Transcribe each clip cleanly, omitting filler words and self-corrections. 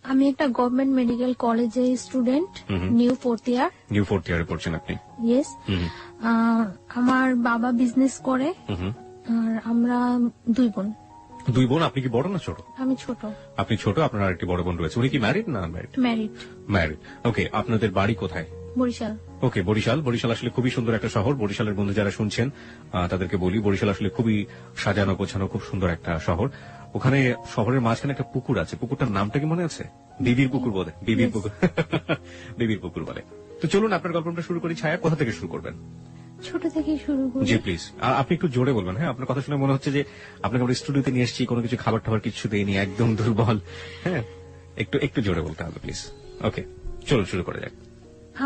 আমি একটা government medical কলেজে স্টুডেন্ট, নিউ ফোর্থ ইয়ারে পড়ছেন আপনি? ইয়েস। আমার বাবা বিজনেস করে, আর আমরা 2 বোন। 2 বোন? আপনি কি বড় না ছোট? আমি ছোট। আপনি ছোট, আপনার আরেকটি বড় বোন রয়েছে। উনি কি ম্যারিড না আনম্যারিড? ম্যারিড। ওকে, আপনাদের বাড়ি কোথায়? বরিশাল। ওকে, বরিশাল আসলে খুবই সুন্দর একটা শহর। বরিশালের বন্ধু যারা শুনছেন তাদেরকে বলি, বরিশাল আসলে খুবই সাজানো গোছানো, খুব সুন্দর একটা শহর। ওখানে শহরের মাঝখানে একটা পুকুর আছে, পুকুরটার নামটা কি মনে আছে? বিবির পুকুর বলে। বিবির পুকুর বলে। তো চলুন আপনার গল্পটা শুরু করি। ছায়া, কোথা থেকে শুরু করবেন? ছোট থেকে শুরু করি। জি প্লিজ। আপনি একটু জোরে বলবেন। হ্যাঁ, আপনার কথা শুনে মনে হচ্ছে যে আপনাকে আমরা স্টুডিওতে নিয়ে এসেছি, কোনো কিছু খাবার টাবার কিছু দেয়নি, একদম দুর্বল। হ্যাঁ, একটু জোরে বলতে হবে প্লিজ। ওকে, চলুন শুরু করা যাক।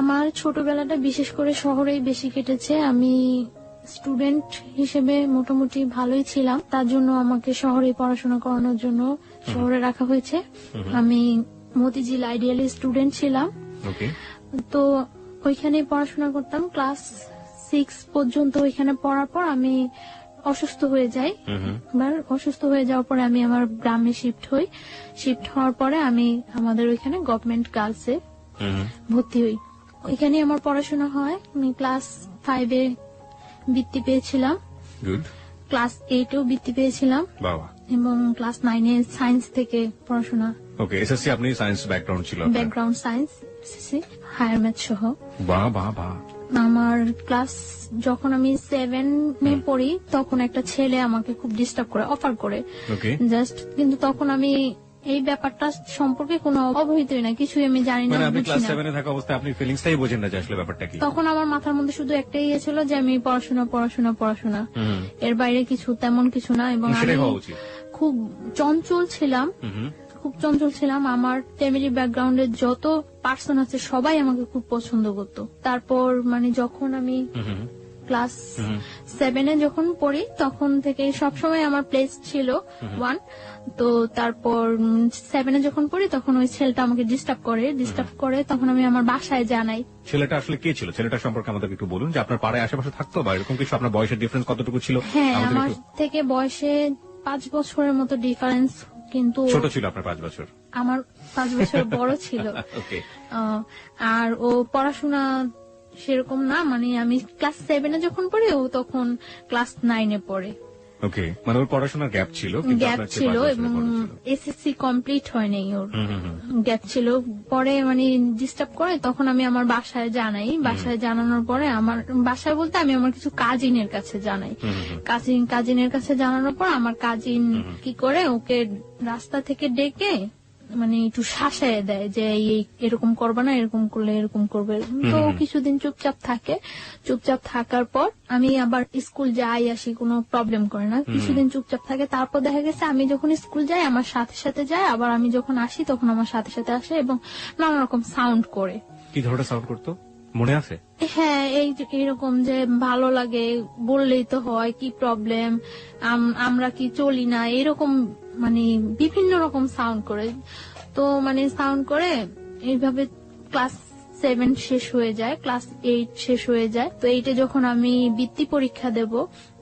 আমার ছোটবেলাটা বিশেষ করে শহরেই বেশি কেটেছে। আমি স্টুডেন্ট হিসেবে মোটামুটি ভালোই ছিলাম, তার জন্য আমাকে শহরে পড়াশোনা করানোর জন্য শহরে রাখা হয়েছে। আমি মতিঝিল আইডিয়ালি স্টুডেন্ট ছিলাম, তো ওইখানে পড়াশোনা করতাম। ক্লাস 6 পর্যন্ত ওইখানে পড়ার পর আমি অসুস্থ হয়ে যাই। এবার অসুস্থ হয়ে যাওয়ার পরে আমি আমার গ্রামে শিফট হই। শিফট হওয়ার পরে আমি আমাদের ওইখানে গভর্নমেন্ট গার্লসে ভর্তি হই। ওইখানে আমার পড়াশোনা হয়। আমি ক্লাস 5-এ বৃত্তি পেয়েছিলাম, ক্লাস 8-এও বৃত্তি পেয়েছিলাম, এবং ক্লাস 9-এ সায়েন্স থেকে পড়াশোনা। ওকে, এসএসসি আপনি সায়েন্স ব্যাকগ্রাউন্ড ছিল? Background science, SSC, higher math সহ। বাহ বাহ বাহ। আমার ক্লাস যখন আমি 7-এ পড়ি তখন একটা ছেলে আমাকে খুব ডিস্টার্ব করে, অফার করে জাস্ট, কিন্তু তখন আমি এই ব্যাপারটা সম্পর্কে কোনো অবহিতই না, কিছুই আমি জানি না। আপনি ক্লাস 7-এ থাকা অবস্থায় আপনি ফিলিংসটাই বোঝেন না যে আসলে ব্যাপারটা কি। তখন আমার মাথার মধ্যে শুধু একটাই ইয়ে ছিল যে আমি পড়াশোনা, এর বাইরে কিছু তেমন কিছু না। এবং আমি খুব চঞ্চল ছিলাম। আমার ফ্যামিলি ব্যাকগ্রাউন্ডের যত পার্সন আছে সবাই আমাকে খুব পছন্দ করতো। তারপর মানে যখন আমি ক্লাস 7-এ যখন পড়ি তখন থেকে সবসময় আমার প্লেস ছিল 1। তো তারপর 7-এ যখন পড়ি তখন ওই ছেলেটা আমাকে ডিস্টার্ব করে, তখন আমি আমার বাসায় জানাই। ছেলেটা আসলে কে ছিল? ছেলেটা সম্পর্কে আমাদের একটু বলুন, যে আপনার পাড়ায় আশেপাশে থাকতো বা এরকম কিছু? আপনার বয়সের ডিফারেন্স কতটুকু ছিল? হ্যাঁ, আমার থেকে বয়সে 5 বছরের মতো ডিফারেন্স, কিন্তু ছোট ছিল আপনার 5 বছর? আমার 5 বছর বড় ছিল। আর ও পড়াশোনা সেরকম না, মানে আমি ক্লাস 7-এ যখন পড়ি ও তখন ক্লাস 9-এ পড়ে। ওকে, মানে ওর পড়াশোনার গ্যাপ ছিল এবং এসএসসি কমপ্লিট হয়নি, ওর গ্যাপ ছিল। পরে মানে ডিস্টার্ব করে, তখন আমি আমার বাসায় জানাই। বাসায় জানানোর পরে আমার বাসায় বলতে আমি আমার কিছু কাজিনের কাছে জানাই। কাজিনের কাছে জানানোর পর আমার কাজিন কি করে ওকে রাস্তা থেকে ডেকে মানে একটু শাসায় দেয় যে এরকম করবে না, এরকম করলে এরকম করবে। তো কিছুদিন চুপচাপ থাকার পর আমি আবার স্কুল যাই আসি, কোনো প্রবলেম করে না। কিছুদিন চুপচাপ থাকে, তারপর দেখা গেছে আমি যখন স্কুল যাই আমার সাথে যায়, আবার আমি যখন আসি তখন আমার সাথে আসে এবং নানা রকম সাউন্ড করে। কি ধরনের সাউন্ড করতো মনে আছে? হ্যাঁ, এইরকম যে ভালো লাগে বললেই তো হয়, কি প্রবলেম, আমরা কি চলি না, এরকম মানে বিভিন্ন রকম সাউন্ড করে। তো মানে সাউন্ড করে এইভাবে ক্লাস 7 শেষ হয়ে যায়, ক্লাস 8 শেষ হয়ে যায়। তো 8-এ যখন আমি বৃত্তি পরীক্ষা দেব,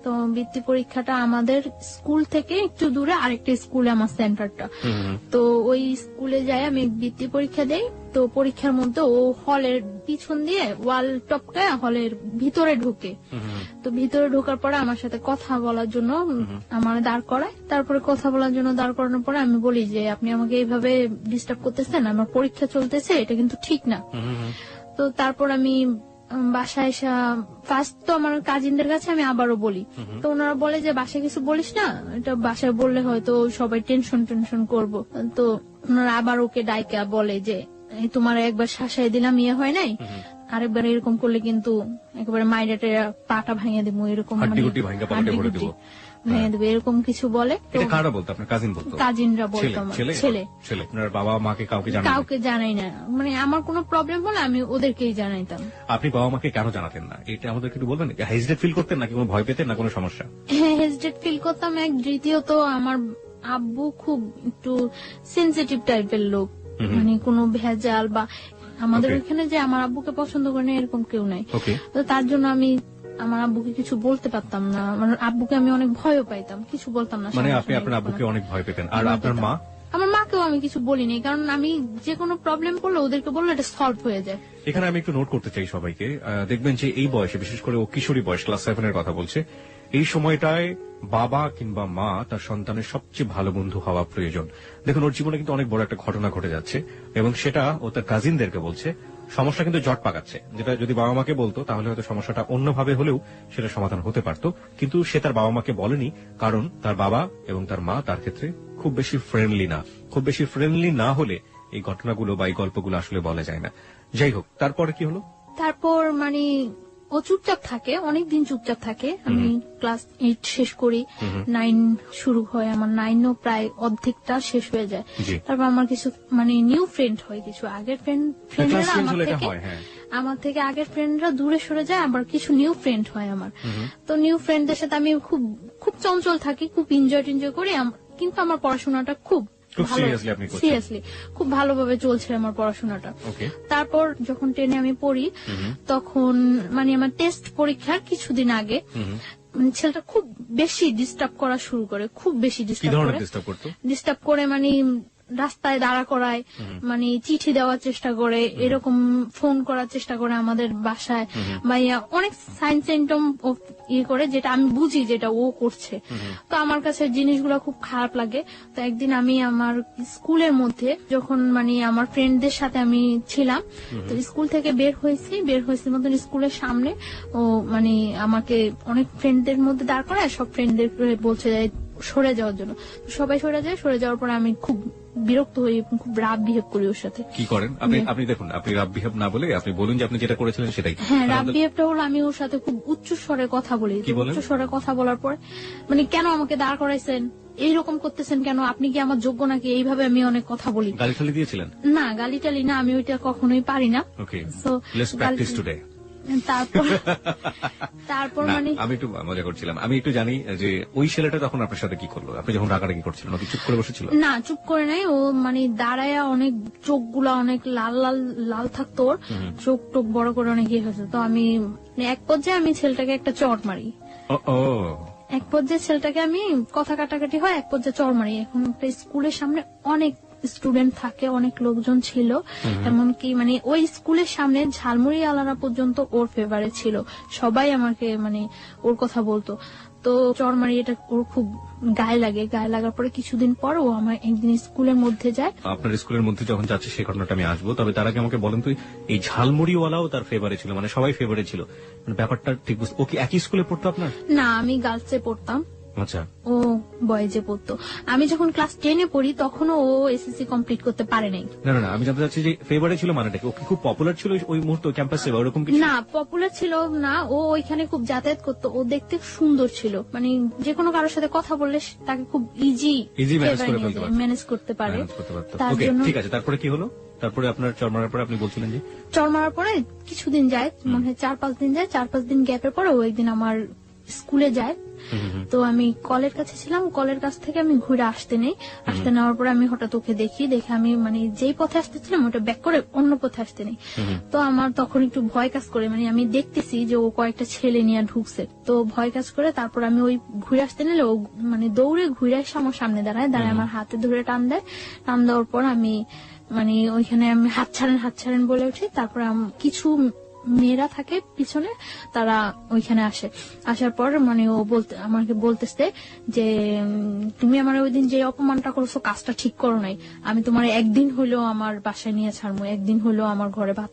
তো বৃত্তি পরীক্ষাটা আমাদের স্কুল থেকে একটু দূরে আরেকটা স্কুলে আমার সেন্টারটা। তো ওই স্কুলে যাই আমি বৃত্তি পরীক্ষা দেই। তো পরীক্ষার মধ্যে ও হলের পিছন দিয়ে ওয়াল টপকায় হলের ভিতরে ঢুকে। তো ভিতরে ঢোকার পরে আমার সাথে কথা বলার জন্য আমার দাঁড় করায়। তারপরে কথা বলার জন্য দাঁড় করানোর পরে আমি বলি যে আপনি আমাকে এইভাবে ডিস্টার্ব করতেছেন, আমার পরীক্ষা চলতেছে, এটা কিন্তু ঠিক না। তো তারপর আমি বাসায় এসে ফার্স্ট তো আমার কাজিনদের কাছে আমি আবারও বলি। তো ওনারা বলে যে বাসায় কিছু বলিস না, এটা বাসায় বললে হয়তো সবাই টেনশন করবো। তো ওনারা আবার ওকে ডাইকা বলে যে তোমার একবার শাসাই দিলাম, ইয়ে হয় নাই, আরেকবার এরকম করলে কিন্তু একেবারে মাইরাটে পাটা ভাঙিয়ে দেবো, এরকম ভেঙে দেবে, এরকম কিছু বলে। কারা বলতো? আপনার কাজিন বলতো? কাজিনরা বলতো। ছেলে। আপনার বাবা মাকে কাউকে জানাই না, মানে আমার কোনো প্রবলেম হলে আমি ওদেরকেই জানাইতাম। আপনি বাবা মাকে কেন জানাতেন না এটা আমাদেরকে একটু বলবেন? হেজিটেট ফিল করতেন নাকি কোনো ভয় পেতেন না কোনো সমস্যা? হ্যাঁ, হেজিটেট ফিল করতাম। দ্বিতীয়ত আমার আব্বু খুব একটু সেনসিটিভ টাইপের লোক, মানে কোনো ভেজাল বা আমাদের ওইখানে যে আমার আব্বুকে পছন্দ করে না এরকম কেউ নাই। তো তার জন্য আমি আমার আব্বুকে কিছু বলতে পারতাম না, মানে আব্বুকে আমি অনেক ভয়ও পাইতাম, কিছু বলতাম না। মানে আপনি আপনার আব্বুকে অনেক ভয় পেতেন? আর আপনার মা? আমার মাকেও আমি কিছু বলিনি, কারণ আমি যে কোনো প্রবলেম করলে ওদেরকে বললে এটা সলভ হয়ে যায়। এখানে আমি একটু নোট করতে চাই সবাইকে, দেখবেন যে এই বয়সে, বিশেষ করে ও কিশোরী বয়স, ক্লাস 7 এর কথা বলছে, এই সময়টায় বাবা কিংবা মা তার সন্তানের সবচেয়ে ভালো বন্ধু হওয়া প্রয়োজন। দেখুন, ওর জীবনে কিন্তু অনেক বড় একটা ঘটনা ঘটে যাচ্ছে এবং সেটা ও তার কাজিনদেরকে বলছে। সমস্যা কিন্তু জট পাকাচ্ছে, যেটা যদি বাবা মাকে বলতো তাহলে হয়তো সমস্যাটা অন্যভাবে হলেও সেটা সমাধান হতে পারত, কিন্তু সে তার বাবা মাকে বলেনি, কারণ তার বাবা এবং তার মা তার ক্ষেত্রে খুব বেশি ফ্রেন্ডলি না। খুব বেশি ফ্রেন্ডলি না হলে এই ঘটনাগুলো বা এই গল্পগুলো আসলে বলা যায় না। যাই হোক, তারপরে কি হলো? তারপর মানে ও চুপচাপ থাকে, অনেকদিন চুপচাপ থাকে। আমি ক্লাস 8 শেষ করি, 9 শুরু হয়, আমার 9ও প্রায় অর্ধেকটা শেষ হয়ে যায়। জি। তারপর আমার কিছু মানে নিউ ফ্রেন্ড হয়, কিছু আগের ফ্রেন্ডরা আমার থেকে আগের ফ্রেন্ডরা দূরে সরে যায়, আবার কিছু নিউ ফ্রেন্ড হয় আমার। তো নিউ ফ্রেন্ডদের সাথে আমি খুব খুব চঞ্চল থাকি, খুব এনজয় করি, কিন্তু আমার পড়াশোনাটা খুব সিরিয়াসলি খুব ভালোভাবে চলছে আমার পড়াশোনাটা। তারপর যখন 10-এ আমি পড়ি, তখন মানে আমার টেস্ট পরীক্ষার কিছুদিন আগে মানে ছেলেটা খুব বেশি ডিস্টার্ব করা শুরু করে, খুব বেশি ডিস্টার্ব করে মানে রাস্তায় দাঁড়া করায়, মানে চিঠি দেওয়ার চেষ্টা করে, এরকম ফোন করার চেষ্টা করে আমাদের বাসায়, বা অনেক সাইন সিম্পটম ইয়ে করে, যেটা আমি বুঝি যেটা ও করছে। তো আমার কাছে জিনিসগুলো খুব খারাপ লাগে। তো একদিন আমি আমার স্কুলের মধ্যে যখন মানে আমার ফ্রেন্ডদের সাথে আমি ছিলাম, তো স্কুল থেকে বের হয়েছি মতন স্কুলের সামনে ও মানে আমাকে অনেক ফ্রেন্ডদের মধ্যে দাঁড় করায়, সব ফ্রেন্ডদের বলছে সরে যাওয়ার জন্য। সবাই সরে যাওয়ার পরে আমি খুব বিরক্ত হই, খুব রাফ বিহেভ করি ওর সাথে। কি করেন আপনি? দেখুন, আপনি রাফ বিহেভ না বলে আপনি বলুন যে আপনি যেটা করেছিলেন সেটাই। হ্যাঁ, রাফ বিহেভটা হলো আমি ওর সাথে খুব উচ্চ স্বরে কথা বলি। উচ্চ স্বরে কথা বলার পর মানে, কেন আমাকে দাঁড় করাইছেন, এইরকম করতেছেন কেন, আপনি কি আমার যোগ্য নাকি, এইভাবে আমি অনেক কথা বলি। গালিটালি দিয়েছিলেন? না, গালিটালি না, আমি ওইটা কখনোই পারি না। ওকে, লেটস প্র্যাকটিস টুডে। তারপর মানে আমি একটু মজা করছিলাম। আমি একটু জানি যে ওই ছেলেটা তখন আপনার সাথে কি করলো, আপনি যখন রাগারাগি করছিলেন? ওকে চুপ করে বসেছিল? না, চুপ করে নাই, ও মানে দাঁড়ায়, অনেক চোখগুলা অনেক লাল লাল লাল থাকতো, ওর চোখ টোক বড় করে অনেক ইয়ে হয়েছে। তো আমি এক পর্যায়ে আমি ছেলেটাকে একটা চড় মারি। এক পর্যায়ে ছেলেটাকে আমি কথা কাটাকাটি হয়, এক পর্যায়ে চড় মারি। এখন স্কুলের সামনে অনেক স্টুডেন্ট থাকে, অনেক লোকজন ছিল, এমনকি মানে ওই স্কুলের সামনে ঝালমুড়ি আলারা পর্যন্ত ওর ফেভারিট ছিল, সবাই আমাকে মানে ওর কথা বলতো। তো চরমারি এটা ওর খুব গায়ে লাগে। গায়ে লাগার পরে কিছুদিন পর ও আমার একদিন স্কুলের মধ্যে যায়। আপনার স্কুলের মধ্যে যখন যাচ্ছে সেই ঘটনাটা আমি আসবো, তবে তার আগে আমাকে বলেন তো, এই ঝালমুড়িওয়ালাও তার ফেভারিট ছিল, মানে সবাই ফেভারিট ছিল, মানে ব্যাপারটা ঠিক বুঝতে। ও কি একই স্কুলে পড়তো আপনার? না, আমি গার্লসে পড়তাম। আচ্ছা, ও বয়েজে পড়তো। আমি যখন ক্লাস 10-এ পড়ি তখনও ও এসএসসি কমপ্লিট করতে পারে নাই। না, আমি জানতে চাচ্ছি যে ফেভারিট ছিল মানেটা কি? ও কি খুব পপুলার ছিল ওই মুহূর্তে ক্যাম্পাসে বা ওরকম কিছু? না, পপুলার ছিল না, ও ওইখানে খুব যাতায়াত করতো, ও দেখতে সুন্দর ছিল, মানে যে কোনো কারোর সাথে কথা বললে তাকে খুব ইজি ম্যানেজ করতে পারে। তার জন্য ঠিক আছে, তারপরে কি হলো? তারপরে আপনার চর মারার পরে আপনি বলছিলেন যে চর মারার পরে কিছুদিন যায়, মনে হয় 4-5 দিন যায়। 4-5 দিন গ্যাপের পরে ও একদিন আমার স্কুলে যায়। তো আমি কলের কাছে ছিলাম, কলের কাছ থেকে আমি ঘুরে আসতে নেওয়ার পরে আমি হঠাৎ ওকে দেখে আমি মানে যেই পথে আসতেছিলাম ওটা ব্যাক করে অন্য পথে আসতে নেই। তো আমার তখন একটু ভয় কাজ করে, মানে আমি দেখতেছি যে ও কয়েকটা ছেলে নিয়ে ঢুকছে, তো ভয় কাজ করে। তারপর আমি ওই ঘুরে আসতে নিলে ও মানে দৌড়ে ঘুরে এসে আমার সামনে দাঁড়ায় আমার হাতে ধরে টান দেওয়ার পর আমি মানে ওইখানে আমি হাত ছাড়েন বলে উঠি। তারপর কিছু মেয়েরা থাকে পিছনে, তারা ওইখানে আসার পর মানে ও আমাকে বলতেছে যে তুমি আমার ওই দিন যে অপমানটা করছো কাজটা ঠিক করো নাই, আমি তোমার একদিন হইলেও আমার বাসায় নিয়ে ছাড়বো, একদিন হইলেও আমার ঘরে ভাত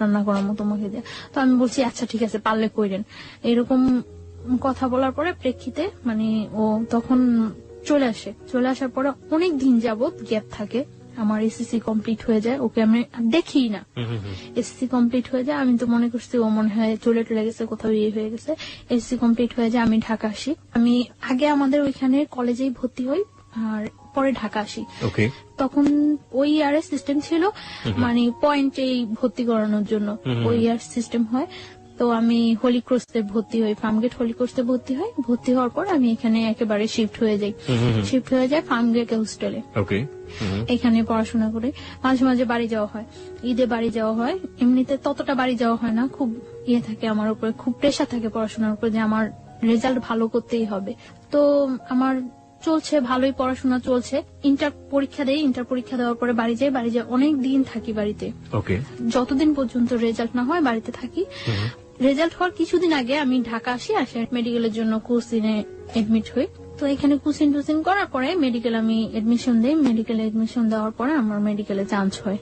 রান্না করার মতো তোমাকে দেয়। তো আমি বলছি আচ্ছা ঠিক আছে, পারলে কইরেন। এরকম কথা বলার পরে প্রেক্ষিতে মানে ও তখন চলে আসার পরে অনেক দিন যাবত গ্যাপ থাকে। আমার এসএসসি কমপ্লিট হয়ে যায়, ওকে আমি দেখি না। এসএসসি কমপ্লিট হয়ে যায়, আমি তো মনে করছি ও মনে হয় চলে গেছে, কোথাও ইয়ে হয়ে গেছে। এসএসসি কমপ্লিট হয়ে যায়, আমি ঢাকা আসি। আমি আগে আমাদের ওইখানে কলেজেই ভর্তি হই আর পরে ঢাকা আসি। তখন ওই ইয়ারের সিস্টেম ছিল মানে পয়েন্টেই ভর্তি করানোর জন্য ওই ইয়ার সিস্টেম হয়। তো আমি হোলি ক্রসে ভর্তি হই, ফার্মগেট হোলি ক্রসে ভর্তি হই। ভর্তি হওয়ার পর আমি এখানে একেবারে শিফট হয়ে যাই ফার্মগেট হোস্টেলে। এখানে পড়াশোনা করে মাঝে মাঝে বাড়ি যাওয়া হয়, ঈদে বাড়ি যাওয়া হয়। এমনিতে ততটা বাড়ি যাওয়া হয় না, খুব ইয়ে থাকে আমার উপরে, খুব প্রেশার থাকে পড়াশোনার উপর যে আমার রেজাল্ট ভালো করতেই হবে। তো আমার চলছে, ভালোই পড়াশোনা চলছে। ইন্টার পরীক্ষা দেওয়ার পরে বাড়ি যাই, অনেক দিন থাকি বাড়িতে। ওকে। যতদিন পর্যন্ত রেজাল্ট না হয় বাড়িতে থাকি। রেজাল্ট হওয়ার কিছুদিন আগে আমি ঢাকা আসি মেডিকেলের জন্য কোচিনে এডমিট হই। তো এখানে কোচিন টুচিন করার পরে মেডিকেল আমি এডমিশন দিই। মেডিকেলে এডমিশন দেওয়ার পরে আমার মেডিকেলে চান্স হয়।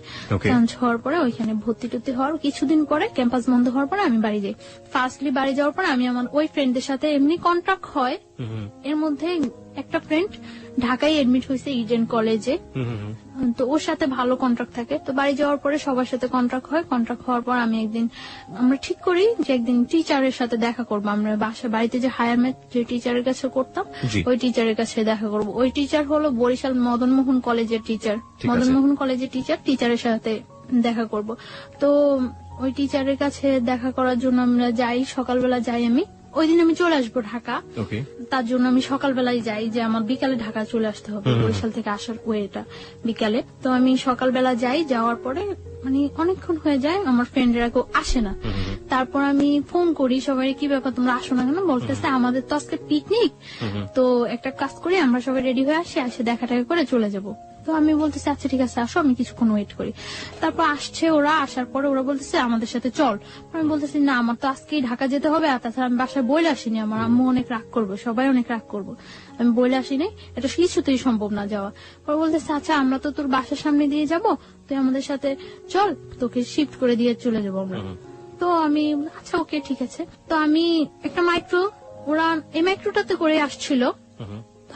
চান্স হওয়ার পরে ওইখানে ভর্তি টর্তি হওয়ার কিছুদিন পরে ক্যাম্পাস বন্ধ হওয়ার পরে আমি বাড়ি যাই। ফার্স্টলি বাড়ি যাওয়ার পরে আমি আমার ওই ফ্রেন্ডের সাথে এমনি কন্ট্রাক্ট হয়। এর মধ্যে একটা ফ্রেন্ড ঢাকায় এডমিট হয়েছে ইডেন কলেজে, তো ওর সাথে ভালো কন্ট্রাক্ট থাকে। তো বাড়ি যাওয়ার পরে সবার সাথে কন্ট্রাক্ট হয়। কন্ট্রাক্ট হওয়ার পর আমরা ঠিক করি যে একদিন টিচারের সাথে দেখা করবো। আমরা বাড়িতে যে হায়ার ম্যাথ যে টিচারের কাছে করতাম ওই টিচারের কাছে দেখা করবো। ওই টিচার হলো বরিশাল মদনমোহন কলেজের টিচার। মদনমোহন কলেজের টিচারের সাথে দেখা করব। তো ওই টিচারের কাছে দেখা করার জন্য আমরা যাই, সকালবেলা যাই। আমি ওই দিন আমি চলে আসবো ঢাকা, তার জন্য আমি সকালবেলায় যাই যে আমার বিকালে ঢাকা চলে আসতে হবে। বরিশাল থেকে আসার ওয়েটা বিকালে। তো আমি সকালবেলা যাই, যাওয়ার পরে মানে অনেকক্ষণ হয়ে যায়, আমার ফ্রেন্ডরা কেউ আসে না। তারপর আমি ফোন করি সবাই, কি ব্যাপার তোমরা আসো না কেন? বলতেছে আমাদের তো আজকে পিকনিক, তো একটা কাজ করি আমরা সবাই রেডি হয়ে আসি দেখা টাকা করে চলে যাব। তো আমি বলতেছি আচ্ছা ঠিক আছে আসো, আমি কিছুক্ষণ ওয়েট করি। তারপর আসছে ওরা, আসার পরে ওরা বলতেছে আমাদের সাথে চল। আমি বলতেছি না আমার তো আজকেই ঢাকা যেতে হবে, আর তাছাড়া আমি বাসায় বইলে আসিনি, আমার আম্মু অনেক রাগ করবো, সবাই অনেক রাগ করবো, আমি বইলে আসিনি, এটা কিছুতেই সম্ভব না যাওয়া। পরে বলতেছে আচ্ছা আমরা তো তোর বাসার সামনে দিয়ে যাব, তুই আমাদের সাথে চল, তোকে শিফট করে দিয়ে চলে যাবো আমরা। তো আমি আচ্ছা ওকে ঠিক আছে। তো আমি একটা মাইক্রো, ওরা এই মাইক্রোটাতে করে আসছিল,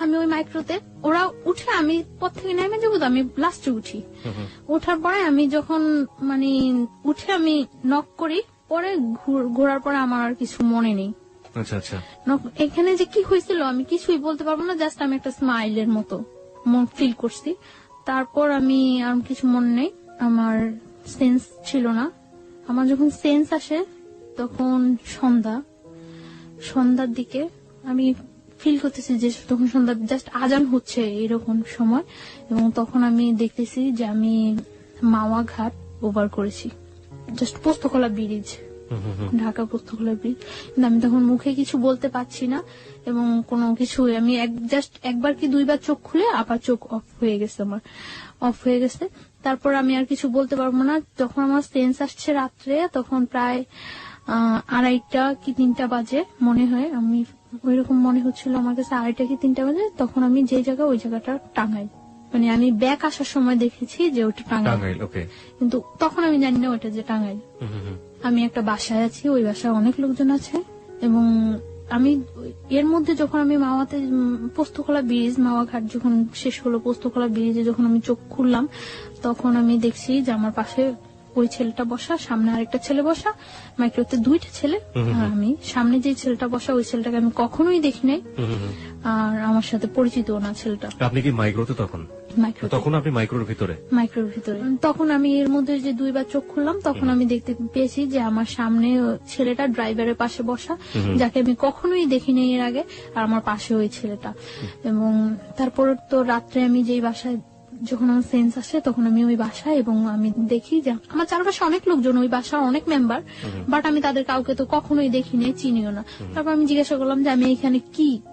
আমি ওই মাইক্রোতে ওরা উঠে আমি পথ থেকে নেমে যাবো, তো আমি লাস্টে উঠি। ওঠার পরে আমি যখন মানে উঠে আমি নক করি, পরে ঘোরার পরে আমার আর কিছু মনে নেই। আচ্ছা আচ্ছা, এখানে যে কি হয়েছিল আমি কিছুই বলতে পারবো না, জাস্ট আমি একটা স্মাইলের মতো ফিল করছি। তারপর আমি আর কিছু মনে নেই, আমার সেন্স ছিল না। আমার যখন সেন্স আসে তখন সন্ধ্যার দিকে আমি ফিল করতেছি যে তখন সন্ধ্যা জাস্ট আজান হচ্ছে এরকম সময়, এবং তখন আমি দেখতেছি যে আমি মাওয়া ঘাট ওভার করেছি, just Postogola bridge, Dhaka Postogola bridge. কিন্তু আমি তখন মুখে কিছু বলতে পারছি না এবং কোনো কিছু, আমি জাস্ট একবার কি দুইবার চোখ খুলে আবার চোখ অফ হয়ে গেছে। তারপর আমি আর কিছু বলতে পারবো না। যখন আমার সেন্স আসছে রাত্রে, তখন প্রায় 2:30 কি 3টা বাজে মনে হয়, আমি ওইরকম মনে হচ্ছিল আমার কাছে 2:30 কি 3টা বাজে। তখন আমি যে জায়গা ওই জায়গাটা টাঙ্গাইল, মানে আমি ব্যাক আসার সময় দেখেছি যে ওটা টাঙ্গাইল, কিন্তু তখন আমি জানি না ওটা যে টাঙ্গাইল। আমি একটা বাসায় আছি, ওই বাসায় অনেক লোকজন আছে, এবং আমি এর মধ্যে যখন আমি মাওয়াতে পোস্তকলা ব্রিজ, মাওয়া ঘাট যখন শেষ হলো, পোস্তকলা ব্রিজে যখন আমি চোখ খুললাম, তখন আমি দেখছি যে আমার পাশে ওই ছেলেটা বসা, সামনে আরেকটা ছেলে বসা, মাইক্রোতে 2টা ছেলে, আর আমি সামনে যে ছেলেটা বসা, ওই ছেলেটাকে আমি কখনোই দেখি নাই, আর আমার সাথে পরিচিত না ছেলেটা। আপনি কি মাইক্রোতে তখন? তখন আপনি মাইক্রোর ভিতরে? তখন আমি এর মধ্যে যে 2বার চোখ খুললাম, তখন আমি দেখতে পেয়েছি যে আমার সামনে ছেলেটা ড্রাইভারের পাশে বসা, যাকে আমি কখনোই দেখিনি এর আগে, আর আমার পাশে ওই ছেলেটা। এবং তারপর তো রাত্রে আমি যেই বাসায়, যখন আমার সেন্স আসে তখন আমি ওই বাসায়, এবং আমি দেখি যে আমার চারপাশে অনেক লোকজন, ওই বাসার অনেক মেম্বার, বাট আমি তাদের কাউকে তো কখনোই দেখিনি, চিনিও না। তারপর আমি জিজ্ঞাসা করলাম যে আমি এখানে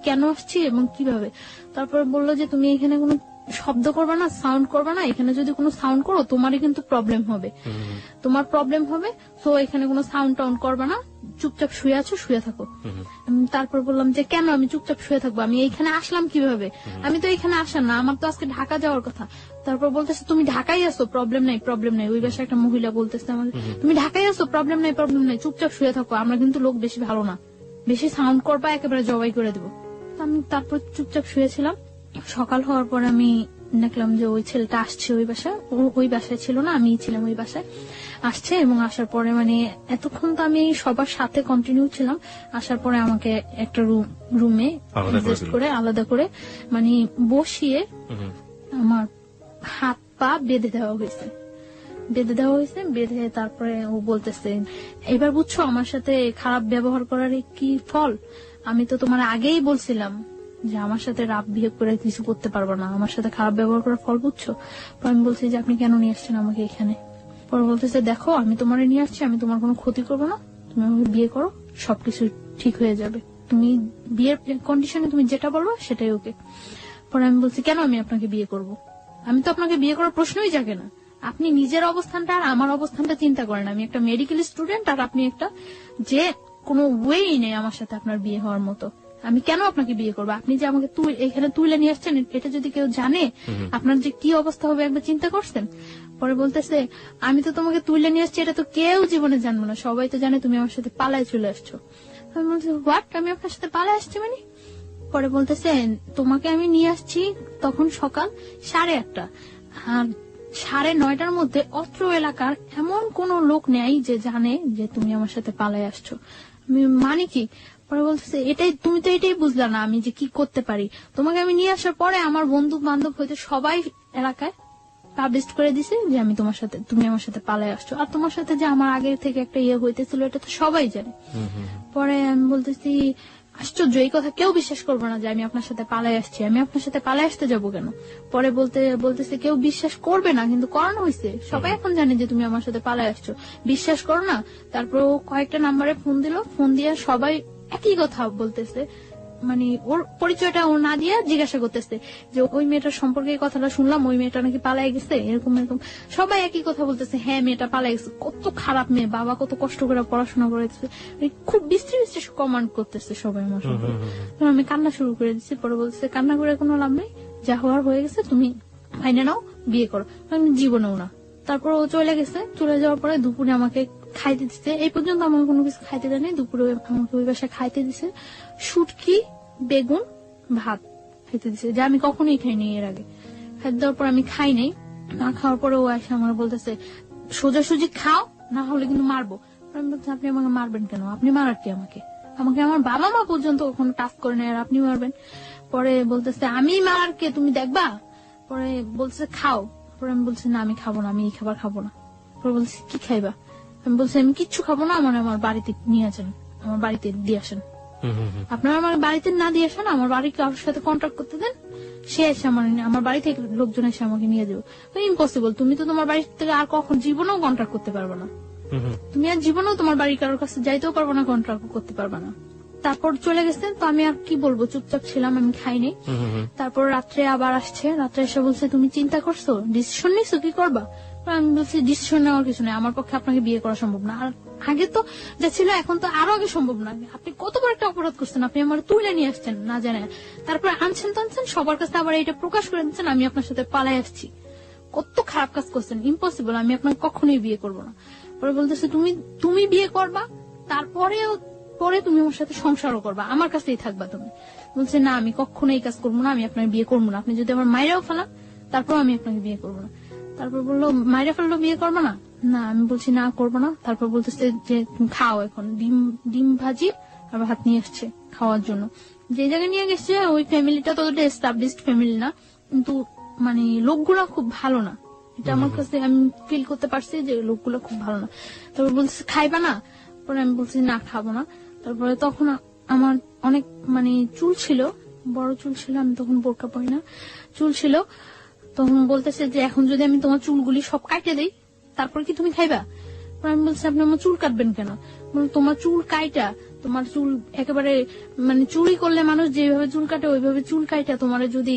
কেন আসছি এবং কিভাবে। তারপর বললো যে তুমি এখানে কোনো শব্দ করবে না, সাউন্ড করবে না, এখানে যদি কোনো সাউন্ড করো তোমারই কিন্তু প্রবলেম হবে, তো এখানে কোনো সাউন্ড টাউন্ড করবে না, চুপচাপ শুয়ে আছো, শুয়ে থাকো। তারপর বললাম যে কেন আমি চুপচাপ শুয়ে থাকবো, আমি এইখানে আসলাম কিভাবে, আমি তো এখানে আসার না, আমার তো আজকে ঢাকা যাওয়ার কথা। তারপর বলতেছে তুমি ঢাকায় আসো, প্রবলেম নাই। ওই বাসায় একটা মহিলা বলতেছে আমাকে, তুমি ঢাকায় আসো, প্রবলেম নাই, চুপচাপ শুয়ে থাকো, আমরা কিন্তু লোক বেশি ভালো না, বেশি সাউন্ড করবা একেবারে জবাই করে দেবো। আমি তারপর চুপচাপ শুয়েছিলাম। সকাল হওয়ার পর আমি দেখলাম যে ওই ছেলেটা আসছে ওই বাসায়, ওই বাসায় ছিল না, আমি ছিলাম ওই বাসায়, আসছে। এবং আসার পরে মানে এতক্ষণ তো আমি সবার সাথে কন্টিনিউ ছিলাম, আসার পরে আমাকে একটা রুমে আলাদা করে মানে বসিয়ে আমার হাত পা বেঁধে দেওয়া হয়েছে। বেঁধে তারপরে ও বলতেছে এবার বুঝছো আমার সাথে খারাপ ব্যবহার করার কি ফল, আমি তো তোমার আগেই বলছিলাম যে আমার সাথে রাফ বিহেভ করে কিছু করতে পারবো না, আমার সাথে খারাপ ব্যবহার করার ফল বুঝছো। আমি বলছি যে আপনি কেন নিয়ে আসছেন আমাকে এখানে। পরে বলতেছে দেখো আমি তোমার নিয়ে আসছি, আমি তোমার কোনো ক্ষতি করবো না, তুমি আমাকে বিয়ে করো, সবকিছু ঠিক হয়ে যাবে, তুমি বিয়ের কন্ডিশনে তুমি যেটা বলবো সেটাই ওকে। পরে আমি বলছি কেন আমি আপনাকে বিয়ে করব? আমি তো আপনাকে বিয়ে করার প্রশ্নই জাগে না। আপনি নিজের অবস্থানটা আর আমার অবস্থানটা চিন্তা করেন। আমি একটা মেডিকেল স্টুডেন্ট আর আপনি একটা, যে কোনো ওয়েই নেই আমার সাথে আপনার বিয়ে হওয়ার মতো। আমি কেন আপনাকে বিয়ে করবো? আপনি যে আমাকে এখানে তুলে নিয়ে আসছেন, এটা যদি কেউ জানে আপনার যে কি অবস্থা হবে একবার চিন্তা করছেন? পরে বলতেছে আমি তো তোমাকে তুলে নিয়ে আসছি, এটা তো কেউ জীবনে জানবো না, সবাই তো জানে তুমি আমার সাথে পালায় চলে আসছো। আমি বলছি হোয়াট, আমি আপনার সাথে পালায় আসছি মানে? পরে বলতেছে তোমাকে আমি নিয়ে আসছি তখন সকাল 8:30, আর 9:30টার মধ্যে অত্র এলাকার এমন কোন লোক নেই যে জানে যে তুমি আমার সাথে পালায় আসছো। আমি মানে কি? পরে বলতেছে তুমি তো এটাই বুঝলা না আমি যে কি করতে পারি। তোমাকে আমি নিয়ে আসার পরে আমার বন্ধু বান্ধব হইতে সবাই এলাকায় পাবলিশ করে দিছে যে তুমি আমার সাথে পালায় আসছো, আর তোমার সাথে যে আমার আগে থেকে একটা ইয়ে হইতেছিল এটা তো সবাই জানে। পরে আমি বলতেছি আশ্চর্য, এই কথা কেউ বিশ্বাস করবো না যে আমি আপনার সাথে পালাই আসছি। আমি আপনার সাথে পালাই আসতে যাবো কেন? পরে বলতেছে কেউ বিশ্বাস করবে না, কিন্তু করানো হয়েছে, সবাই এখন জানে যে তুমি আমার সাথে পালাই আসছো, বিশ্বাস করো না। তারপর ও কয়েকটা নাম্বারে ফোন দিল, ফোন দিয়ে সবাই একই কথা বলতেছে, মানে ওর পরিচয়টা ও না দিয়ে জিজ্ঞাসা করতেছে যে ওই মেয়েটার সম্পর্কে কথাটা শুনলাম, ওই মেয়েটা নাকি পালাই গেছে, এরকম এরকম সবাই একই কথা বলতেছে। হ্যাঁ মেয়েটা পালাই গেছে, কত খারাপ মেয়ে, বাবা কত কষ্ট করে পড়াশোনা করেছে, খুব বিশ্রী বিশ্রী কমান্ড করতেছে সবাই আমার সম্পর্কে। আমি কান্না শুরু করে দিচ্ছি। পরে বলতেছে কান্না করে কোনো লাভ নেই, যা হওয়ার হয়ে গেছে, তুমি মাইনে নাও, বিয়ে করো। আমি জীবনেও না। তারপর ও চলে গেছে। চলে যাওয়ার পরে দুপুরে আমাকে খাইতে দিচ্ছে, এই পর্যন্ত আমাকে কোনো কিছু খাইতে দেয়নি। দুপুরে আমাকে ওই বাসায় খাইতে দিছে শুটকি, বেগুন, ভাত খাইতে দিছে, যা আমি কখনোই খাইনি এর আগে। খাইতে দেওয়ার পর আমি খাই নাই। না খাওয়ার পরে ও এসে আমার বলতেছে সোজাসুজি খাও, না হলে কিন্তু মারবো। আমি বলছি আপনি আমাকে মারবেন কেন? আপনি মারার কি আমাকে? আমাকে আমার বাবা মা পর্যন্ত কখনো টাচ করে নেয়, আর আপনি মারবেন? পরে বলতেছে আমি মারার কে, তুমি দেখবা। পরে বলছে খাও। পরে আমি বলছি না আমি খাবো না, আমি এই খাবার খাবো না। পরে বলছি কি খাইবা? আমি বলছি আমি কিচ্ছু খাবো না, আমার বাড়িতে নিয়ে আসেন, আমার বাড়িতে দিয়ে আসেন। আপনারা আমার বাড়িতে না দিয়ে আসেন, আমার বাড়ির কারোর সাথে কন্ট্যাক্ট করতে দেন, সে এসে আমার বাড়ি থেকে লোকজন এসে আমাকে নিয়ে যাবে। ইম্পসিবল, তুমি তো তোমার বাড়ি থেকে আর কখন জীবনেও কন্ট্যাক্ট করতে পারবে না, তুমি আর জীবনেও তোমার বাড়ির কারোর কাছে যাইতেও পারবো না, কন্ট্যাক্ট করতে পারবে না। তারপর চলে গেছে। তো আমি আর কি বলবো, চুপচাপ ছিলাম, আমি খাইনি। তারপর রাত্রে আবার আসছে, রাত্রে এসে বলছে তুমি চিন্তা করছো, ডিসিশন নিছো, কি করবা? আমি বলছি ডিসিশন নেওয়ার কিছু নেই, আমার পক্ষে আপনাকে বিয়ে করা সম্ভব না। আর আগে তো যা ছিল এখন তো আরো আগে সম্ভব না। আপনি কত বড় একটা অপরাধ করছেন, আপনি আমার তুলে নিয়ে আসছেন না জানেন, তারপরে আনছেন টানছেন সবার কাছে আবার এটা প্রকাশ করে দিচ্ছেন আমি আপনার সাথে পালাই আসছি। কত খারাপ কাজ করছেন, ইম্পসিবল, আমি আপনাকে কখনোই বিয়ে করবো না। পরে বলতেছে তুমি বিয়ে করবা, পরে তুমি আমার সাথে সংসারও করবা, আমার কাছেই থাকবা তুমি। বলছে না আমি কখনো এই কাজ করবো না, আমি আপনার বিয়ে করবো না, আপনি যদি আমার মায়েরাও ফেলান তারপর আমি আপনাকে বিয়ে করবো না। তারপর বললো মায়েরা ফেললো বিয়ে করবো না? না, আমি বলছি না করবো না। তারপর বলতেছে যে তুমি খাও, এখন ডিম ভাজি আর ভাত নিয়ে আসছে খাওয়ার জন্য। যে জায়গায় নিয়ে গেছে ওই ফ্যামিলিটা ততটা এস্টাবলিশড ফ্যামিলি না, কিন্তু মানে লোকগুলা খুব ভালো না, এটা আমার কাছে আমি ফিল করতে পারছি যে লোকগুলো খুব ভালো না। তারপর বলতেছে খাইবা না? পরে আমি বলছি না খাবো না। তারপরে তখন আমার অনেক মানে চুল ছিল, বড় চুল ছিল, আমি তখন বোরকা পরি না, চুল ছিল। তখন বলতেছে যে এখন যদি আমি তোমার চুলগুলি সব কাটে দেই তারপর কি তুমি খাইবা? আমি বলছি আপনি আমার চুল কাটবেন কেন? তোমার চুল কাইটা, তোমার চুল একেবারে মানে চুরি করলে মানুষ যেভাবে চুল কাটে ওইভাবে চুল কাইটা তোমার যদি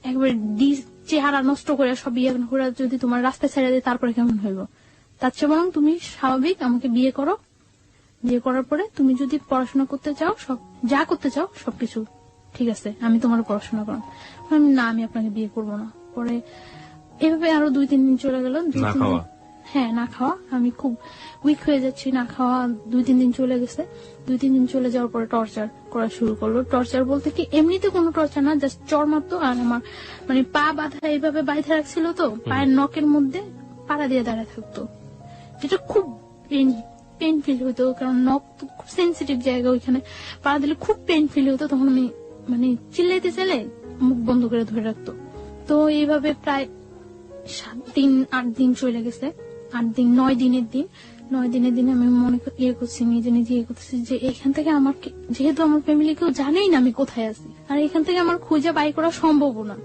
একেবারে চেহারা নষ্ট করে সব ইয়ে করে যদি তোমার রাস্তায় ছেড়ে দেয় তারপরে কেমন হইব? তার চেয়ে বরং তুমি স্বাভাবিক আমাকে বিয়ে করো, বিয়ে করার পরে তুমি যদি পড়াশোনা করতে চাও, সব যা করতে চাও সবকিছু ঠিক আছে, আমি তোমার পড়াশোনা করো। না আমি আপনাকে বিয়ে করবো না। পরে এভাবে আরো 2-3 দিন চলে গেল। হ্যাঁ না খাওয়া, আমি খুব উইক হয়ে যাচ্ছি, না খাওয়া 2-3 দিন চলে গেছে। 2-3 দিন চলে যাওয়ার পরে টর্চার করা শুরু করলো। টর্চার বলতে কি এমনিতে কোনো টর্চার না, জাস্ট চড় মারতো। আর আমার মানে পা বাঁধা এইভাবে বাইধে রাখছিল, তো পায়ের নখের মধ্যে পাড়া দিয়ে দাঁড়ায় থাকতো, যেটা খুব পেন ফিল হতো, কারণ নখ তো খুব সেন্সিটিভ জায়গা, ওইখানে পাড়া দিলে খুব পেন ফিল হতো। তখন আমি মানে চিল্লাইতে চাইলে মুখ বন্ধ করে ধরে রাখতো। তো এইভাবে প্রায় 7-8 দিন চলে গেছে। 8 দিন 9 দিনের দিন 9 দিনের দিন আমি মনে ইয়ে করছি, নিজে নিজে ইয়ে করতেছি যে এখান থেকে আমার, যেহেতু আমার ফ্যামিলি কেউ জানেই না আমি কোথায় আছি, আর এখান থেকে আমার খুঁজে বাই করা সম্ভব না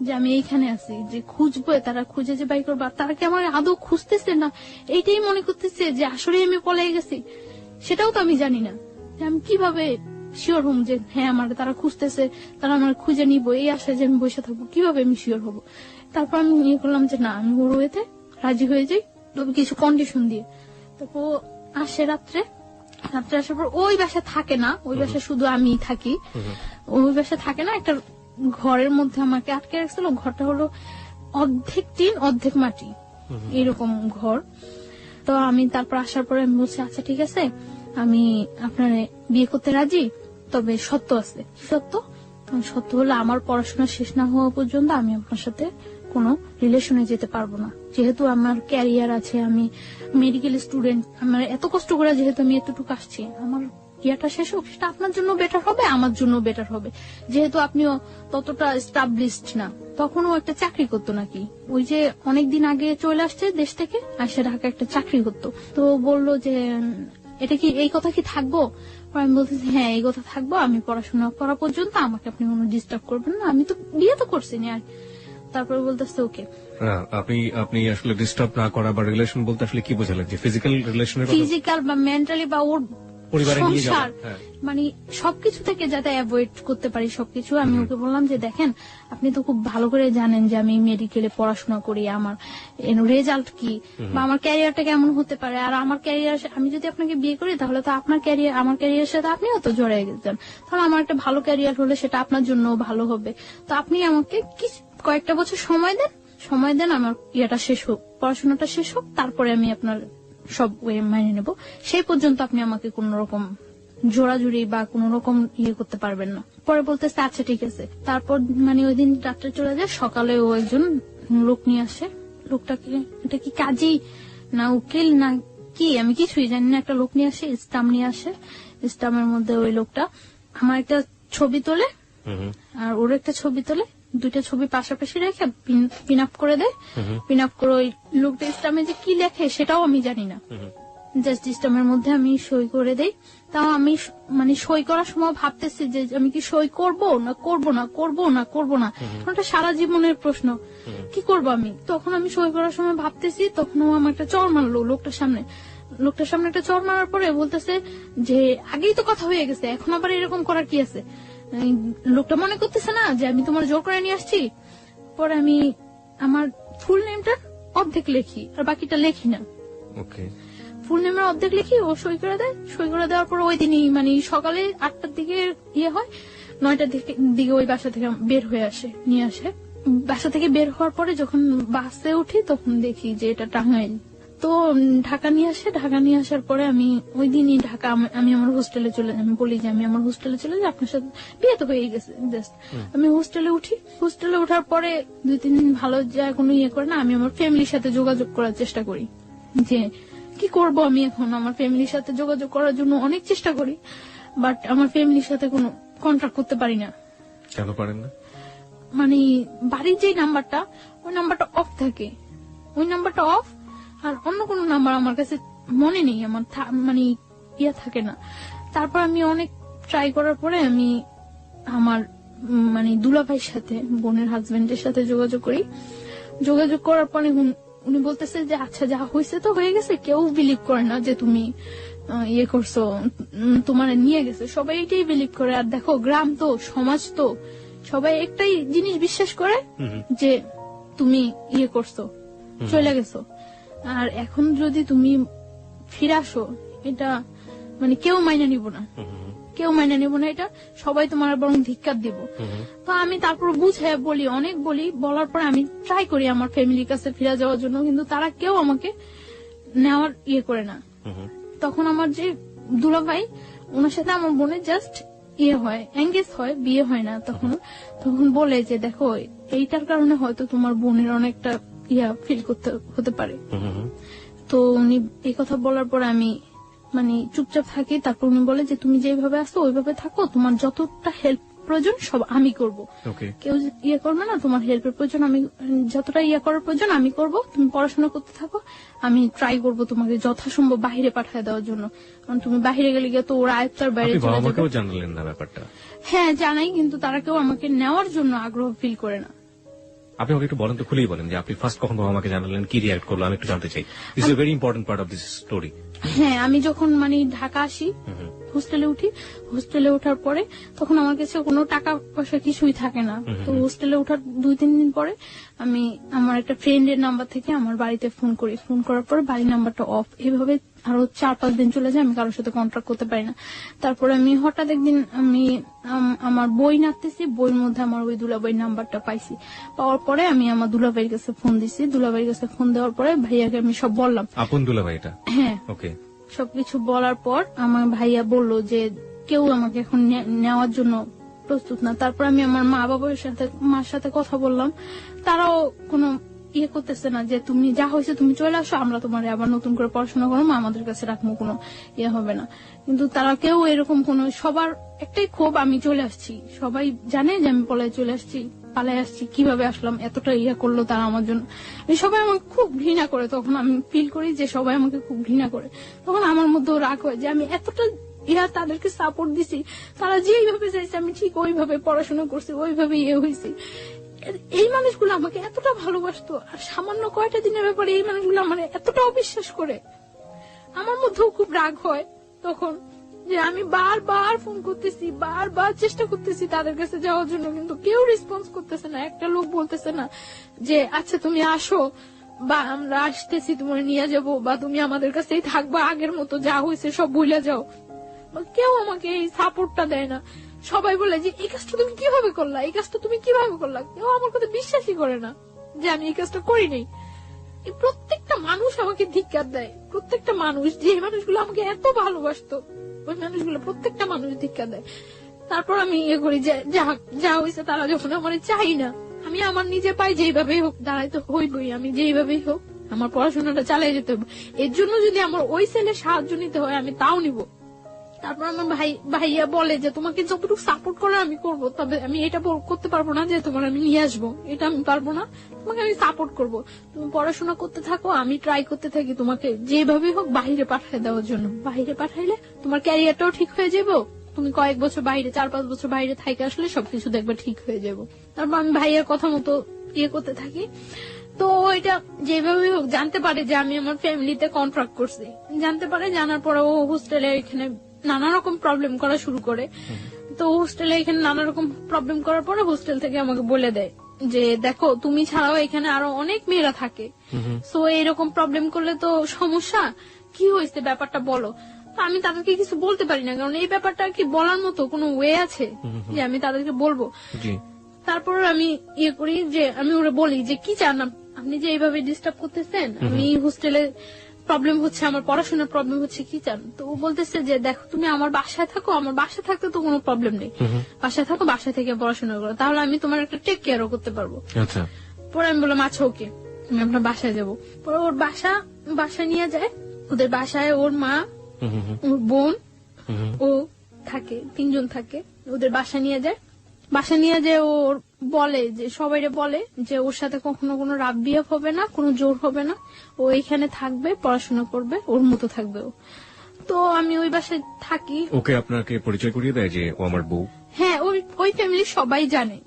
যে আমি এইখানে আছি, যে খুঁজবো তারা খুঁজে যে বাই করবো, তারা কি আমার আদৌ খুঁজতেছে না এইটাই মনে করতেছে যে আসলে আমি পলাই গেছি, সেটাও তো আমি জানি না যে আমি কিভাবে শিওর হম যে হ্যাঁ আমার তারা খুঁজতেছে, তারা আমার খুঁজে নিবো, এই আশায় যে আমি বসে থাকবো, কিভাবে আমি শিওর হবো? তারপর আমি ইয়ে করলাম যে না, আমি ওর ওয়েতে রাজি হয়ে যাই, তবে কিছু কন্ডিশন দিয়ে। তারপর আসে রাত্রে আসার পর ওই বাসায় থাকে না, ওই বাসায় শুধু আমি থাকি। ওই বাসায় থাকে না, একটা ঘরের মধ্যে আমাকে আটকে রাখছিল। ঘরটা হলো অর্ধেক টিন অর্ধেক মাটি, এরকম ঘর। তো আমি তারপর আসার পরে আমি বলছি আচ্ছা ঠিক আছে, আমি আপনার বিয়ে করতে রাজি, তবে সত্য আছে। কি সত্য? সত্য হলো আমার পড়াশোনা শেষ না হওয়া পর্যন্ত আমি আপনার সাথে কোনো রিলেশনে যেতে পারবো না। যেহেতু আমার ক্যারিয়ার আছে, আমি মেডিকেল স্টুডেন্ট, আমার এত কষ্ট করে যেহেতু আমি এতটুকু আসছি, আমার ইয়াটা শেষ হোক, সেটা আপনার জন্য বেটার হবে, আমার জন্য বেটার হবে। যেহেতু আপনিও ততটা এস্টাবলিশড না, তখনও একটা চাকরি করতো নাকি, ওই যে অনেকদিন আগে চলে আসছে দেশ থেকে, আসে ঢাকা একটা চাকরি করতো। তো বললো যে এটা কি, এই কথা কি থাকবো? আমি বলতেছি হ্যাঁ এই কথা থাকবো, আমি পড়াশোনা করা পর্যন্ত আমাকে আপনি কোনো ডিস্টার্ব করবেন না, আমি তো বিয়ে তো করছি না। আর তারপরে বলতেছে ওকে। আপনি আসলে ডিস্টার্ব না করা বা রিলেশন বলতে আসলে কি বোঝালেন? যে ফিজিক্যাল রিলেশনের কথা, ফিজিক্যাল বা মেন্টালি বা ওর পরিবারে নিয়ে সংসার, যাওয়া, মানে সবকিছু থেকে যাতে অ্যাভয়েড করতে পারি সবকিছু। আমি ওকে বললাম যে দেখেন, আপনি তো খুব ভালো করে জানেন যে আমি মেডিকেলে পড়াশোনা করি, আমার রেজাল্ট কি বা আমার ক্যারিয়ারটা কেমন হতে পারে। আর আমার ক্যারিয়ার, আমি যদি আপনাকে বিয়ে করি তাহলে তো আপনার ক্যারিয়ার, আমার ক্যারিয়ারের সাথে আপনিও তো জড়িয়ে গেছেন, তাহলে আমার একটা ভালো ক্যারিয়ার হলে সেটা আপনার জন্য ভালো হবে। তো আপনি আমাকে কয়েকটা বছর সময় দেন, আমার ইয়েটা শেষ হোক, পড়াশোনাটা শেষ হোক, তারপরে আমি আপনার সব ওয়ে মাইনে নেব। সেই পর্যন্ত আপনি আমাকে কোন রকম জোড়াজুড়ি বা কোন রকম ইয়ে করতে পারবেন না। পরে বলতেছে আচ্ছা ঠিক আছে। তারপর মানে ওই দিন রাত্রে চলে যায়, সকালে ও একজন লোক নিয়ে আসে। লোকটাকে, এটা কি কাজী না উকিল না কি আমি কিছুই জানি না, একটা লোক নিয়ে আসে, স্টাম্প নিয়ে আসে। স্টাম্পের মধ্যে ওই লোকটা আমার একটা ছবি তোলে আর ওর একটা ছবি তোলে, দুইটা ছবি পাশাপাশি রেখে পিন আপ করে দেয়। পিন আপ করে ওই লোকটা স্টাম্পে যে কি লেখে সেটাও আমি জানি না, জাস্ট স্টাম্পের মধ্যে আমি সই করে দেই। তাও আমি মানে সই করার সময় ভাবতেছি যে আমি কি সই করব না করব না করব না করব না, ওটা সারা জীবনের প্রশ্ন, কি করব আমি। তখন আমি সই করার সময় ভাবতেছি, তখন ও আমার একটা চড় মারলো লোকটার সামনে একটা চড় মারার পরে বলতেছে যে আগেই তো কথা হয়ে গেছে, এখন আবার এরকম করার কি আছে। লোকটা মনে করতেছে না যে আমি তোমার জোর করে নিয়ে আসছি। পরে আমি আমার ফুল নেমটা অর্ধেক লেখি আর বাকিটা লেখি না। ফুল নেমের অর্ধেক লিখি, ও সই করে দেয়। সই করে দেওয়ার পর ওই দিনই মানে সকালে 8টার দিকে ইয়ে হয়, 9টার দিকে ওই বাসা থেকে বের হয়ে নিয়ে আসে। বাসা থেকে বের হওয়ার পরে যখন বাসে উঠি তখন দেখি যে এটা টাঙ্গাইল। তো ঢাকা নিয়ে আসার পরে আমি ওই দিনই ঢাকা, আমি আমার হোস্টেলে চলে যাই। আমি বলি যে আমি আমার হোস্টেলে চলে যাই, আপনার সাথে বিয়ে তো হয়ে গেছে। আমি হোস্টেলে উঠি। হোস্টেলে ওঠার পরে 2-3 দিন ভালো যায়, কোনো ইয়ে করে না। আমি আমার ফ্যামিলির সাথে যোগাযোগ করার চেষ্টা করি যে কি করব আমি এখন। আমার ফ্যামিলির সাথে যোগাযোগ করার জন্য অনেক চেষ্টা করি, বাট আমার ফ্যামিলির সাথে কোনো কন্ট্যাক্ট করতে পারি না। কেন পারেন না? মানে বাড়ির যে নাম্বারটা, ওই নাম্বারটা অফ থাকে, ওই নাম্বারটা অফ। আর অন্য কোনো নাম্বার আমার কাছে মনে নেই, আমার মানে ইয়া থাকে না। তারপর আমি অনেক ট্রাই করার পরে আমি আমার মানে দুলাভাইয়ের সাথে, বোনের হাজবেন্ডের সাথে যোগাযোগ করি। যোগাযোগ করার পরে উনি বলতেছে যে আচ্ছা যা হয়েছে তো হয়ে গেছে, কেউ বিলিভ করে না যে তুমি ইয়ে করছো, তোমার নিয়ে গেছে, সবাই এটাই বিলিভ করে। আর দেখো গ্রাম তো, সমাজ তো, সবাই একটাই জিনিস বিশ্বাস করে যে তুমি ইয়ে করছো, চলে গেছো। আর এখন যদি তুমি ফিরে আসো, এটা মানে কেউ মাইনে নিব না, এটা সবাই তোমার বরং ধিক্কার দিব। তো আমি তারপর বুঝে অনেক বলি, বলার পর আমি ট্রাই করি আমার ফ্যামিলির কাছে ফিরে যাওয়ার জন্য, কিন্তু তারা কেউ আমাকে নেওয়ার ইয়ে করে না। তখন আমার যে দুলাভাই, ওনার সাথে আমার বোনের জাস্ট ইয়ে হয়, এঙ্গেজ হয়, বিয়ে হয় না। তখন বলে যে দেখো এইটার কারণে হয়তো তোমার বোনের অনেকটা ইয়া ফিল করতে হতে পারে। তো উনি এই কথা বলার পর আমি মানে চুপচাপ থাকি। তারপর উনি বলে যে তুমি যেভাবে আসো ওইভাবে থাকো, তোমার যতটা হেল্প প্রয়োজন সব আমি করব, কেউ ইয়ে করবে না। তোমার হেল্পের প্রয়োজন আমি, যতটা ইয়ে করার প্রয়োজন আমি করব, তুমি পড়াশোনা করতে থাকো, আমি ট্রাই করব তোমাকে যথাসম্ভব বাহিরে পাঠিয়ে দেওয়ার জন্য। কারণ তুমি বাহিরে গেলে গিয়ে তো ওরা আয়ত্তার বাইরে চলে যাবে। জানালেন না ব্যাপারটা? হ্যাঁ জানাই, কিন্তু তারা কেউ আমাকে নেওয়ার জন্য আগ্রহ ফিল করে না। আপনি আমাকে একটু বলেন তো, খুলেই বলেন যে আপনি ফার্স্ট কখন বাবা মাকে জানালেন, কি রিয়াক্ট করলো, আমি একটু জানতে চাই। This is a very important part of this story. হ্যাঁ, আমি যখন মানে ঢাকা আসি, হোস্টেলে উঠি, হোস্টেলে ওঠার পরে তখন আমার কাছে কোনো টাকা পয়সা কিছুই থাকে না। তো হোস্টেলে ওঠার 2-3 দিন পরে আমি আমার একটা ফ্রেন্ডের নাম্বার থেকে আমার বাড়িতে ফোন করি। ফোন করার পরে বাড়ির নাম্বারটা অফ। এভাবে আরো 4-5 দিন চলে যায়, আমি কারোর সাথে কন্ট্যাক্ট করতে পারি না। তারপরে আমি হঠাৎ একদিন আমি আমার বই নাড়তেছি, বইয়ের মধ্যে আমার ওই দুলাভাইয়ের নাম্বারটা পাইছি। পাওয়ার পরে আমি আমার দুলাভাইয়ের কাছে ফোন দিছি। দুলাভাইয়ের কাছে ফোন দেওয়ার পরে ভাইয়াকে আমি সব বললাম। আপন দুলাভাই এটা? হ্যাঁ। ওকে। সবকিছু বলার পর আমার ভাইয়া বলল যে কেউ আমাকে এখন নেওয়ার জন্য প্রস্তুত না। তারপর আমি আমার মার সাথে কথা বললাম। তারাও কোনো ইয়ে করতেছে না যে তুমি যা হয়েছে তুমি চলে আসো, আমরা তোমার আবার নতুন করে পড়াশোনা করো, আমাদের কাছে রাখবো, কোনো ইয়ে হবে না। কিন্তু তারা কেউ এরকম কোনো, সবার একটাই ক্ষোভ আমি চলে আসছি। সবাই জানে যে আমি পালাই আসছি, কিভাবে আসলাম, এতটা ইয়ে করলো তারা আমার জন্য। সবাই আমাকে খুব ঘৃণা করে। তখন আমি ফিল করি যে সবাই আমাকে খুব ঘৃণা করে। তখন আমার মধ্যেও রাগ হয় যে আমি এতটা তাদেরকে সাপোর্ট দিছি, তারা যেইভাবে চাইছে আমি ঠিক ওইভাবে পড়াশোনা করছি, ওইভাবে ইয়ে হয়েছি। এই মানুষগুলো আমাকে এতটা ভালোবাসতো, আর সামান্য কয়টা দিনের ব্যাপারে এই মানুষগুলো আমার এতটা অবিশ্বাস করে। আমার মধ্যেও খুব রাগ হয় তখন যে আমি বারবার ফোন করতেছি, বারবার চেষ্টা করতেছি তাদের কাছে যাওয়ার জন্য, কিন্তু কেউ রেসপন্স করতেছে না। একটা লোক বলতেছে না যে আচ্ছা তুমি আসো, বা আমরা আসতেছি তোমার নিয়ে যাব, বা তুমি আমাদের কাছেই থাকবা, আগের মতো যা হয়েছে সব ভুলে যাও। কেউ আমাকে এই সাপোর্টটা দেয় না। সবাই বলে যে এই কাজটা তুমি কিভাবে করলা, এই কাজটা তুমি কিভাবে করলা। কেউ আমার কথা বিশ্বাসই করে না যে আমি এই কাজটা করি নাই। প্রত্যেকটা মানুষ আমাকে ধিক্কার দেয়, প্রত্যেকটা মানুষ, যে মানুষগুলো আমাকে এত ভালোবাসতো ওই মানুষগুলো প্রত্যেকটা মানুষ ধিক্কার দেয়। তারপর আমি ইয়ে করি যে যা হয়েছে, তারা যখন আমার চাই না, আমি আমার নিজে পাই যেইভাবেই হোক দাঁড়াইতে হইবই, আমি যেইভাবেই হোক আমার পড়াশোনাটা চালিয়ে যেতে হবে। এর জন্য যদি আমার ওই ছেলে সাহায্য নিতে হয় আমি তাও নিব। তারপর আমার ভাইয়া বলে যে তোমাকে যতটুকু সাপোর্ট করে আমি করবো, তবে আমি এটা করতে পারবো না যে তোমার আমি নিয়ে আসবো, এটা আমি পারবো না। তোমাকে আমি সাপোর্ট করবো, তুমি পড়াশোনা করতে থাকো, আমি ট্রাই করতে থাকি তোমাকে যেভাবে হোক বাইরে পাঠিয়ে দেওয়ার জন্য। বাইরে পাঠাইলে তোমার ক্যারিয়ারটাও ঠিক হয়ে যাবে, তুমি কয়েক বছর বাইরে, 4-5 বছর বাইরে থেকে আসলে সবকিছু দেখবে ঠিক হয়ে যাবো। তারপর আমি ভাইয়ার কথা মতো ইয়ে করতে থাকি। তো এটা যেভাবে হোক জানতে পারে যে আমি আমার ফ্যামিলিতে কন্ট্রাক্ট করছি, জানতে পারে। জানার পরে ও হোস্টেলে এখানে নানা রকম প্রবলেম করা শুরু করে। তো হোস্টেলে এখানে নানা রকম প্রবলেম করার পরে হোস্টেল থেকে আমাকে বলে দেয় যে দেখো তুমি ছাড়াও এখানে আরো অনেক মেয়েরা থাকে, সো এরকম প্রবলেম করলে তো সমস্যা, কি হয়েছে ব্যাপারটা বলো। তো আমি তাদেরকে কিছু বলতে পারি না, কারণ এই ব্যাপারটা কি বলার মতো কোনো ওয়ে আছে যে আমি তাদেরকে বলবো। তারপর আমি ইয়ে করি যে আমি ওরা বলি যে কি চান আপনি, যে এইভাবে ডিস্টার্ব করতেছেন, আমি হোস্টেলে প্রবলেম হচ্ছে, আমার পড়াশোনার প্রবলেম হচ্ছে, কি চান। তো ও বলতেছে যে দেখো তুমি আমার বাসায় থাকো, আমার বাসায় থাকতে তো কোনো প্রবলেম নেই, বাসায় থাকো, বাসায় থেকে পড়াশোনা করো, তাহলে আমি তোমার একটা টেক কেয়ারও করতে পারবো। পরে আমি বললাম আচ্ছা ওকে, আমি আপনার বাসায় যাবো। পরে ওর বাসায় নিয়ে যায়। ওদের বাসায় ওর মা, ওর বোন, ও থাকে, 3 জন থাকে। ওদের বাসায় নিয়ে যায়। ওর বলে যে সবাইরে বলে যে ওর সাথে কখনো কোনো রাব বিহেভ হবে না, কোনো জোর হবে না, ও এখানে থাকবে, পড়াশোনা করবে, ওর মতো থাকবে ও। তো আমি ওই বাসায় থাকি। ওকে আপনাকে পরিচয় করিয়ে দেয় যে ও আমার বউ? হ্যাঁ, ওই ফ্যামিলির সবাই জানে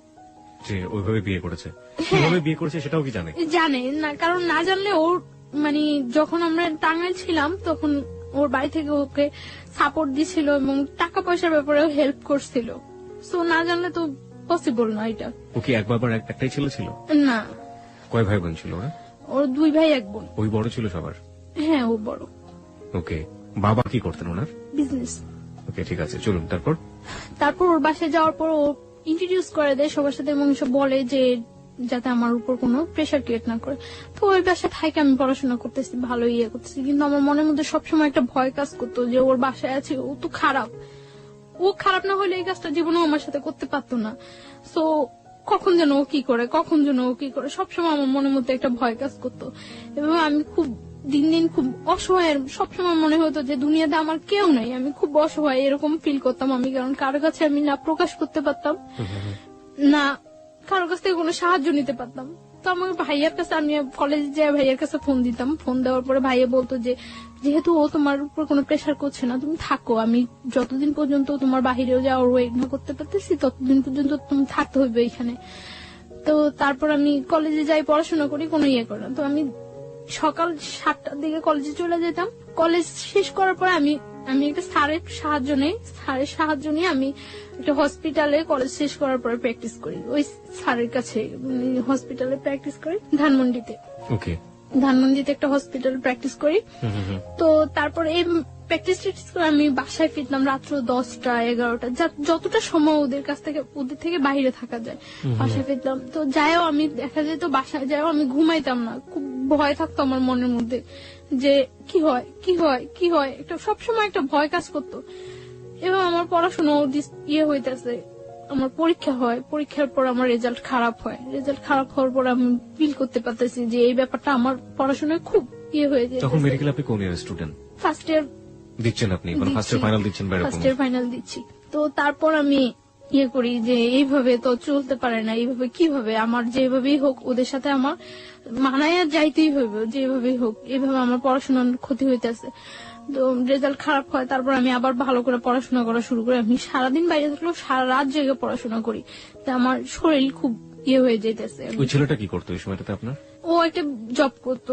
যে ওইভাবে বিয়ে করেছে। কিভাবে বিয়ে করেছে সেটাও কি জানে না, কারণ না জানলে ওর মানে যখন আমরা টাঙ্গাইল ছিলাম তখন ওর বাড়ি থেকে ওকে সাপোর্ট দিছিল এবং টাকা পয়সার ব্যাপারেও হেল্প করছিল। সো না জানলে তো পসিবল না এটা। ও কি এক বাবার একটাই ছেলে ছিল? না। কয় ভাই বোন ছিল ওরা? ওর 2 ভাই 1 বোন। ওই বড় ছিল সবার? হ্যাঁ, ও বড়। ওকে। বাবা কি করতেন ওনার? বিজনেস। ওকে, ঠিক আছে, চলুন। তারপর ওর বাসায় যাওয়ার পর ও ইন্ট্রোডিউস করে দেয় সবার সাথে এবং সব বলে যে যাতে আমার উপর কোনো প্রেশার ক্রিয়েট না করে। তো ওই বাসায় থাকে, আমি পড়াশোনা করতেছি, ভালো ইয়ে করতেছি, কিন্তু আমার মনের মধ্যে সবসময় একটা ভয় কাজ করতো যে ওর বাসায় আছে, ও তো খারাপ, ও খারাপ না হলে এই কাজটা জীবনেও আমার সাথে করতে পারতো না। সো কখন যেন ও কি করে সবসময় আমার মনের মধ্যে একটা ভয় কাজ করতো। এবং আমি খুব দিন দিন খুব অসহায়, সবসময় মনে হতো যে দুনিয়াতে আমার কেউ নাই, আমি খুব অসহায় এরকম ফিল করতাম আমি। কারণ কারো কাছে আমি না প্রকাশ করতে পারতাম, না কারো কাছ থেকে কোনো সাহায্য নিতে পারতাম। তো আমার ভাইয়ার কাছে, আমি কলেজে যাই ভাইয়ার কাছে ফোন দিতাম। ফোন দেওয়ার পরে ভাইয়া বলতো যে যেহেতু ও তোমার উপর কোনো প্রেশার করছে না, তুমি থাকো, আমি যতদিন পর্যন্ত তোমার বাহিরেও যাওয়ার ওয়েট না করতে পারতেছি ততদিন পর্যন্ত তুমি থাকতে হইবে এখানে। তো তারপর আমি কলেজে যাই, পড়াশোনা করি, কোনো ইয়ে করি না। তো আমি সকাল 7টার দিকে কলেজে চলে যেতাম। কলেজ শেষ করার পরে আমি একটা স্যারের সাহায্য নিয়ে আমি একটা হসপিটালে কলেজ শেষ করার পরে প্র্যাকটিস করি। ওই স্যারের কাছে হসপিটালে প্র্যাকটিস করি ধানমন্ডিতে। ওকে, ধানমন্ডিতে একটা হসপিটাল প্র্যাকটিস করি। তো তারপর এই প্র্যাকটিস করে আমি বাসায় ফিরতাম রাত্র 10টা 11টা, যতটা সময় ওদের থেকে বাইরে থাকা যায় বাসায় ফিরতাম। তো যাইও আমি দেখা যেত বাসায় যাইও আমি ঘুমাইতাম না, খুব ভয় থাকতো আমার মনের মধ্যে যে কি হয় একটা সবসময় একটা ভয় কাজ করতো। এবং আমার পড়াশোনা ইয়ে হইতেছে, আমার পরীক্ষা হয়, পরীক্ষার পর আমার রেজাল্ট খারাপ হয়, রেজাল্ট খারাপ হওয়ার পর আমি ফিল করতে পারতেছি যে এই ব্যাপারটা আমার পড়াশোনায় খুব ইয়ে হয়ে যায়। তখন মেডিকেল আপনি কোন ইয়ার স্টুডেন্ট? ফার্স্ট ইয়ার দিচ্ছেন আপনি, মানে ফার্স্ট ইয়ার ফাইনাল দিচ্ছেন? ফার্স্ট ইয়ার ফাইনাল দিচ্ছি। তো তারপর আমি ইয়ে করি যে এইভাবে তো চলতে পারে না, এইভাবে কিভাবে আমার যেভাবেই হোক ওদের সাথে আমার মানায় যাইতেই হইবে, যেভাবেই হোক এইভাবে আমার পড়াশোনার ক্ষতি হইতেছে। তো রেজাল্ট খারাপ হয়, তারপর আমি আবার ভালো করে পড়াশোনা করা শুরু করি। আমি সারাদিন বাইরে থাকলেও সারা রাত জেগে পড়াশোনা করি, তো আমার শরীর খুব ইয়ে হয়ে যেতেছে। ওই ছেলেটা কি করতো ওই সময়টাতে আপনার? ও একটা জব করতো।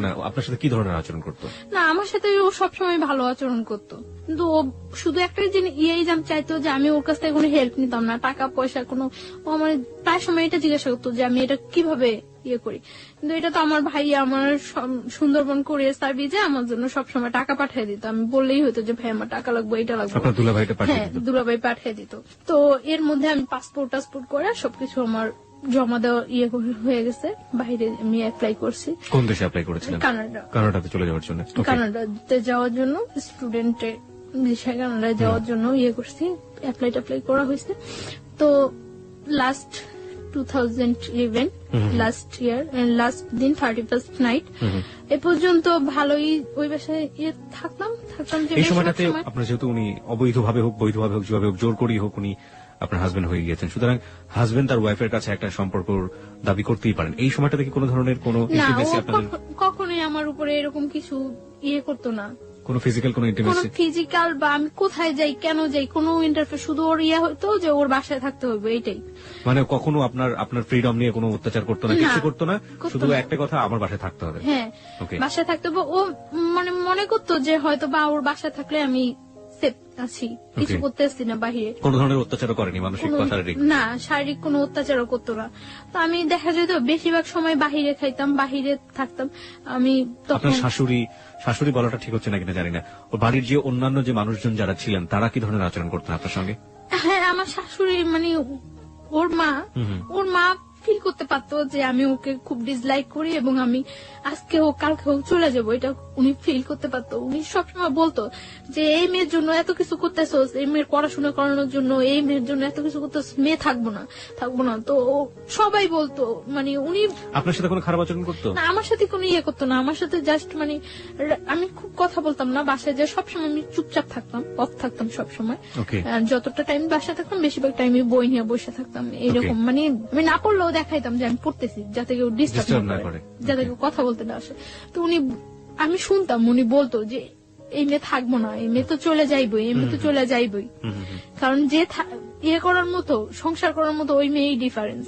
না, আপনার সাথে কি ধরনের আচরণ করতো? না, আমার সাথে ও সবসময় ভালো আচরণ করতো, কিন্তু ও শুধু একটা জিনিস চাইতো যে আমি ওর কাছ থেকে কোনো হেল্প নিতাম না, টাকা পয়সা কোনো। ও আমার প্রায় সময় এটা জিজ্ঞাসা করতো যে আমি এটা কিভাবে ইয়ে করি, কিন্তু এটা তো আমার ভাই আমার সুন্দরবন কুরিয়ার সার্ভিসে আমার জন্য সবসময় টাকা পাঠিয়ে দিত। আমি বললেই হতো যে ভাই আমার টাকা লাগবে, এটা লাগবে। আপনার দুলাভাইটা পাঠিয়ে দিত? দুলাভাই পাঠিয়ে দিত। তো এর মধ্যে আমি পাসপোর্ট করে সবকিছু আমার জমা দেওয়া ইয়ে হয়ে গেছে। বাইরে আমি অ্যাপ্লাই করছি। কোন দেশে অ্যাপ্লাই করেছিলেন? কানাডাতে চলে যাওয়ার জন্য? কানাডাতে যাওয়ার জন্য স্টুডেন্টের ভিসায় কানাডায় যাওয়ার জন্য ইয়ে করছি, অ্যাপ্লাই করা হয়েছে। তো লাস্ট 2011 লাস্ট ইয়ার লাস্ট দিন 31st নাইট এ পর্যন্ত ভালোই ওই বাসায় থাকতাম। এই সময়টাতে আপনার যেহেতু উনি অবৈধভাবে হোক বৈধভাবে হোক যেভাবে হোক জোর করেই হোক উনি আপনার হাজবেন্ড হয়ে গিয়েছেন, সুতরাং হাজবেন্ড তার ওয়াইফের কাছে একটা সম্পর্ক দাবি করতেই পারেন। এই সময়টাতে কি কোনো ধরনের কোনো ইন্টিমেসি আপনাদের? কখনোই আমার উপরে এরকম কিছু ইয়ে করতো না, কোনো ফিজিক্যাল কোনো ইন্টিমেসি? ফিজিক্যাল বা আমি কোথায় যাই কেন যাই কোনো ইন্টারফেয়ার, শুধু ওর ইয়ে হতো যে ওর বাসায় থাকতে হবে এইটাই। মানে কখনো আপনার ফ্রিডম নিয়ে কোনো অত্যাচার করতো না, কিছু করতো না, শুধু একটা কথা আমার বাসায় থাকতে হবে? হ্যাঁ, বাসায় থাকতে হবে। ও মনে করতো যে হয়তো বা ওর বাসায় থাকলে আমি সেফ আছি, কিছু করতে আসছি না বাহিরে। কোন ধরনের অত্যাচারও করেনি, মানসিক বা শারীরিক? না, শারীরিক কোনো অত্যাচারও করতো না। তো আমি দেখা যেত বেশিরভাগ সময় বাহিরে খাইতাম, বাহিরে থাকতাম। আমি আপনার শাশুড়ি বলাটা ঠিক হচ্ছে না কিনা জানি না, ওর বাড়ির যে অন্যান্য যে মানুষজন যারা ছিলেন তারা কি ধরনের আচরণ করতেন আপনার সঙ্গে? হ্যাঁ, আমার শাশুড়ি মানে ওর মা ফিল করতে পারতো যে আমি ওকে খুব ডিসলাইক করি এবং আমি আজকে হোক কালকে হোক চলে যাবো, এটা উনি ফিল করতে পারতো। উনি সবসময় বলতো যে এই মেয়ের জন্য এত কিছু করতেছোস, এই মেয়ের পড়াশোনা করানোর জন্য এই মেয়ের জন্য এত কিছু করতেছ, মেয়ে থাকবো না। তো সবাই বলতো, মানে উনি আপনার সাথে কোনো খারাপ আচরণ করতো না? আমার সাথে কোনো ইয়ে করতো না, আমার সাথে জাস্ট মানে আমি খুব কথা বলতাম না বাসায়, যে সবসময় আমি চুপচাপ থাকতাম, অফ থাকতাম সবসময়। যতটা টাইম বাসায় থাকতাম বেশিরভাগ টাইমে বই নিয়ে বসে থাকতাম, এরকম। মানে আমি না পড়লেও দেখাইতাম যে আমি পড়তেছি, যাতে কেউ ডিস্টার্ব না করে, যাতে কেউ কথা বলতে না আসে। তো আমি শুনতাম উনি বলতো যে এই মেয়ে থাকবো না, এই মেয়ে তো চলে যাইবই, এই মেয়ে তো চলে যাইবই, কারণ যে ইয়ে করার মতো সংসার করার মতো ওই মেয়েই ডিফারেন্স,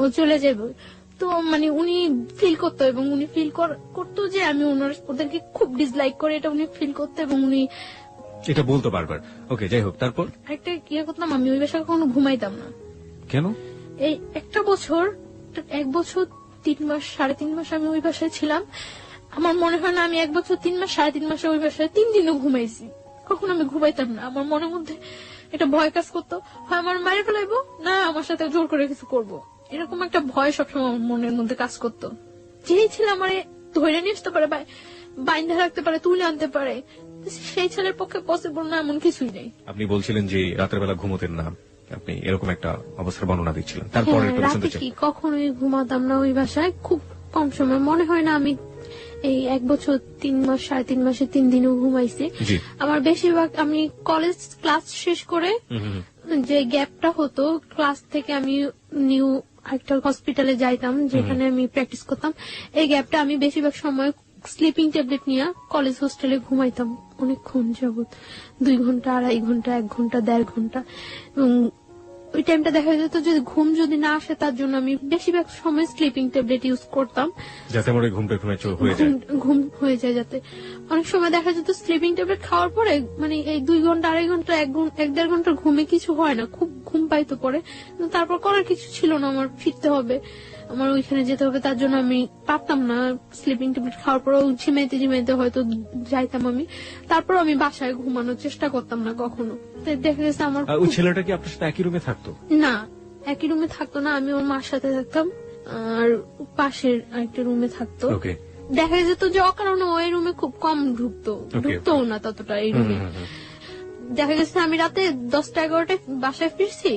ও চলে যাইবই। তো মানে উনি ফিল করতো এবং উনি ফিল করতো যে আমি ওদেরকে খুব ডিসলাইক করে, এটা উনি ফিল করতো এবং উনি এটা বলতো বারবার। ওকে, যাই হোক, তারপর একটা ইয়ে করতাম, আমি ওই বাসায় কখনো ঘুমাইতাম না। কেন? এই 1 বছর 3 মাস 3.5 মাস আমি ওই বাসায় ছিলাম। আমার মনে হয় না আমি 1 বছর 3 মাস 3.5 মাসে ওই বাসায় 3 দিনও ঘুমাইছি। কখনো আমি ঘুমাইতাম না, আমার মনের মধ্যে এটা ভয় কাজ করতো, হয় আমার মারে ফেলাইবো, না আমার সাথে জোর করে কিছু করবো, এরকম একটা ভয় সবসময় আমার মনের মধ্যে কাজ করতো। যেই ছেলে আমার ধরে নিয়ে আসতে পারে, বাইন্ধা রাখতে পারে, তুলে আনতে পারে, সেই ছেলের পক্ষে পসিবল না এমন কিছুই নেই। আপনি বলছিলেন যে রাতের বেলা ঘুমোতেন না, আপনি এরকম একটা অবস্থার বর্ণনা দিচ্ছিলেন, তারপরে রাতে কি কখনোই ঘুমাতাম না ওই বাসায়, খুব কম সময়। মনে হয় না আমি এই 1 বছর 3 মাস 3.5 মাসে 3 দিনও ঘুমাইছি। আমার বেশিরভাগ আমি কলেজ ক্লাস শেষ করে যে গ্যাপটা হতো, ক্লাস থেকে আমি নিউ একটা হসপিটালে যাইতাম যেখানে আমি প্র্যাকটিস করতাম, এই গ্যাপটা আমি বেশিরভাগ সময় স্লিপিং ট্যাবলেট নিয়ে কলেজ হোস্টেলে ঘুমাইতাম অনেকক্ষণ যাবত, 2 ঘন্টা 2.5 ঘন্টা 1 ঘন্টা 1.5 ঘন্টা। এবং ওই টাইমটা দেখা যেত যদি ঘুম যদি না আসে তার জন্য আমি বেশিরভাগ সময় স্লিপিং ট্যাবলেট ইউজ করতাম, যাতে আমার ওই ঘুমটা ঘুমে হয়ে যায়। ঘুম হয়ে যায় যাতে। অনেক সময় দেখা যেত স্লিপিং ট্যাবলেট খাওয়ার পরে মানে এই 2 ঘন্টা 2.5 ঘন্টা 1-1.5 ঘন্টার ঘুমে কিছু হয় না, খুব ঘুম পাইতো পরে। কিন্তু তারপর করার কিছু ছিল না, আমার ফিরতে হবে, আমার ওইখানে যেতে হবে, তার জন্য আমি পারতাম না। স্লিপিং ট্যাবলেট খাওয়ার পরেও ঝিমাইতে ঝিমাইতে হয়তো যাইতাম আমি, তারপর আমি বাসায় ঘুমানোর চেষ্টা করতাম না কখনো। তাই দেখা গেছে আমার ওই ছেলেটা কি আপনার সাথে একই রুমে থাকতো? না, একই রুমে থাকতো না, আমি ওর মার সাথে থাকতাম আর পাশের আরেকটা রুমে থাকতো। ওকে। দেখা যেত যে অকারণে ওই রুমে খুব কম ঢুকতো না ততটা এই রুমে। দেখা গেছে আমি রাতে 10টা-11টায় বাসায় ফিরছি,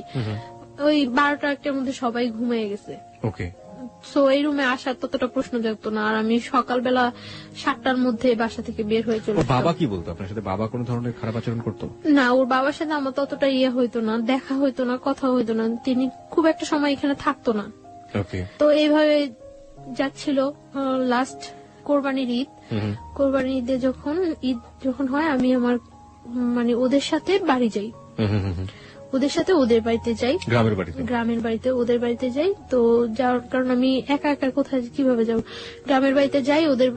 ওই 12টা-1টার মধ্যে সবাই ঘুমিয়ে গেছে। ওকে। সো এই রুমে আসার ততটা প্রশ্ন জাগতো না, আর আমি সকালবেলা 7টার মধ্যে বাসা থেকে বের হয়ে চলে যেতাম। বাবা কি বলতো আপনার সাথে? বাবা কোনো ধরনের খারাপ আচরণ করতো? না, ওর বাবার সাথে আমার ততটা হইতো না, দেখা হইতো না, কথা হইতো না, তিনি খুব একটা সময় এখানে থাকতো না। ওকে। তো এইভাবে যাচ্ছিল। লাস্ট কোরবানির ঈদ, কোরবানির ঈদে যখন হয় আমি আমার মানে ওদের সাথে বাড়ি যাই, ওদের সাথে ওদের বাড়িতে যাই, গ্রামের বাড়িতে ওদের বাড়িতে যাই। তো যাওয়ার কারণ আমি একা একা কোথায় কিভাবে যাব, গ্রামের বাড়িতে যাই ওদের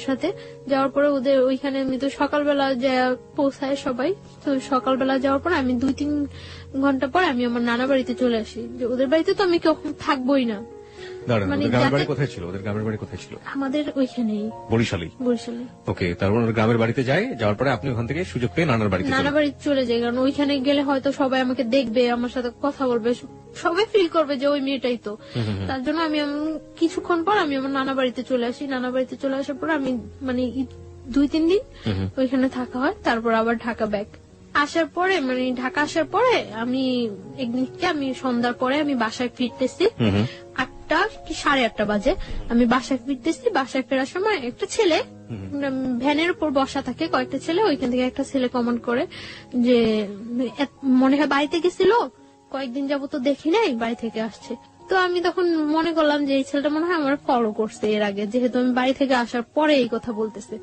সাথে। যাওয়ার পরে ওদের ওইখানে আমি তো সকালবেলা যা পৌঁছায় সবাই, তো সকালবেলা যাওয়ার পরে আমি 2-3 ঘন্টা পর আমি আমার নানা বাড়িতে চলে আসি। যে ওদের বাড়িতে তো আমি কখন থাকবোই না। কোথায় ছিল ওদের গ্রামের বাড়ি? কোথায় ছিল? আমাদের ওইখানেই, বরিশালে। ওকে। তারপর গ্রামের বাড়িতে যায়, যাওয়ার পরে আপনি ওখান থেকে সুযোগ পেয়ে নানা বাড়িতে চলে যাই, কারণ ওইখানে গেলে হয়তো সবাই আমাকে দেখবে, আমার সাথে কথা বলবে, সবাই ফিল করবে যে ওই মেয়েটাই তো। তার জন্য আমি কিছুক্ষণ পর আমি আমার নানা বাড়িতে চলে আসি। নানা বাড়িতে চলে আসার পর আমি মানে 2-3 দিন ওইখানে থাকা হয়, তারপর আবার ঢাকা ব্যাক। আসার পরে মানে ঢাকা আসার পরে আমি একদিনকে আমি সন্ধ্যার পরে আমি বাসায় ফিরতেছি, 8টা কি 8:30 বাজে আমি বাসায় ফিরতেছি। বাসায় ফেরার সময় একটা ছেলে ভ্যানের উপর বসা থাকে, কয়েকটা ছেলে, ওইখান থেকে একটা ছেলে কমেন্ট করে যে মনে হয় বাড়িতে গেছিল, কয়েকদিন যাবো তো দেখি নাই, বাড়ি থেকে আসছে। তো আমি তখন মনে করলাম যে এই ছেলেটা মনে হয় আমার ফলো করছে এর আগে, যেহেতু আমি বাড়ি থেকে আসার পরে এই কথা বলতেছে।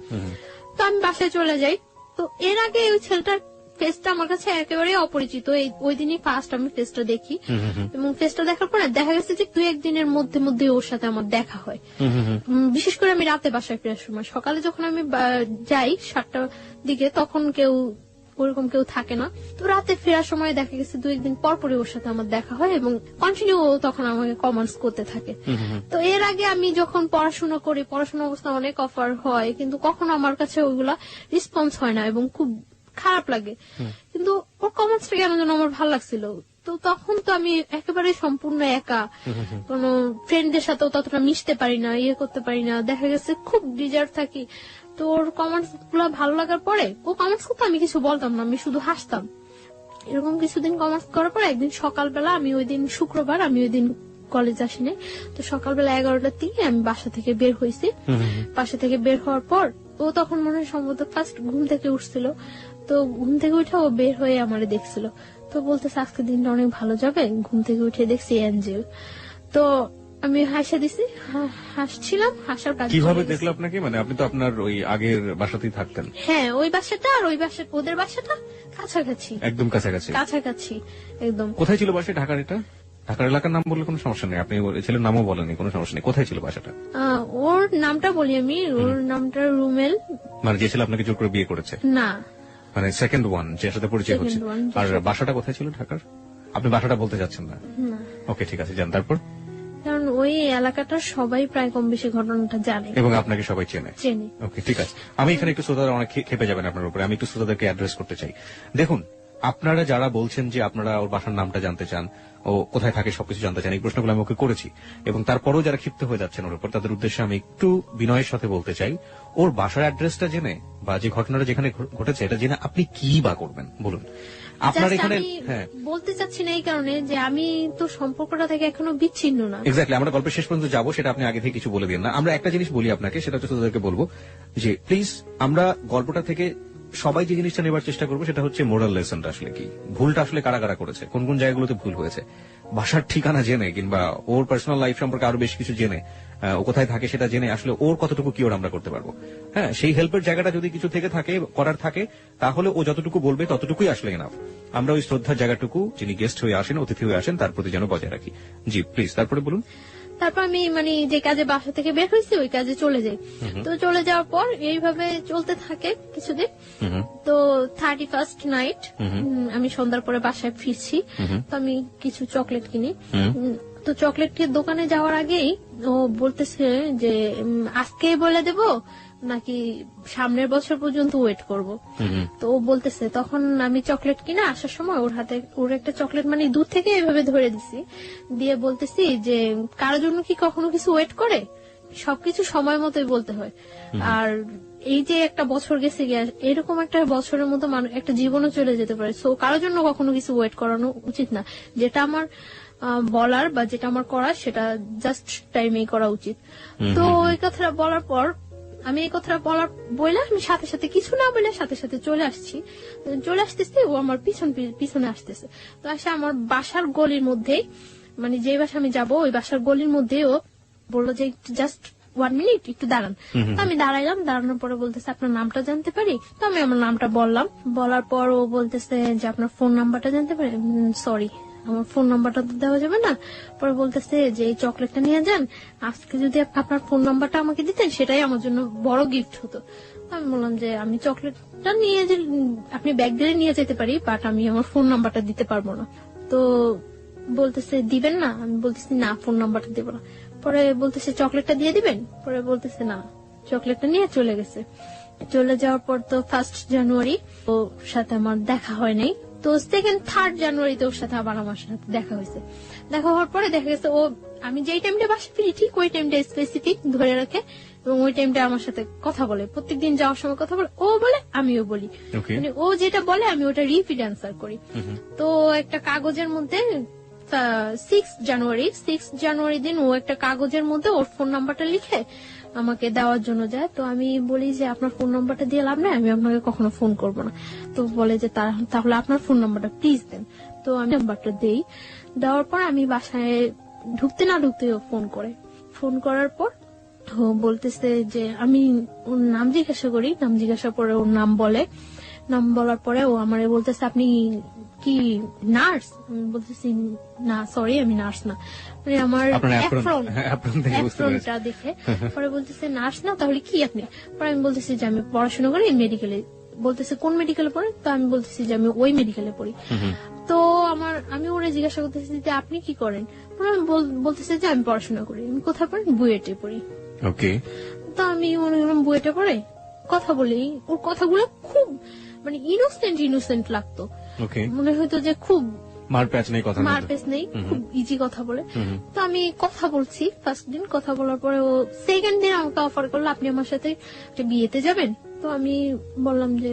তো আমি বাসায় চলে যাই। তো এর আগে ওই ছেলেটার ফেসটা আমার কাছে একেবারে অপরিচিত, ওই দিনই ফার্স্ট আমি ফেসটা দেখি, এবং ফেসটা দেখার পরে দেখা গেছে যে 2-1 দিনের মধ্যে ওর সাথে আমার দেখা হয়। বিশেষ করে আমি রাতে বাসায় ফেরার সময়, সকালে যখন আমি যাই 7টার দিকে তখন ওরকম কেউ থাকে না। তো রাতে ফেরার সময় দেখা গেছে 2-1 দিন পরপরই ওর সাথে আমার দেখা হয়, এবং কন্টিনিউ তখন আমাকে কমেন্টস করতে থাকে। তো এর আগে আমি যখন পড়াশোনা করি, পড়াশোনা অবস্থা অনেক অফার হয়, কিন্তু কখনো আমার কাছে ওইগুলা রেসপন্স হয় না এবং খুব খারাপ লাগে। কিন্তু ওর কমেন্টসটা কেন যেন আমার ভালো লাগছিল। তো তখন তো আমি একেবারে সম্পূর্ণ একা, কোন ফ্রেন্ডদের সাথেও ততটা মিশতে পারি না, করতে পারি না, দেখা গেছে খুব ডিজার্ভ থাকি। তো ওর কমেন্টস গুলো ভালো লাগার পরে ও কমেন্টস করতে আমি কিছু বলতাম না, আমি শুধু হাসতাম। এরকম কিছুদিন কমেন্টস করার পর একদিন সকালবেলা, আমি ওই দিন শুক্রবার, আমি ওই দিন কলেজ আসিনি, তো সকালবেলা 11টার দিকে আমি বাসা থেকে বের হয়েছি। বাসা থেকে বের হওয়ার পর ও তখন মনে হয় সম্ভবত ফার্স্ট ঘুম থেকে উঠছিল, তো ঘুম থেকে উঠে ও বের হয়ে আমারে দেখছিল। তো বলতেছে আজকে দিনটা অনেক ভালো যাবে, ঘুম থেকে উঠে দেখছি অ্যাঞ্জেল। তো আমি হাসা দিছি, হাসছিলাম, হাসার কাজ। কিভাবে দেখলো আপনাকে? মানে আপনি তো আপনার ওই আগের বাসাতেই থাকতেন। হ্যাঁ, ওই বাসাটা আর ওই বাসা, ওদের বাসাটা কাছাকাছি, একদম কাছাকাছি একদম। কোথায় ছিল বাসা? ঢাকার? এটা ঢাকার এলাকার নাম বললে কোনো সমস্যা নেই, আপনি ছেলের নামও বলেনি, কোনো সমস্যা নেই। কোথায় ছিল বাসাটা? ওর নামটা বলি আমি, ওর নামটা রুমেল। মানে যে ছেলে আপনাকে জোর করে বিয়ে করেছে? না, মানে সেকেন্ড ওয়ান, যে সাথে পরিচয় হচ্ছে। আর বাসাটা কোথায় ছিল ঢাকার? আপনি বাসাটা বলতে যাচ্ছেন না? ওকে, ঠিক আছে, যান। তারপর? কারণ ওই এলাকাটার সবাই প্রায় কম বেশি ঘটনাটা জানে এবং আপনাকে সবাই চেনে। ওকে, ঠিক আছে। আমি এখানে একটু শ্রোতারা অনেক খেপে যাবেন আপনার উপরে, আমি একটু শ্রোতাদেরকে অ্যাড্রেস করতে চাই। দেখুন, আপনারা যারা বলছেন যে আপনারা ওর বাসার নামটা জানতে চান, ও কোথায় থাকে সবকিছু জানতে চান, এই প্রশ্নগুলো আমি ওকে করেছি, এবং তারপরেও যারা ক্ষিপ্ত হয়ে যাচ্ছেন ওর উপর, তাদের উদ্দেশ্যে আমি একটু বিনয়ের সাথে বলতে চাই, ওর বাসার অ্যাড্রেসটা জেনে বা যে ঘটনাটা যেখানে ঘটেছে এটা জেনে আপনি কি বা করবেন বলুন। আপনার এখানে বলতে চাচ্ছি না এই কারণে যে আমি তো সম্পর্কটা থেকে এখনো বিচ্ছিন্ন না। এক্স্যাক্টলি, আমরা গল্পের শেষ পর্যন্ত যাবো, সেটা আপনি আগে থেকে কিছু বলে দিন না। আমরা একটা জিনিস বলি আপনাকে, সেটা হচ্ছে তাদেরকে বলবো যে প্লিজ আমরা গল্পটা থেকে সবাই যে জিনিসটা নেবার চেষ্টা করবো সেটা হচ্ছে মোরাল লেসনটা আসলে কি, ভুলটা আসলে কারা কারা করেছে, কোন কোন জায়গাগুলোতে ভুল হয়েছে, বাসার ঠিকানা জেনে কিংবা ওর পার্সোনাল লাইফ সম্পর্কে আরো বেশ কিছু জেনে, ও কোথায় থাকে সেটা জেনে আসলে ওর কতটুকু কি ওর আমরা করতে পারবো। হ্যাঁ, সেই হেল্পের জায়গাটা যদি কিছু থেকে থাকে, করার থাকে, তাহলে ও যতটুকু বলবে ততটুকুই আসলে এনাফ। আমরা ওই শ্রদ্ধার জায়গাটুকু যিনি গেস্ট হয়ে আসেন, অতিথি হয়ে আসেন, তার প্রতি যেন বজায় রাখি। জি প্লিজ, তারপরে বলুন। তারপর আমি মানে যে কাজে বাসা থেকে বের হয়েছি ওই কাজে চলে যাই। তো চলে যাওয়ার পর এইভাবে চলতে থাকে কিছুদিন। তো 31st নাইট আমি সন্ধ্যার পরে বাসায় ফিরছি। তো আমি কিছু চকলেট কিনি। তো চকলেটের দোকানে যাওয়ার আগেই ও বলতেছে যে আজকেই বলে দেব নাকি সামনের বছর পর্যন্ত ওয়েট করব। তো ও বলতেছে, তখন আমি চকলেট কিনে আসার সময় ওর হাতে ওর একটা চকলেট মানে দূর থেকে এভাবে ধরে দিছি, দিয়ে বলতেছি যে কারোর জন্য কি কখনো কিছু ওয়েট করে, সবকিছু সময় মতোই বলতে হয়। আর এই যে একটা বছর গেছে গিয়ে, এরকম একটা বছরের মতো একটা জীবনও চলে যেতে পারে। সো কারোর জন্য কখনো কিছু ওয়েট করানো উচিত না। যেটা আমার বলার বা যেটা আমার করার সেটা জাস্ট টাইমেই করা উচিত। তো ওই কথাটা বলার পর আমি এই কথাটা বলে আমি সাথে সাথে কিছু না বলে সাথে সাথে চলে আসতেছি। ও আমার পিছনে আসতেছে। তো আসে আমার বাসার গলির মধ্যে, মানে যে বাসা আমি যাবো ওই বাসার গলির মধ্যে ও বললো যে জাস্ট 1 মিনিট একটু দাঁড়ান। তো আমি দাঁড়াইলাম, দাঁড়ানোর পরে বলতেছে আপনার নামটা জানতে পারি? তো আমি আমার নামটা বললাম। বলার পর ও বলতেছে যে আপনার ফোন নাম্বারটা জানতে পারি? সরি, আমার ফোন নাম্বারটা তো দেওয়া যাবে না। পরে বলতেছে যে এই চকলেটটা নিয়ে যান, আজকে যদি আপনার ফোন নাম্বারটা আমাকে দিতেন সেটাই আমার জন্য বড় গিফট হতো। আমি বললাম যে আমি চকলেটটা নিয়ে যে আপনি ব্যাগ দিয়ে নিয়ে যেতে পারি, বাট আমি আমার ফোন নাম্বারটা দিতে পারবো না। তো বলতেছে দিবেন না? আমি বলতেছি না, ফোন নাম্বারটা দেবো না। পরে বলতেছে চকলেটটা দিয়ে দিবেন? পরে বলতেছে না, চকলেটটা নিয়ে চলে গেছে। চলে যাওয়ার পর তো 1st জানুয়ারি ওর সাথে আমার দেখা হয় নাই। তো 2nd 3rd জানুয়ারিতে ওর সাথে আবার আমার সাথে দেখা হয়েছে। দেখা হওয়ার পরে দেখা গেছে ও আমি যেই টাইমটা বাসা ফিরি ঠিক ওই টাইমটা স্পেসিফিক ধরে রাখে এবং ওই টাইমটা আমার সাথে কথা বলে। প্রত্যেকদিন যাওয়ার সময় কথা বলে, ও বলে আমিও বলি। মানে ও যেটা বলে আমি ওটা রিপিট অ্যান্সার করি। তো একটা কাগজের মধ্যে 6 জানুয়ারি দিন ও একটা কাগজের মধ্যে ওর ফোন নাম্বারটা লিখে আমাকে দেওয়ার জন্য যায়। তো আমি বলি যে আপনার ফোন নাম্বারটা দিয়ে লাভ নাই, আমি আপনাকে কখনো ফোন করব না। তো বলে যে তাহলে আপনার ফোন নাম্বারটা প্লিজ দেন। তো আমি নাম্বারটা দেই। দেওয়ার পর আমি বাসায় ঢুকতে না ঢুকতে ও ফোন করার পর ও বলতেছে যে আমি ওর নাম জিজ্ঞাসা করি। নাম জিজ্ঞাসা করে ওর নাম বলার পরে ও আমারে বলতেছে আপনি কি নার্স? আমি বলতেছি না, সরি আমি নার্স না। মানে আমার অ্যাপ্রনটা দেখে পরে বলতেছে নার্স না, তাহলে কি আপনি? পরে আমি বলতেছি যে আমি পড়াশোনা করি মেডিকেলে। বলতেছে কোন মেডিকেলে পড়ে? তো আমি বলতেছি যে আমি ওই মেডিকেলে পড়ি। তো আমি ওরা জিজ্ঞাসা করতেছি যে আপনি কি করেন? আমি বলতেছি যে আমি পড়াশোনা করি। আমি কোথায় পড়ি? বুয়েটে পড়ি। ওকে। তো আমি মনে করলাম বুয়েটে পড়ে, কথা বলি। ওর কথাগুলো খুব মানে ইনোসেন্ট লাগতো। মনে হয়তো যে খুব মারপ্যাচ নেই, খুব ইজি কথা বলে। তো আমি কথা বলছি। 1st দিন কথা বলার পরে ও 2nd দিন আমাকে অফার করলো আপনি আমার সাথে বিয়েতে যাবেন? তো আমি বললাম যে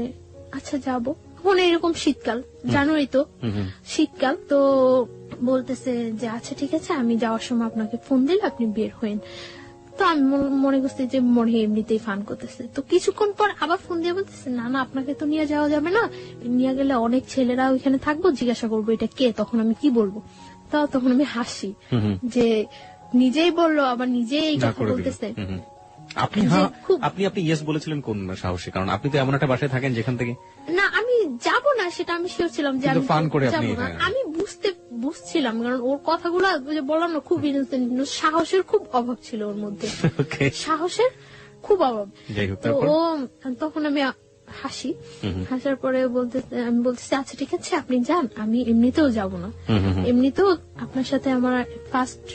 আচ্ছা যাবো। মনে এরকম শীতকাল, জানুয়ারি তো শীতকাল। তো বলতেছে যে আচ্ছা ঠিক আছে, আমি যাওয়ার সময় আপনাকে ফোন দিলে আপনি বের হইন। তো আমি মনে করছি যে মনে এমনিতেই ফান করতেছে। তো কিছুক্ষণ পর আবার ফোন দিয়ে বলতেছে না আপনাকে তো নিয়ে যাওয়া যাবে না, নিয়ে গেলে অনেক ছেলেরা ওইখানে থাকবো, জিজ্ঞাসা করবো এটা কে। তখন আমি কি বলবো? তখন আমি হাসি যে নিজেই বললো আবার নিজেই এই কথা বলতেছে। আপনি ইয়েস বলেছিলেন কোন সাহসে? কারণ আপনি তো এমন একটা বাসায় থাকেন যেখান থেকে না আমি যাব না সেটা আমি শিওর ছিলাম যে আমি ফান করে আমি বুঝছিলাম, কারণ ওর কথাগুলো বললাম না খুব ইনোসেন্ট। সাহসের খুব অভাব ছিল ওর মধ্যে, সাহসের খুব অভাব। তো ও তখন আমি হাসার পরে আমি বলতেছি আচ্ছা ঠিক আছে আপনি যান, আমি এমনিতেও যাব না, এমনিতেও আপনার সাথে আমার 1st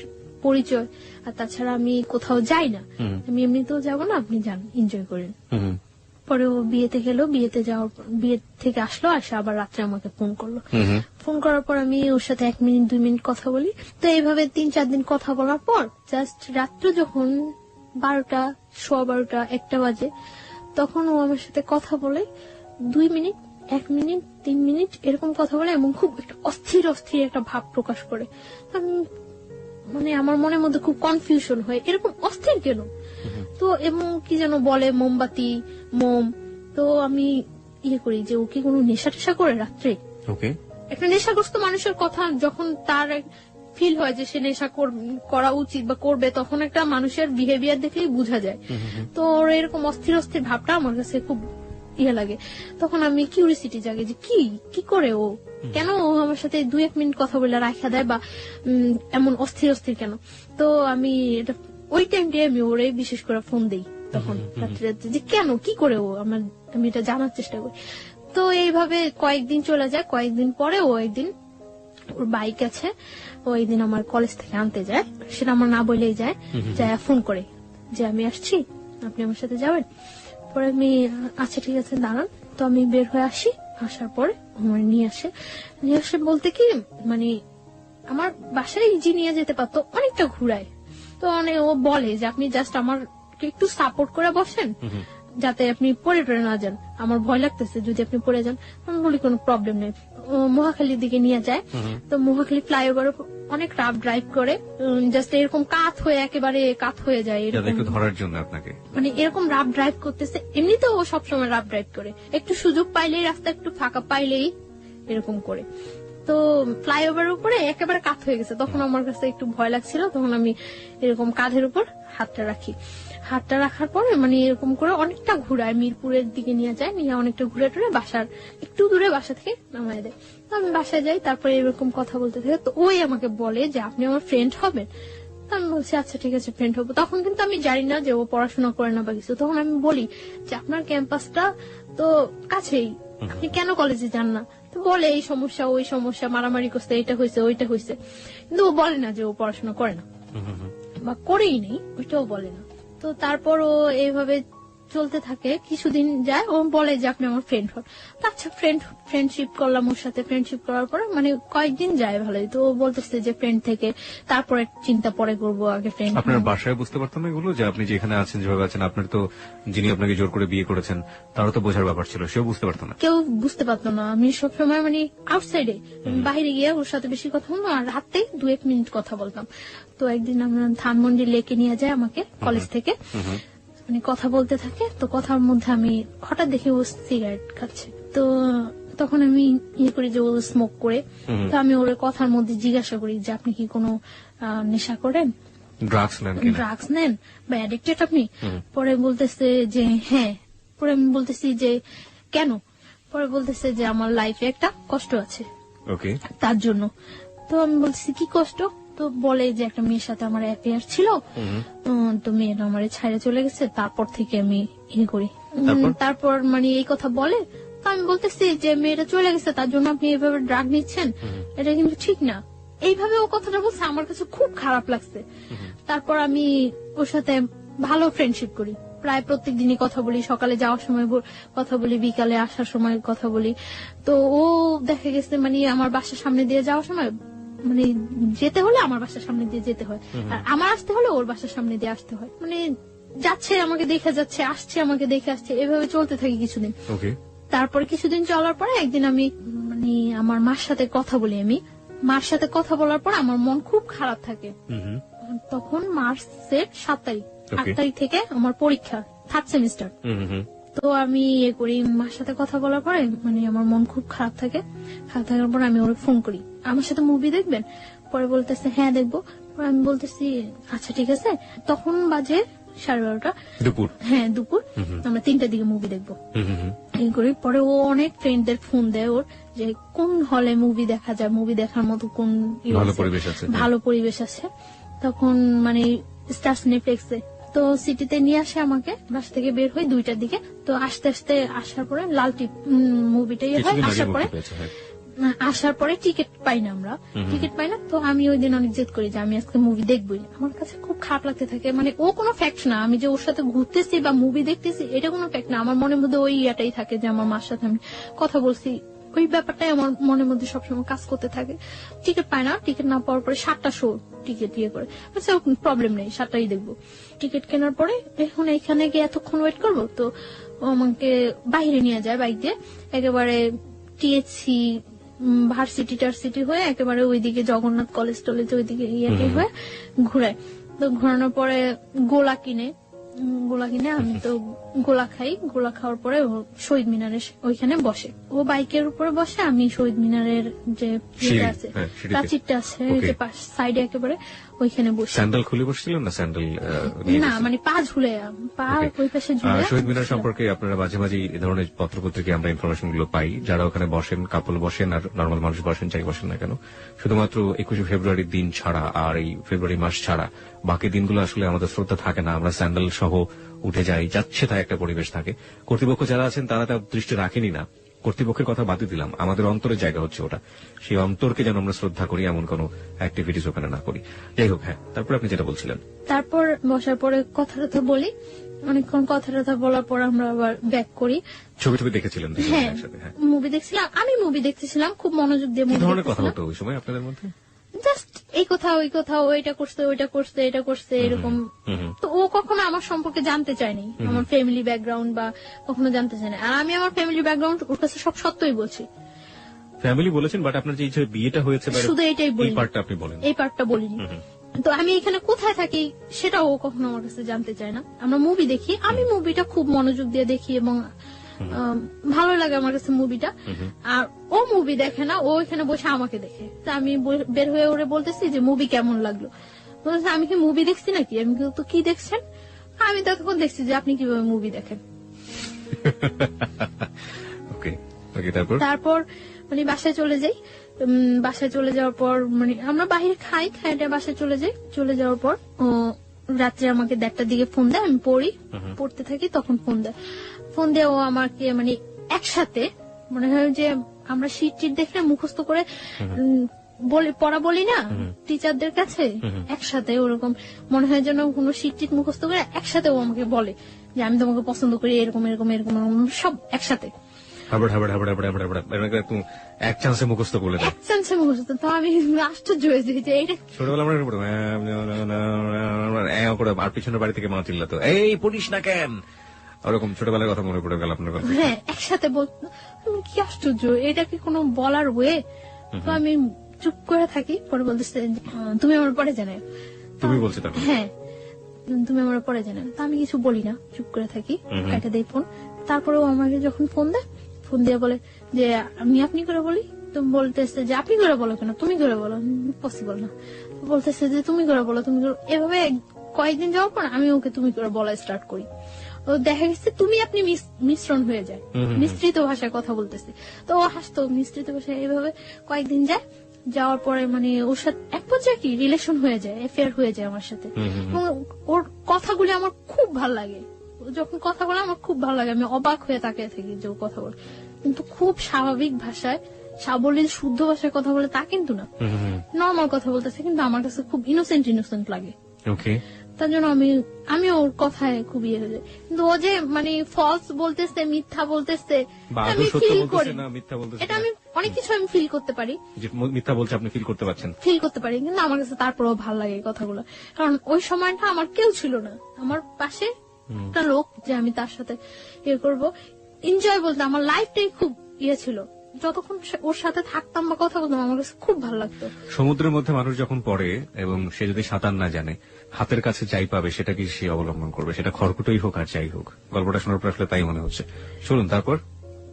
পরিচয়, আর তাছাড়া আমি কোথাও যাই না, আমি এমনিতেও যাব না, আপনি যান এনজয় করেন। পরে ও বিয়েতে গেল, বিয়ে থেকে আসলো, আসে আবার রাত্রে আমাকে ফোন করলো। ফোন করার পর আমি ওর সাথে 1 মিনিট 2 মিনিট কথা বলি। তো এইভাবে 3-4 দিন কথা বলার পর জাস্ট রাত্রে যখন 12টা, 12:15, 1টা বাজে, তখন ও আমার সাথে কথা বলে 2 মিনিট, 1 মিনিট, 3 মিনিট এরকম কথা বলে এবং খুব একটা অস্থির একটা ভাব প্রকাশ করে। মানে আমার মনের মধ্যে খুব কনফিউশন হয়, এরকম অস্থির কেন? তো এবং কি যেন বলে মোমবাতি, মোম। তো আমি ইয়ে করি যে ও কি কোনো নেশা টেশা করে রাত্রে। ওকে। একটা নেশাগ্রস্ত মানুষের কথা যখন তার ফিল হয় যে সে নেশা করা উচিত বা করবে, তখন একটা মানুষের বিহেভিয়ার দেখলেই বোঝা যায়। তো ওর এরকম অস্থির অস্থির ভাবটা আমার কাছে খুব ইয়ে লাগে। তখন আমি কিউরিসিটি জাগে যে কি করে ও, কেন ও আমার সাথে 2-1 মিনিট কথা বলে রাখা দেয় বা এমন অস্থির অস্থির কেন। তো আমি এটা ওই টাইমটাই আমি ওরে বিশেষ করে ফোন দেই তখন রাত্রে, যে কেন কি করে ও আমি এটা জানার চেষ্টা করি। তো এইভাবে কয়েকদিন চলে যায়। কয়েকদিন পরে ও একদিন, ওর বাইক আছে, ও একদিন আমার কলেজ থেকে আনতে যায়, সেটা আমার না বলেই যায়, ফোন করে যে আমি আসছি, আপনি আমার সাথে যাবেন। পরে আমি আচ্ছা ঠিক আছে দাঁড়ান। তো আমি বের হয়ে আসি, আসার পরে আমার নিয়ে আসে বলতে কি মানে আমার বাসায় ইজি নিয়ে যেতে পারতো, অনেকটা ঘুরায়। তো ও বলে যে আপনি জাস্ট আমার একটু সাপোর্ট করে বসেন, যাতে আপনি পড়ে না যান, আমার ভয় লাগতেছে যদি আপনি পড়ে যান। আমি বলি কোনো প্রবলেম নেই। মহাখালীর দিকে নিয়ে যায়। তো মহাখালী ফ্লাইওভার অনেক রাফ ড্রাইভ করে, জাস্ট এরকম একেবারে কাত হয়ে যায় এরকম ধরার জন্য আপনাকে, মানে এরকম রাফ ড্রাইভ করতেছে। এমনিতে ও সবসময় রাফ ড্রাইভ করে, একটু সুযোগ পাইলেই, রাস্তা একটু ফাঁকা পাইলেই এরকম করে। তো ফ্লাইওভার উপরে একেবারে কাত হয়ে গেছে। তখন আমার কাছে একটু ভয় লাগছিল, তখন আমি এরকম কাঁধের উপর হাতটা রাখি। হাতটা রাখার পরে মানে এরকম করে অনেকটা ঘুরায়, মিরপুরের দিকে নিয়ে যায়, নিয়ে অনেকটা ঘুরে টুরে বাসার একটু দূরে বাসা থেকে নামায় দেয়। তো আমি বাসায় যাই, তারপরে এরকম কথা বলতে থাকে। তো ওই আমাকে বলে যে আপনি আমার ফ্রেন্ড হবেন। তো আমি বলছি আচ্ছা ঠিক আছে ফ্রেন্ড হবো। তখন কিন্তু আমি জানি না যে ও পড়াশোনা করে না বা কিছু। তখন আমি বলি যে আপনার ক্যাম্পাসটা তো কাছেই, আপনি কেন কলেজে যান না। তো বলে এই সমস্যা ওই সমস্যা, মারামারি করছে, এটা হয়েছে ওইটা হয়েছে, কিন্তু ও বলে না যে ও পড়াশোনা করে না বা করেই নেই, ওইটাও বলে না। তো তারপর ও এইভাবে চলতে থাকে, কিছুদিন যায়, ও বলে যে আপনি আমার ফ্রেন্ড হন। তো আচ্ছা ফ্রেন্ডশিপ করলাম ওর সাথে। ফ্রেন্ডশিপ করার পরে মানে কয়েকদিন যায় ভালোই। তো ও বলতেছে যে ফ্রেন্ড থেকে তারপরে চিন্তা পরে করবো, আগে ফ্রেন্ড। আপনার বাসায় বুঝতে পারতাম না এগুলো, যে আপনি যেখানে আছেন যেভাবে আছেন, আপনার তো যিনি আপনাকে জোর করে বিয়ে করেছেন তারও তো বোঝার ব্যাপার ছিল, সেও বুঝতে পারতো না? কেউ বুঝতে পারতো না। আমি সবসময় মানে আউটসাইডে বাইরে গিয়ে ওর সাথে বেশি কথা বলতাম, আর রাতে 2-1 মিনিট কথা বলতাম। তো একদিন আমরা ধানমন্ডি লেকে নিয়ে যায় আমাকে কলেজ থেকে, মানে কথা বলতে থাকে। তো কথার মধ্যে আমি হঠাৎ দেখি ও সিগারেট খাচ্ছে। তো তখন আমি ইয়ে করি যে ও স্মোক করে। তো আমি ওর কথার মধ্যে জিজ্ঞাসা করি যে আপনি কি কোনো নেশা করেন, ড্রাগস নেন বা অ্যাডিক্টেড আপনি? পরে বলতেছে যে হ্যাঁ। পরে আমি বলতেছি যে কেন? পরে বলতেছে যে আমার লাইফে একটা কষ্ট আছে তার জন্য। তো আমি বলতেছি কি কষ্ট? তো বলে যে একটা মেয়ের সাথে আমার অ্যাফেয়ার ছিল, তো মেয়েটা আমার ছাইড়ে চলে গেছে, তারপর থেকে আমি ইয়ে করি। তারপর মানে এই কথা বলে। তো আমি বলতেছি যে মেয়েটা চলে গেছে তার জন্য আপনি এইভাবে ড্রাগ নিচ্ছেন, এটা কিন্তু ঠিক না। এইভাবে ও কথাটা বলছে, আমার কাছে খুব খারাপ লাগছে। তারপর আমি ওর সাথে ভালো ফ্রেন্ডশিপ করি, প্রায় প্রত্যেক দিনই কথা বলি, সকালে যাওয়ার সময় কথা বলি, বিকালে আসার সময় কথা বলি। তো ও দেখা গেছে মানে আমার বাসার সামনে দিয়ে যাওয়ার সময়, মানে যেতে হলে আমার বাসার সামনে দিয়ে যেতে হয়, আর আমার আসতে হলে ওর বাসার সামনে দিয়ে আসতে হয়। মানে যাচ্ছে আমাকে দেখে যাচ্ছে, আসছে আমাকে দেখে আসছে, এভাবে চলতে থাকি কিছুদিন। তারপরে কিছুদিন চলার পরে একদিন আমি মানে আমার মার সাথে কথা বলি। আমি মার সাথে কথা বলার পর আমার মন খুব খারাপ থাকে। তখন মার্চের 7 তারিখ, 8 তারিখ থেকে আমার পরীক্ষা, 3rd সেমিস্টার। তো আমি ইয়ে করি, মার সাথে কথা বলার পরে মানে আমার মন খুব খারাপ থাকে। খারাপ থাকার পর আমি ওরে ফোন করি, আমার সাথে মুভি দেখবেন? পরে বলতেছে হ্যাঁ দেখবো। আমি বলতেছি আচ্ছা ঠিক আছে। তখন বাজে 12:30 দুপুর। হ্যাঁ দুপুর, আমরা 3টার দিকে মুভি দেখবো এই করি। পরে ও অনেক ফ্রেন্ডদের ফোন দেয় ওর, যে কোন হলে মুভি দেখা যায়, মুভি দেখার মতো কোন ভালো পরিবেশ আছে। তখন মানে স্টার সিনেপ্লেক্সে, তো সিটিতে নিয়ে আসে আমাকে, বাসা থেকে বের হই 2টার দিকে। তো আস্তে আস্তে আসার পরে লাল টিপ মুভিটাই হয়। আসার পরে টিকিট পাই না, আমরা টিকিট পাই না। তো আমি ওই দিন অনেক জেদ করি যে আমি আজকে মুভি দেখবই। আমার কাছে খুব খারাপ লাগতে থাকে, মানে ও কোনো ফ্যাক্ট না, আমি যে ওর সাথে ঘুরতেছি বা মুভি দেখতেছি এটা কোনো ফ্যাক্ট না। আমার মনের মধ্যে ওই ইয়াটাই থাকে যে আমার মার সাথে আমি কথা বলছি, ওই ব্যাপারটাই আমার মনের মধ্যে সবসময় কাজ করতে থাকে। টিকিট পায় না, টিকিট না পাওয়ার পরে 7টা শো টিকিট ইয়ে করে, প্রবলেম নেই 7টাই দেখবো। টিকিট কেনার পরে এখন এখানে গিয়ে এতক্ষণ ওয়েট করবো। তো ও আমাকে বাইরে নিয়ে যায় বাইক দিয়ে, একেবারে টিএসসি ভার্সিটি হয়ে একেবারে ওইদিকে জগন্নাথ কলেজ টলেজ ওইদিকে ইয়ে হয়ে ঘুরায়। তো ঘোরানোর পরে গোলা কিনে গোলা কিনে আমি তো গোলা খাই, গোলা খাওয়ার পরে ও শহীদ মিনারের ওইখানে বসে, ও বাইকের উপরে বসে, আমি শহীদ মিনারের যে ইয়েটা আছে প্রাচীরটা আছে সাইডে একেবারে ওইখানে বসে। স্যান্ডেল খুলে বসছিলেন না? স্যান্ডেল না, মানে পা ঝুলে, পা ওই পাশে ঝুলে। শহীদ মিনার সম্পর্কে আপনারা মাঝে মাঝে এই ধরনের পত্রপত্রিকায় আমরা ইনফরমেশন গুলো পাই, যারা ওখানে বসেন, কাপল বসেন আর নর্মাল মানুষ বসেন, যাই বসেন না কেন, শুধুমাত্র 21শে ফেব্রুয়ারির দিন ছাড়া আর এই ফেব্রুয়ারি মাস ছাড়া বাকি দিনগুলো আসলে আমাদের শ্রদ্ধা থাকে না, আমরা স্যান্ডেল সহ উঠে যাই, যাচ্ছে তাই একটা পরিবেশ থাকে। কর্তৃপক্ষ যারা আছেন তারা তার দৃষ্টি রাখেনি না, কর্তৃপক্ষের কথা বাদই দিলাম, আমাদের অন্তরের জায়গা হচ্ছে ওটা, সেই অন্তরকে যেন আমরা শ্রদ্ধা করি, এমন কোন অ্যাক্টিভিটিস ওখানে না করি। যাই হোক, হ্যাঁ, তারপর আপনি যেটা বলছিলেন। তারপর বসার পরে কথা টথা বলি, অনেকক্ষণ কথা টথা বলার পর আমরা আবার ব্যাক করি। ছবি টবি দেখেছিলেন? হ্যাঁ, মুভি দেখছিলাম, আমি মুভি দেখতেছিলাম, খুব মনোযোগ দিয়ে মুভি। কি ধরনের কথা হতো ওই সময় আপনাদের মধ্যে? জাস্ট এই কথা ওই কথা, ও এটা করছে ওইটা করছে এটা করছে এরকম। তো ও কখনো আমার সম্পর্কে জানতে চায়নি, আমার ফ্যামিলি ব্যাকগ্রাউন্ড বা কখনো জানতে চায় না, আর আমি আমার ফ্যামিলি ব্যাকগ্রাউন্ড ওর কাছে সব সত্যই বলছি। ফ্যামিলি বলেছেন, বাট আপনার যে বিয়েটা হয়েছে শুধু এটাই বলি, এই পার্টটা আপনি বলেন, এই পার্টটা বলিনি। তো আমি এখানে কোথায় থাকি সেটাও ও কখনো আমার কাছে জানতে চায় না। আমরা মুভি দেখি, আমি মুভিটা খুব মনোযোগ দিয়ে দেখি এবং ভালো লাগে আমার কাছে মুভিটা। আর ও মুভি দেখে না, ও এখানে বসে আমাকে দেখে। তা আমি বের হয়ে ওরে বলতেছি যে মুভি কেমন লাগলো, বলতেছে আমি কি মুভি দেখছি নাকি? আমি তো কি দেখছেন? আমি তখন দেখছি যে আপনি কিভাবে মুভি দেখেন। তারপর মানে বাসায় চলে যাই, বাসায় চলে যাওয়ার পর মানে আমরা বাহিরে খাইটা বাসায় চলে যাই। চলে যাওয়ার পর ও রাত্রে আমাকে 1টার দিকে ফোন দেয়, আমি পড়তে থাকি, তখন ফোন দিয়ে ও আমাকে মানে একসাথে মনে হয় যে আমরা শীট দেখলে মুখস্থ করে পড়া বলি না টিচারদের কাছে, একসাথে ওরকম মনে হয় যেন কোনো শীট মুখস্থ করে একসাথে ও আমাকে বলে যে আমি তোমাকে পছন্দ করি, এরকম এরকম এরকম সব একসাথে এক চান্সে মুখস্থ করলে, এক চান্সে মুখস্থ। তো আমি আশ্চর্য হয়েছি যে এটা ছোটবেলা আর পিছনের বাড়ি থেকে মা চিল্লাতো, এই পড়িস না কেন, ওরকম ছোটবেলার কথা মনে পড়ে গেল আপনার কথা। হ্যাঁ, একসাথে বলতো, কি আশ্চর্য, এটা কি কোনো বলার ওয়ে? তো আমি চুপ করে থাকি, পরে বলতেছে তুমি আমার পরে জানাও। তুমি বলছো তখন? হ্যাঁ, তুমি আমার পরে জানাও। তো আমি কিছু বলি না, চুপ করে থাকি, কেটে দেই ফোন। তারপরেও আমাকে যখন ফোন দেয়, ফোন দিয়ে বলে যে আমি আপনি করে বলি, তো বলতেছে যে আপনি করে বলো কেন, তুমি করে বলো, পসিবল না। বলতেছে যে তুমি করে বলো, তুমি করে। এভাবে কয়েকদিন যাওয়ার পর আমি ওকে তুমি করে বলা স্টার্ট করি। ও দেখা গেছে তুমি আপনি মিশ্রণ হয়ে যায়, মিশ্রিত ভাষায় কথা বলতেছে। তো ও হাসতো, মিশ্রিত ভাষায়। এইভাবে কয়েকদিন যায়, যাওয়ার পরে মানে ওর সাথে এক পর্যায়ে কি রিলেশন হয়ে যায়, অ্যাফেয়ার হয়ে যায় আমার সাথে। ওর কথাগুলি আমার খুব ভাল লাগে, যখন কথা বলে আমার খুব ভালো লাগে, আমি অবাক হয়ে তাকিয়ে থাকি যে ও কথা বলে, কিন্তু খুব স্বাভাবিক ভাষায়, সাবলীল শুদ্ধ ভাষায় কথা বলে তা কিন্তু না, নর্মাল কথা বলতেছে, কিন্তু আমার কাছে খুব ইনোসেন্ট লাগে। তার জন্য আমি ওর কথায় খুব ইয়ে হয়ে যায়। কিন্তু ও যে মানে ফলস বলতেছে, মিথ্যা বলতেছে, আমি ফিল করি, এটা আমি অনেক কিছু আমি ফিল করতে পারি, মিথ্যা বলছে আপনি ফিল করতে পারছেন, ফিল করতে পারি, কিন্তু আমার কাছে তারপরেও ভালো লাগে কথাগুলো। কারণ ওই সময়টা আমার কেউ ছিল না, আমার পাশে একটা লোক যে আমি তার সাথে ইয়ে করবো, এনজয় বলতে আমার লাইফটাই খুব ইয়ে ছিল। যতক্ষণ ওর সাথে থাকতাম বা কথা বলতাম আমার কাছে খুব ভালো লাগতো। সমুদ্রের মধ্যে মানুষ যখন পড়ে এবং সে যদি সাঁতার না জানে, হাতের কাছে যাই পাবে সেটাকে সে অবলম্বন করবে, সেটা খড়কুটোই হোক আর যাই হোক। গল্পটা শোনার পর আসলে তাই মনে হচ্ছে। শুনুন তারপর।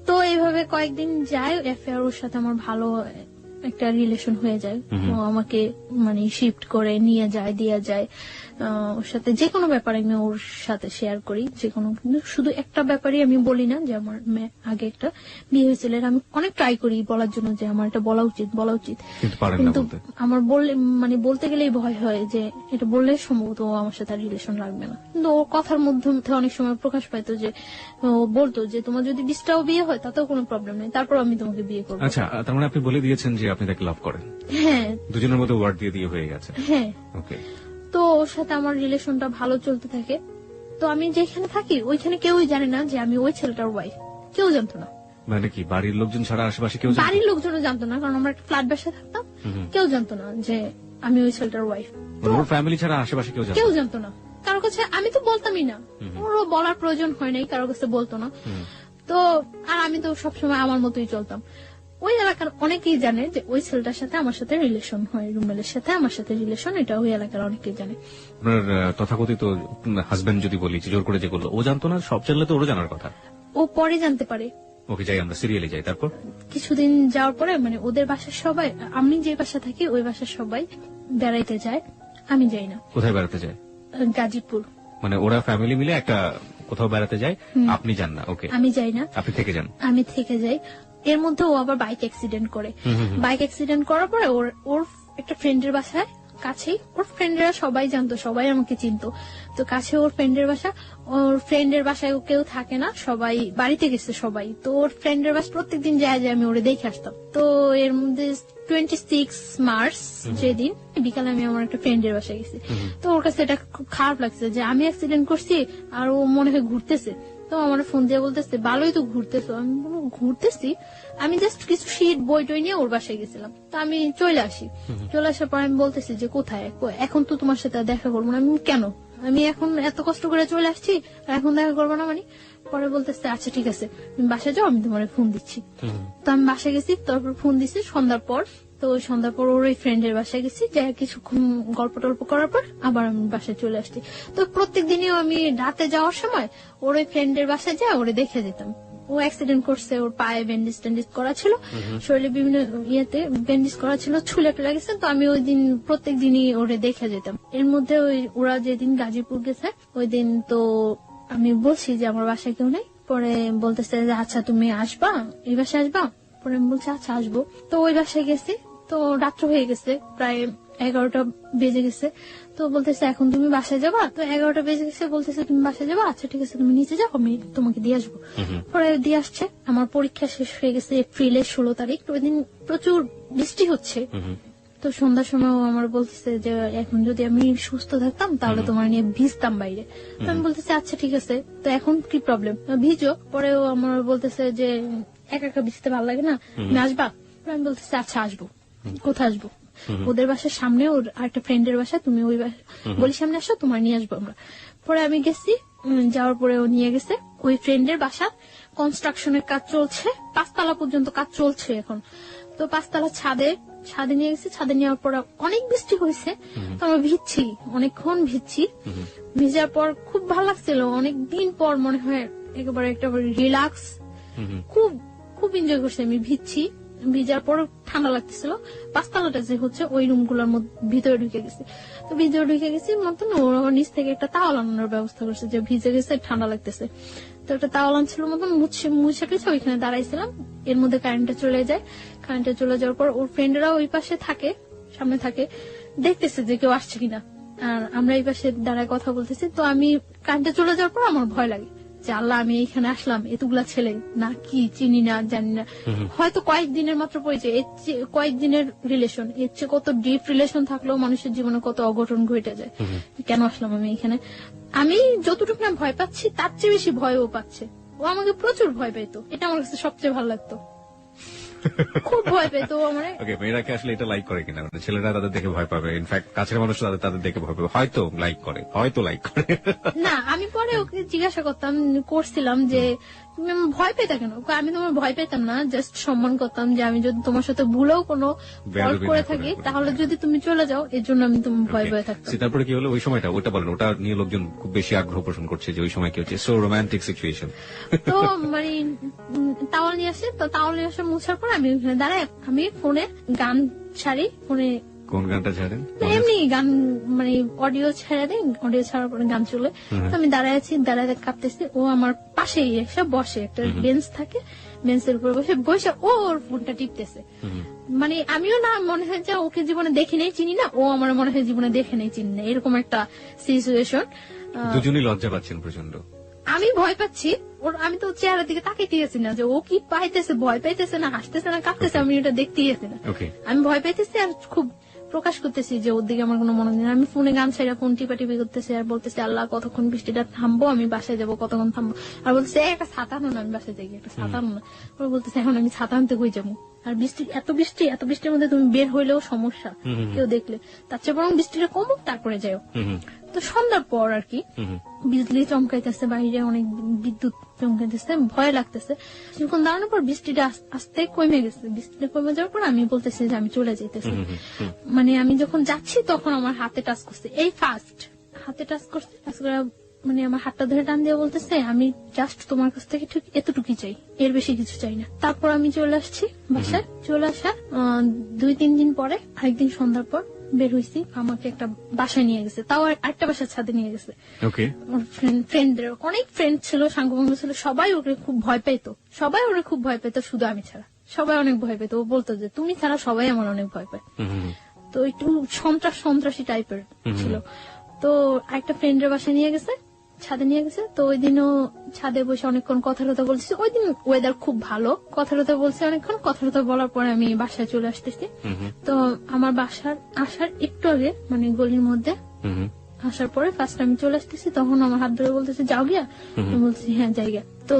তো এইভাবে কয়েকদিন যায়, অ্যাফেয়ার ওর সাথে আমার ভালো একটা রিলেশন হয়ে যায়। ও আমাকে মানে শিফট করে নিয়ে যায়, দিয়ে যায়, ওর সাথে যে কোনো ব্যাপারে আমি ওর সাথে শেয়ার করি, যে কোনো। শুধু একটা ব্যাপারই আমি বলি না যে আমার আগে একটা বিয়ে হয়েছিল, আমি অনেক ট্রাই করি বলার জন্য যে আমার এটা বলা উচিত, কিন্তু আমার মানে বলতে গেলেই ভয় হয় যে এটা বললে সম্ভবত ও আমার সাথে রিলেশন রাখবে না। কিন্তু ওর কথার মধ্যে অনেক সময় প্রকাশ পাইতো যে ও বলতো যে তোমার যদি 20টাও বিয়ে হয় তাতেও কোনো প্রবলেম নেই, তারপর আমি তোমাকে বিয়ে করবো। আচ্ছা, তার মানে আপনি বলে দিয়েছেন যে আপনি তাকে লাভ করেন? হ্যাঁ, দুজনের মধ্যে ওয়ার্ড দিয়ে হয়ে গেছে। হ্যাঁ, ওকে। তো ওর সাথে আমার রিলেশনটা ভালো চলতে থাকে। তো আমি যেখানে থাকি ওইখানে কেউই জানে না যে আমি ওই ছেলেটার ওয়াইফ, কেউ জানতো না। মানে কি বাড়ির লোকজন ছাড়া আশেপাশে কেউ? বাড়ির লোকজনও জানতো না, কারণ আমরা একটা ফ্ল্যাট বাসায় থাকতাম, কেউ জানতো না যে আমি ওই ছেলেটার ওয়াইফ। ওর ফ্যামিলি ছাড়া আশেপাশে কেউ জানতো না, কারো কাছে আমি তো বলতামই না, ওরও বলার প্রয়োজন হয় নাই, কারো কাছে বলতো না। তো আর আমি তো সবসময় আমার মতোই চলতাম। ওই এলাকার অনেকেই জানে যে ওই ছেলেটার সাথে আমার সাথে রিলেশন হয়, রুমেলের সাথে আমার সাথে রিলেশন, এটা ওই এলাকার অনেকেই জানে। আপনার তথাকথিত হাজবেন্ড যদি বলি যে জোর করে যে করলো, ও জানতো না? সব জানলে তো ওরও জানার কথা। ও পরে জানতে পারে। ওকে, যাই আমরা সিরিয়ালে যাই। তারপর কিছুদিন যাওয়ার পরে মানে ওদের বাসার সবাই, আমি যে বাসা থাকি ওই বাসার সবাই বেড়াইতে যায়, আমি যাই না। কোথায় বেড়াতে যায়? গাজীপুর। মানে ওরা ফ্যামিলি মিলে একটা কোথাও বেড়াতে যায়, আপনি যান না? ওকে, আমি যাই না, আপনি থেকে যান। আমি থেকে যাই। এর মধ্যে ও আবার বাইক অ্যাক্সিডেন্ট করে। বাইক অ্যাক্সিডেন্ট করার পরে ওর একটা ফ্রেন্ডের বাসায় কাছেই, ওর ফ্রেন্ডেরা সবাই জানতো, সবাই আমাকে চিনতো, তো কাছে ওর ফ্রেন্ডের বাসা। ওর ফ্রেন্ডের বাসায় কেউ থাকে না, সবাই বাড়িতে গেছে সবাই। তো ওর ফ্রেন্ডের বাসা প্রত্যেকদিন যায় আমি ওরে দেখে আসতাম। তো এর মধ্যে 26 মার্চ যেদিন বিকালে আমি আমার একটা ফ্রেন্ডের বাসায় গেছি। তো ওর কাছে এটা খুব খারাপ লাগছে যে আমি অ্যাক্সিডেন্ট করছি আর ও মনে হয় ঘুরতেছে। তো আমার ফোন দিয়ে বলতেছে ভালোই তো ঘুরতেছো। আমি বলবো ঘুরতেছি, আমি জাস্ট কিছু শীট বই টই নিয়ে ওর বাসায় গেছিলাম। তো আমি চলে আসি, চলে আসার পর আমি বলতেছি যে কোথায়, এখন তো তোমার সাথে দেখা করবো না। আমি কেন, আমি এখন এত কষ্ট করে চলে আসছি আর এখন দেখা করবো না মানে? পরে বলতেছে আচ্ছা ঠিক আছে তুমি বাসায় যাও, আমি তোমার ফোন দিচ্ছি। তো আমি বাসায় গেছি, তারপর ফোন দিচ্ছি সন্ধ্যার পর। তো ওই সন্ধ্যার পর ওর ওই ফ্রেন্ডের বাসায় গেছি, যাই কিছুক্ষণ গল্প টল্প করার পর আবার আমি বাসায় চলে আসছি। তো প্রত্যেক দিনই আমি রাতে যাওয়ার সময় ওর ওই ফ্রেন্ডের বাসায় যাই ওরে দেখে যেতাম। ও অ্যাক্সিডেন্ট করছে, ওর পায়ে ব্যান্ডেজ ট্যান্ডেজ করা ছিল, শরীরে বিভিন্ন ইয়েতে ব্যান্ডেজ করা ছিল, ছুলে টুলে গেছে। তো আমি ওই দিন প্রত্যেক দিনই ওরে দেখে যেতাম। এর মধ্যে ওরা যেদিন গাজীপুর গেছে ওই দিন তো আমি বলছি যে আমার বাসায় কেউ নেই। পরে বলতেছে যে আচ্ছা তুমি আসবা, এই বাসায় আসবা? পরে আমি বলছি আচ্ছা আসবো। তো ওই বাসায় গেছি, তো রাত্র হয়ে গেছে, প্রায় 11টা বেজে গেছে। তো বলতেছে এখন তুমি বাসায় যাবা? তো 11টা বেজে গেছে, বলতেছে তুমি বাসায় যাবা? আচ্ছা ঠিক আছে তুমি নিচে যাও, আমি তোমাকে দিয়ে আসবো। পরে দিয়ে আসছে। আমার পরীক্ষা শেষ হয়ে গেছে এপ্রিলের 16 তারিখ। ওই দিন প্রচুর বৃষ্টি হচ্ছে। তো সন্ধ্যার সময় আমার বলতেছে যে এখন যদি আমি সুস্থ থাকতাম তাহলে তোমার নিয়ে ভিজতাম বাইরে। তো আমি বলতেছি আচ্ছা ঠিক আছে, তো এখন কি প্রবলেম, ভিজো। পরেও আমার বলতেছে যে একা একা ভিজতে ভালো লাগে না, তুমি আসবা? আমি বলতেছি আচ্ছা আসবো। কোথায় আসবো? ওদের বাসার সামনে ওর আরেকটা ফ্রেন্ডের বাসা, তুমি ওই বলি সামনে আসো, তোমার নিয়ে আসবো আমরা। পরে আমি গেছি, যাওয়ার পরে ও নিয়ে গেছে ওই ফ্রেন্ডের বাসা। কনস্ট্রাকশনের কাজ চলছে, 5 তলা পর্যন্ত কাজ চলছে এখন। তো 5 তলা ছাদে নিয়ে গেছে। ছাদে নেওয়ার পর অনেক বৃষ্টি হয়েছে, তো আমরা ভিজছি, অনেকক্ষণ ভিজছি। ভিজার পর খুব ভালো লাগছিল, অনেকদিন পর মনে হয় একেবারে একটা রিল্যাক্স, খুব খুব এনজয় করছি আমি। ভিজার পর ঠান্ডা লাগতেছিল। 5 তলাটা যে হচ্ছে ওই রুম গুলোর ভিতরে ঢুকে গেছে। তো ভিতরে ঢুকে গেছি মতন ওর নিচ থেকে একটা তাওয়াল আনানোর ব্যবস্থা করছে, যে ভিজে গেছে ঠান্ডা লাগতেছে। তো একটা তাওয়াল আনছিল মতন মুছে টুছে ওইখানে দাঁড়াইছিলাম। এর মধ্যে কারেন্টটা চলে যায়। কারেন্টটা চলে যাওয়ার পর ওর ফ্রেন্ডরা ওই পাশে থাকে, সামনে থাকে, দেখতেছে যে কেউ আসছে কিনা। আর আমরা এই পাশে দাঁড়ায় কথা বলতেছি। তো আমি কারেন্টটা চলে যাওয়ার পর আমার ভয় লাগে যে আল্লাহ আমি এইখানে আসলাম, এতগুলা ছেলে না কি চিনি না জানি না, হয়তো কয়েকদিনের মাত্র পরিচয়, এর চেয়ে কয়েকদিনের রিলেশন, এর চেয়ে কত ডিপ রিলেশন থাকলেও মানুষের জীবনে কত অঘটন ঘটে যায়। কেন আসলাম আমি এখানে? আমি যতটুকু না ভয় পাচ্ছি তার চেয়ে বেশি ভয়ও পাচ্ছে। ও আমাকে প্রচুর ভয় পেতো, এটা আমার কাছে সবচেয়ে ভালো লাগতো। খুব ভয় পেতো আমার। ওকে, মেয়েরাকে আসলে এটা লাইক করে কিনা? মানে ছেলেরা তাদের দেখে ভয় পাবে, ইনফ্যাক্ট কাছের মানুষ তাদের দেখে ভয় পাবে, হয়তো লাইক করে না, আমি পরে ওকে জিজ্ঞাসা করছিলাম যে তুমি ভয় পেতা কেন? আমি তোমার ভয় পেতাম না, জাস্ট সম্মান করতাম যে আমি যদি তোমার সাথে ভুলেও কোনো ফল্ট করে থাকি তাহলে যদি তুমি চলে যাও, এর জন্য আমি তোমার ভয় পেয়ে থাকতাম। তারপরে কি হলো ওই সময়টা? ওটা বলেন, ওটা নিয়ে লোকজন খুব বেশি আগ্রহ পোষণ করছে যে ওই সময় কি হচ্ছে, সো রোমান্টিক সিচুয়েশন। তো মানে তাওয়াল নিয়ে আসে, তো তাওয়াল নিয়ে আসে মুছার পর আমি ওখানে দাঁড়ায়, আমি ফোনে গান ছাড়ি। ফোনে কোন গানটা ছাড়েন? এমনি গান, মানে অডিও ছেড়ে দেয়, অডিও ছাড়ার পরে গান চলে। তো আমি দাঁড়ায় আছি, দাঁড়ায় কাঁপতেছি। ও আমার পাশেই এসে বসে, একটা বেঞ্চ থাকে, বেঞ্চের উপর বসে ওর ফোনটা টিপতেছে। মানে আমিও না মনে হয় যে ওকে জীবনে দেখে নেই চিনি না, ও আমার মনে হয় জীবনে দেখে নেই চিনি না, এরকম একটা সিচুয়েশন। দুজনই লজ্জা পাচ্ছেন প্রচন্ড। আমি ভয় পাচ্ছি, ওর আমি তো চেহারার দিকে তাকাইতে গেছি না যে ও কি পাইতেছে, ভয় পাইতেছে না হাসতেছে না কাঁপতেছে, আমি এটা দেখতে গেছি না। আমি ভয় পাইতেছি আর খুব প্রকাশ করতেছি যে ওর দিকে আমার কোনো মনে নেই। আমি ফোনে গান ছাড়া ফোন টিপাটিপি করতেছি আর বলতেছি আল্লাহ কতক্ষণ বৃষ্টিটা থামবো, আমি বাসায় যাবো, কতক্ষণ থামবো। আর বলতেছে একটা ছাতা আনো না, আমি বাসায় যাই, একটা ছাতা আনো না। ওরা বলতেছে এখন আমি ছাতা আনতে কই যাবো, আর এত বৃষ্টির মধ্যে তুমি বের হইলেও সমস্যা কেউ দেখলে, তার চেয়ে বরং বৃষ্টিটা কমুক তারপরে যাও। তো সন্ধ্যার পর আর কি বিজলি চমকাইতেছে, বাইরে অনেক বিদ্যুৎ চমকাইতেছে, ভয় লাগতেছে। যখন দাঁড়ানোর পর বৃষ্টিটা আস্তে কমে গেছে, বৃষ্টিটা কমে যাওয়ার পর আমি বলতেছি যে আমি চলে যাইতেছি। মানে আমি যখন যাচ্ছি তখন আমার হাতে টাচ করছে, এই ফার্স্ট হাতে টাচ করছে, টাচ করে মানে আমার হাতটা ধরে টান দিয়ে বলতেছে আমি জাস্ট তোমার কাছ থেকে ঠিক এতটুকুই চাই, এর বেশি কিছু চাই না। তারপর আমি চলে আসছি বাসায়। চলে আসা 2-3 দিন পরে আরেকদিন সন্ধ্যার পর বের হয়েছি, আমাকে একটা বাসায় নিয়ে গেছে, তাও আরেকটা বাসার ছাদে নিয়ে গেছে। ফ্রেন্ডদের অনেক ফ্রেন্ড ছিল, সাঙ্গভঙ্গ ছিল, সবাই ওকে খুব ভয় পেতো, শুধু আমি ছাড়া। সবাই অনেক ভয় পেতো, ও বলতো যে তুমি ছাড়া সবাই আমার অনেক ভয় পায়। তো একটু সন্ত্রাসী টাইপের ছিল। তো আরেকটা ফ্রেন্ডের বাসায় নিয়ে গেছে, ছাদে নিয়ে গেছে। তো ওই দিনও ছাদে বসে অনেকক্ষণ কথা বলছি। ওই দিন ওয়েদার খুব ভালো, কথা বলছি অনেকক্ষণ। কথা বলার পরে আমি বাসায় চলে আসতেছি। তো আমার বাসার আসার একটু আগে মানে গলির মধ্যে আসার পরে ফার্স্ট আমি চলে আসতেছি, তখন আমার হাত ধরে বলতেছে যাও গিয়া। আমি বলছি হ্যাঁ যাই গিয়া। তো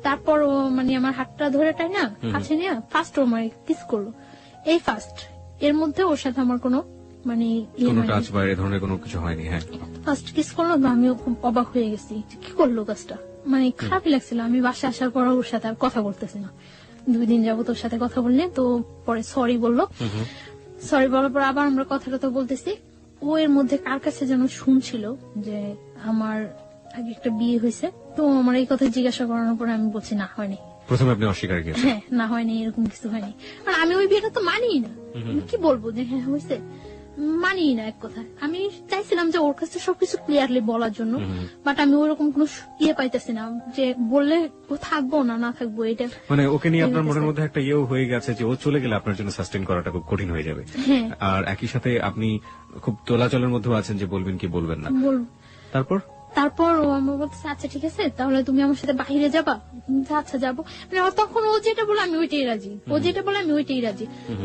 তারপর ও মানে আমার হাতটা ধরে টাই না কাছে নিয়ে ফার্স্ট ও আমার কিস করলো, এই ফার্স্ট। এর মধ্যে ওর সাথে আমার কোনো মানে টাচ বা এ ধরনের কোনো কিছু হয়নি। হ্যাঁ, ফার্স্ট কিস করলো, আমিও খুব অবাক হয়ে গেছি, কি করলো কাজটা, মানে খারাপই লাগছিল। আমি বাসায় আসার পর ওর সাথে আর কথা বলতেছি না, 2 দিন যাবো তোর সাথে কথা বললে। তো পরে সরি বললো, সরি বলার পর আবার আমরা কথা বলতেছি। ও এর মধ্যে কার কাছে যেন শুনছিল যে আমার আগে একটা বিয়ে হয়েছে। তো আমার এই কথা জিজ্ঞাসা করানোর পরে আমি বলছি না হয়নি। প্রথমে আপনি অস্বীকার করেছেন? হ্যাঁ, না হয়নি, এরকম কিছু হয়নি। আর আমি ওই বিয়েটা তো মানিই না, আমি কি বলবো যে হ্যাঁ হয়েছে, মানিই না এক কথায়। আমি চাইছিলাম যে ওর কাছে সবকিছু ক্লিয়ারলি বলার জন্য, বাট আমি ওরকম কোন পাইতেছি না যে বললে ও থাকবো না থাকবো। এটা মানে ওকে নিয়ে আপনার মনের মধ্যে একটা ইয়েও হয়ে গেছে যে ও চলে গেলে আপনার জন্য সাস্টেন করাটা খুব কঠিন হয়ে যাবে। আর একই সাথে আপনি খুব তোলাচলের মধ্যেও আছেন যে বলবেন কি বলবেন না। তারপর ও আমার বলতেছে আচ্ছা ঠিক আছে তাহলে তুমি আমার সাথে বাইরে যাবা। আচ্ছা যাবো, মানে তখন ও যেটা বলে আমি ওইটাই রাজি,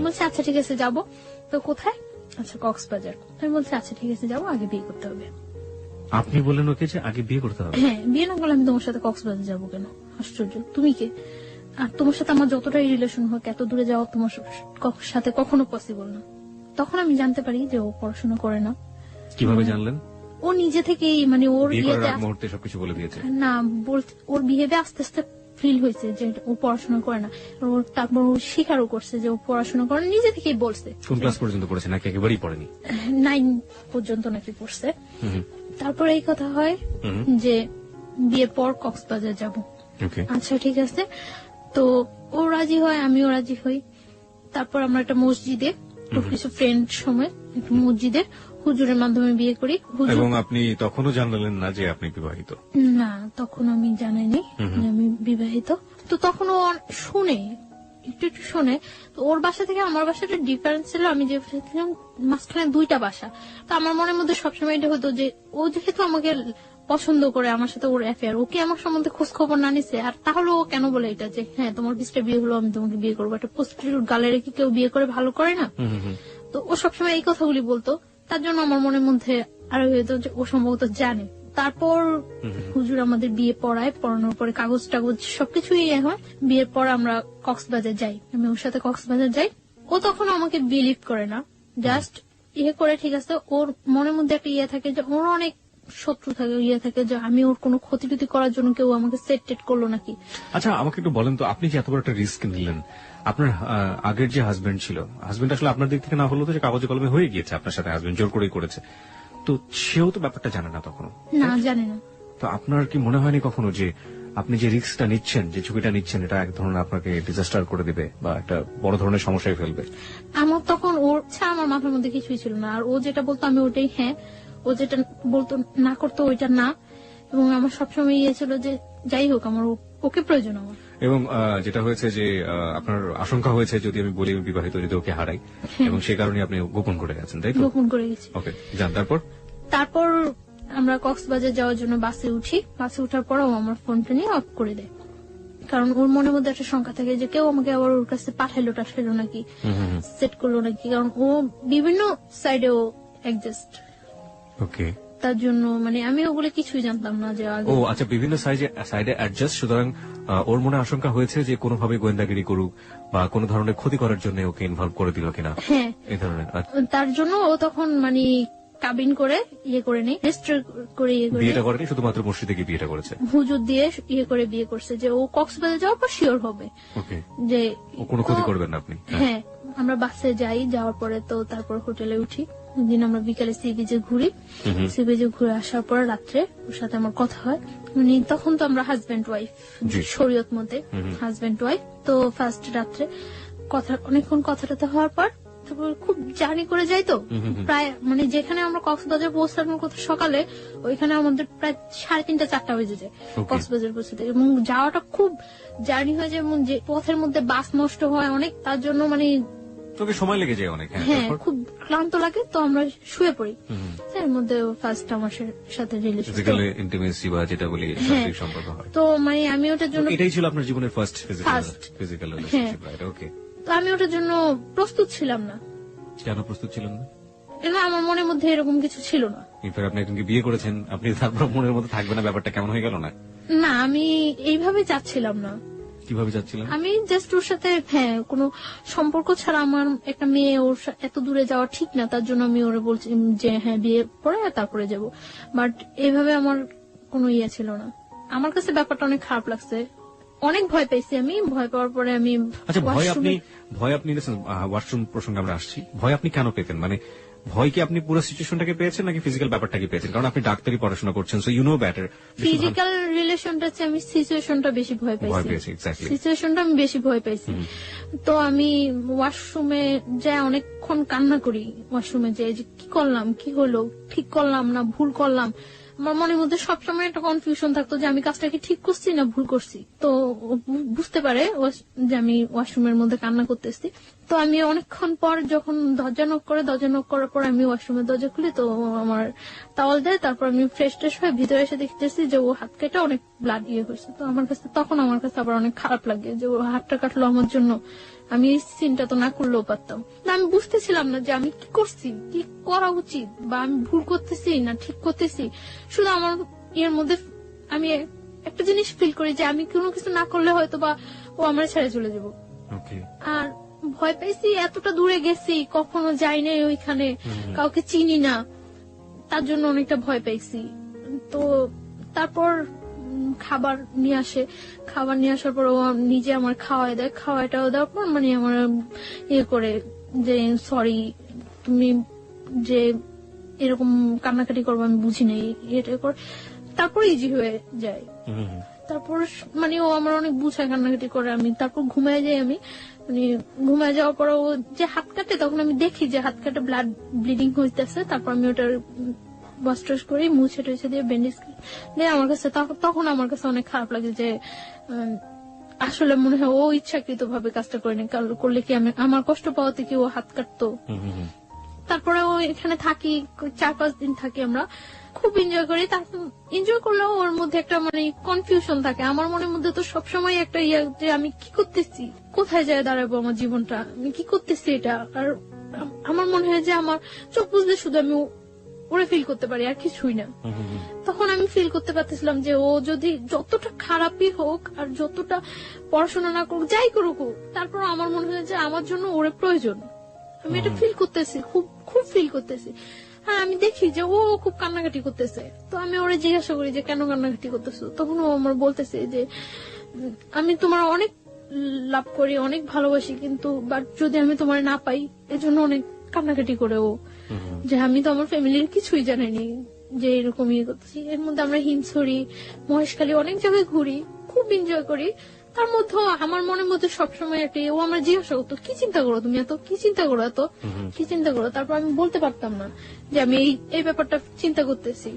বলছে আচ্ছা ঠিক আছে যাবো। তো কোথায়? আচ্ছা কক্সবাজার। আমি বলছি আচ্ছা ঠিক আছে যাবো, আগে বিয়ে করতে হবে। আপনি বললেন ওকে যে আগে বিয়ে করতে হবে? হ্যাঁ, বিয়ে না করলে আমি তোমার সাথে কক্সবাজার যাবো কেন? আশ্চর্য, তুমি কে? আর তোমার সাথে আমার যতটাই রিলেশন হোক এত দূরে যাওয়া তোমার সাথে কখনো পসিবল না। তখন আমি জানতে পারি যে ও পড়াশোনা করে না। কিভাবে জানলেন? ও নিজে থেকেই মানে ওর মুহূর্তে সবকিছু বলে দিয়েছে না, ওর বিহেভে আস্তে আস্তে ফিল হয়েছে যে ও পড়াশোনা করে না। তারপর ও স্বীকারও করছে যে ও পড়াশোনা করে, নিজে থেকেই বলছে। কোন ক্লাস পর্যন্ত পড়েছে নাকি একেবারেই পড়েনি? 9 পর্যন্ত নাকি পড়ছে। তারপর এই কথা হয় যে বিয়ের পর কক্সবাজার যাব। আচ্ছা ঠিক আছে, তো ও রাজি হয়, আমিও রাজি হই। তারপর আমরা একটা মসজিদে কিছু ফ্রেন্ড সময় একটা মসজিদে হুজুরের মাধ্যমে বিয়ে করি। এবং আপনি তখনও জানালেন না যে আপনি বিবাহিত? না, তখন আমি জানাইনি যে আমি বিবাহিত। তো তখন ও শুনে একটু শুনে। তো ওর বাসা থেকে আমার বাসাটা ডিফারেন্স ছিল, আমি যে মাঝখানে 2টা বাসা। তো আমার মনের মধ্যে সবসময় এটা হতো যে ও যেহেতু আমাকে পছন্দ করে, আমার সাথে ওর অ্যাফেয়ার, ওকে আমার সম্বন্ধে খোঁজ খবর না নিছে, আর তাহলে ও কেন বলে এটা যে হ্যাঁ তোমার বিস্টে বিয়ে হলো আমি তোমাকে বিয়ে করবো। একটা প্রস্টিটিউট গালে রেখে কেউ বিয়ে করে ভালো করে না? তো ও সবসময় এই কথাগুলি বলতো, তার জন্য আমার মনের মধ্যে আরো হতো যে ও সম্ভবত জানে। তারপর হুজুর আমাদের বিয়ে পড়ানোর পরে কাগজ টাগজ সবকিছুই হয়। বিয়ের পর আমরা কক্সবাজার যাই, আমি ওর সাথে কক্সবাজার যাই। ও তখন আমাকে বিলিভ করে না, জাস্ট করে ঠিক আছে। ওর মনের মধ্যে একটা থাকে যে ওর অনেক শত্রু থাকে যে আমি ওর কোনো ক্ষতি টুতি করার জন্য কেউ আমাকে সেট টেট করলো নাকি। আচ্ছা আমাকে একটু বলেন তো, আপনি যে এত বড় একটা রিস্ক নিলেন, আপনার আগের যে হাজবেন্ড ছিল, হাজবেন্ড আসলে আপনার দিক থেকে না হলো তো যে কাগজে কলমে হয়ে গিয়েছে আপনার সাথে, হাজবেন্ড জোর করেই করেছে, তো সেও তো ব্যাপারটা জানে না তখনও? না, জানে না। তো আপনার কি মনে হয়নি কখনো যে আপনি যে রিস্কটা নিচ্ছেন, যে ঝুঁকিটা নিচ্ছেন, এটা এক ধরনের আপনাকে ডিজাস্টার করে দিবে বা একটা বড় ধরনের সমস্যায় ফেলবে? আমার তখন ওর ছাড়া আমার মাথার মধ্যে কিছুই ছিল না। আর ও যেটা বলতো আমি ওটাই হ্যাঁ, ও যেটা বলতো না করতো ওইটা না। এবং আমার সবসময় ছিল যে যাই হোক আমার ওকে প্রয়োজন আমার। এবং যেটা হয়েছে যে আপনার আশঙ্কা হয়েছে যদি আমি বলি আমি বিবাহিত, যদি ওকে হারাই, এবং সেই কারণে আপনি গোপন করে গেছেন, তাই তো? গোপন করে গেছি। ওকে, যান। তারপর আমরা কক্সবাজার যাওয়ার জন্য বাসে উঠি। বাসে উঠার পর ও আমার ফোনটা নিয়ে অফ করে দেয়, কারণ ওর মনের মধ্যে একটা শঙ্কা থাকে যে কেউ আমাকে আবার ওর কাছে পাঠাইলো টাঠাইলো নাকি, সেট করলো নাকি, কারণ ও বিভিন্ন সাইডে ও অ্যাডজাস্ট। ওকে, তার জন্য মানে আমি ওগুলো কিছুই জানতাম না যে ও আচ্ছা, বিভিন্ন সাইডে অ্যাডজাস্ট। সুতরাং ওর মনে আশঙ্কা হয়েছে যে কোনোভাবে গোয়েন্দাগিরি করুক বা কোনো ধরনের ক্ষতি করার জন্য ওকে ইনভলভ করে দিল কিনা, হ্যাঁ এই ধরনের। তার জন্য ও তখন মানে কাবিন করে ইয়ে করে নেই, রেজিস্টার করে ইয়ে করে বিয়েটা করেনি, শুধুমাত্র মসজিদে গিয়ে বিয়েটা করেছে। হুজুর দিয়ে ইয়ে করে বিয়ে করছে যে ও কক্সবাজার যাওয়ার পর শিওর হবে ওকে, যে ও কোনো ক্ষতি করবেন না আপনি। হ্যাঁ আমরা বাসে যাই, যাওয়ার পরে তো তারপর হোটেলে উঠি, দিন আমরা বিকালে সি বিচে ঘুরি, সি বিচে ঘুরে আসার পর রাত্রে ওর সাথে আমার কথা হয়। মানে তখন তো আমরা হাজবেন্ড ওয়াইফ জি। শরীয়ত মতে হাজবেন্ড ওয়াইফ। তো ফার্স্ট রাত্রে কথা অনেকক্ষণ কথাটাতে হওয়ার পর তারপর খুব জার্নি করে যাই তো প্রায় মানে যেখানে আমরা কক্সবাজার পৌঁছানোর কথা সকালে, ওইখানে আমাদের প্রায় 3:30 4টা বেজে যায় Okay. কক্সবাজার পৌঁছাতে, এবং যাওয়াটা খুব জার্নি হয়ে যায় এবং যে পথের মধ্যে বাস নষ্ট হয় অনেক, তার জন্য মানে তোকে সময় লেগে যায় অনেক। হ্যাঁ খুব ক্লান্ত লাগে, তো আমরা শুয়ে পড়ি। এর মধ্যে ফার্স্ট আমার সাথে রিলেশন, ফিজিক্যাল ইন্টিমেসি বা যেটা বলি শারীরিক সম্পর্ক হয়। তো মানে আমি ওটার জন্য এটাই ছিল আপনার জীবনের first First. Physical relationship, right? Okay. তো আমি ওটার জন্য প্রস্তুত ছিলাম না, কেন প্রস্তুত ছিলেন না? না আমার মনের মধ্যে এরকম কিছু ছিল না। ইনফ্যাক্ট আপনি একজনকে বিয়ে করেছেন, আপনি তারপর মনের মধ্যে থাকবে না, ব্যাপারটা কেমন হয়ে গেল না? না আমি এইভাবে চাচ্ছিলাম না, কিভাবে যাচ্ছিলেন? আমি জাস্ট ওর সাথে হ্যাঁ কোনো সম্পর্ক ছাড়া আমার একটা মেয়ে ওর এত দূরে যাওয়া ঠিক না, তার জন্য আমি ওরে বলছি যে হ্যাঁ বিয়ে পরে তারপরে যাব। বাট এইভাবে আমার কোনো ইয়ে ছিল না। আমার কাছে ব্যাপারটা অনেক খারাপ লাগছে, অনেক ভয় পেয়েছি আমি। ভয় পাওয়ার পরে আমি আচ্ছা, ভয় আপনি ওয়াশরুম প্রসঙ্গে আমরা আসছি, ভয় আপনি কেন পেতেন? মানে ভয় কি আপনি পুরো সিচুয়েশনটাকে পেয়েছেন নাকি ফিজিক্যাল ব্যাপারটাকে পেয়েছেন? কারণ আপনি ডাক্তারি পড়াশোনা করছেন, so you know better. Physical রিলেশনটা চেয়ে আমি সিচুয়েশনটা বেশি ভয় পেয়েছি, পাইছি, exactly. সিচুয়েশনটা আমি বেশি ভয় পাইছি। তো আমি ওয়াশরুমে যাই অনেকক্ষণ কান্না করি, ওয়াশরুমে যাই যে কি করলাম, কি হলো, ঠিক করলাম না ভুল করলাম। আমার মনের মধ্যে সবসময় একটা কনফিউশন থাকতো যে আমি কাজটা কি ঠিক করছি না ভুল করছি। তো ও বুঝতে পারে যে আমি ওয়াশরুমের মধ্যে কান্না করতেছি। তো আমি অনেকক্ষণ পর যখন দরজা নক করার পর আমি ওয়াশরুমের দরজা খুলি, তো ও আমার টাওয়াল দেয়। তারপর আমি ফ্রেশ হয়ে ভিতরে এসে দেখতেছি যে ও হাত কেটে অনেক ব্লাড ইয়ে হয়েছে। তো আমার কাছে আবার অনেক খারাপ লাগে যে ও হাতটা কাটলো আমার জন্য, আমি এই সিনটা তো না করলেও পারতাম না। আমি বুঝতেছিলাম না যে আমি কি করছি, কি করা উচিত, বা আমি ভুল করতেছি না ঠিক করতেছি। শুধু আমার এর মধ্যে আমি একটা জিনিস ফিল করি যে আমি কোনো কিছু না করলে হয়তো বা ও আমার ছেড়ে চলে যাবো। আর ভয় পাইছি, এতটা দূরে গেছি, কখনো যাই নাই ওইখানে, কাউকে চিনি না, তার জন্য অনেকটা ভয় পাইছি। তো তারপর খাবার নিয়ে আসার পর ও নিজে আমার খাওয়াটাও দেওয়ার পর মানে আমার ইয়ে করে যে সরি তুমি যে এরকম কান্নাকাটি করবো আমি বুঝি নাই, এটা করে তারপর ইজি হয়ে যায়। তারপর মানে ও আমার অনেক বুঝায়, কান্নাকাটি করে, আমি তারপর ঘুমায় যাই। আমি মানে ঘুমায় যাওয়ার পর ও যে হাত কাটে, তখন আমি দেখি যে হাত কাটে ব্লিডিং হইতেছে। তারপর আমি ওটার ওয়াশ টশ করি, মুছে টুছে দিয়ে ব্যান্ডেজ দিয়ে আমার কাছে তখন আমার কাছে অনেক খারাপ লাগে যে আসলে মনে হয় ও ইচ্ছাকৃত ভাবে কাজটা করেনি, করলে কি আমি আমার কষ্ট পাওয়াতে কি ও হাত কাটতো। তারপরে ও এখানে থাকি, 4-5 দিন থাকি, আমরা খুব এনজয় করি। এনজয় করলেও ওর মধ্যে একটা মানে কনফিউশন থাকে। আমার মনের মধ্যে তো সবসময় একটা ইয়ে যে আমি কি করতেছি, কোথায় যায় দাঁড়াবো আমার জীবনটা, আমি কি করতেছি এটা। আর আমার মনে হয় যে আমার চোখ বুঝলে শুধু আমি ওরে ফিল করতে পারি, আর কিছুই না। তখন আমি ফিল করতে পারতেছিলাম যে ও যদি যতটা খারাপই হোক আর যতটা পড়াশোনা না করুক, যাই করুক, তারপর আমার মনে হয় যে আমার জন্য ওরে প্রয়োজন। আমি এটা ফিল করতেছি, খুব খুব ফিল করতেছি। হ্যাঁ আমি দেখি যে ও খুব কান্নাকাটি করতেছে। তো আমি ওরে জিজ্ঞাসা করি যে কেন কান্নাকাটি করতেছো, তখন ও আমার বলতেছে যে আমি তোমার অনেক লাভ করি, অনেক ভালোবাসি, কিন্তু বাট যদি আমি তোমার না পাই এজন্য অনেক কান্নাকাটি করে ও, যে আমি তো আমার ফ্যামিলির কিছুই জানিনি যে এরকম ইয়ে করতেছি। এর মধ্যে আমরা হিমছড়ি, মহেশখালী অনেক জায়গায় ঘুরি, খুব এনজয় করি। তার মধ্যে আমার মনের মধ্যে সবসময় একটা ও আমার জিজ্ঞাসা করতো কি চিন্তা করো তুমি, এত কি চিন্তা করো, এত কি চিন্তা করো। তারপর আমি বলতে পারতাম না যে আমি এই ব্যাপারটা চিন্তা করতেছি।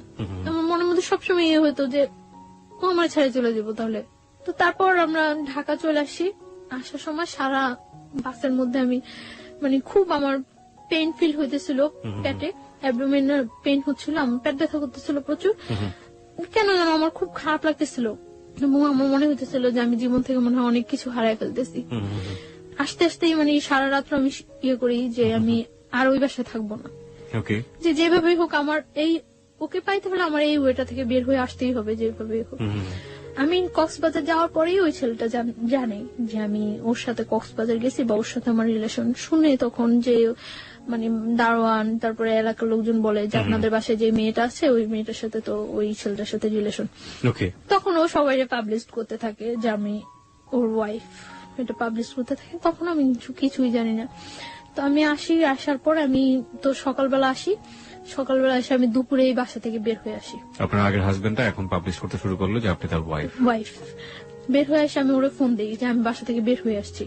আমার মনের মধ্যে সবসময় ইয়ে হতো যে ও আমার ছেড়ে চলে যাবো তাহলে। তো তারপর আমরা ঢাকা চলে আসি। আসার সময় সারা বাসের মধ্যে আমি মানে খুব আমার পেইন ফিল হইতেছিল, পেটে অ্যাবডোমেনাল পেইন হচ্ছিল, আমার পেট ব্যথা করতেছিল প্রচুর। কেন যেন আমার খুব খারাপ লাগতেছিল এবং আমার মনে হইতেছিল যে আমি জীবন থেকে মনে হয় অনেক কিছু হারাই ফেলতেছি। আস্তে আস্তেই মানে সারা রাত্র আমি ইয়ে করি যে আমি আর ওই বাসায় থাকবো না, যে যেভাবেই হোক আমার এই ওকে পাইতে হলে আমার এই ওয়েটা থেকে বের হয়ে আসতেই হবে যেভাবেই হোক। আমি কক্সবাজার যাওয়ার পরেই ওই ছেলেটা জানে যে আমি ওর সাথে কক্সবাজার গেছি বা ওর সাথে আমার রিলেশন। শুনে তখন যে মানে দারোয়ান তারপরে এলাকার লোকজন বলে যে আপনাদের বাসায় যে মেয়েটা আছে ওই মেয়েটার সাথে তো ওই ছেলেটার সাথে রিলেশন। ওকে। তখন ও সবাই পাবলিশ করতে থাকে যে আমি ওর ওয়াইফ, এটা পাবলিশ করতে থাকে। তখন আমি কিছুই জানি না। তো আমি আসার পর আমি তো সকালবেলা সকালবেলা এসে আমি দুপুরে এই বাসা থেকে বের হয়ে আসি। আপনার আগের হাজবেন্ডটা এখন পাবলিশ করতে শুরু করলো যে আপনি তার ওয়াইফ। বের হয়ে এসে আমি ওরে ফোন দিই যে আমি বাসা থেকে বের হয়ে আসছি।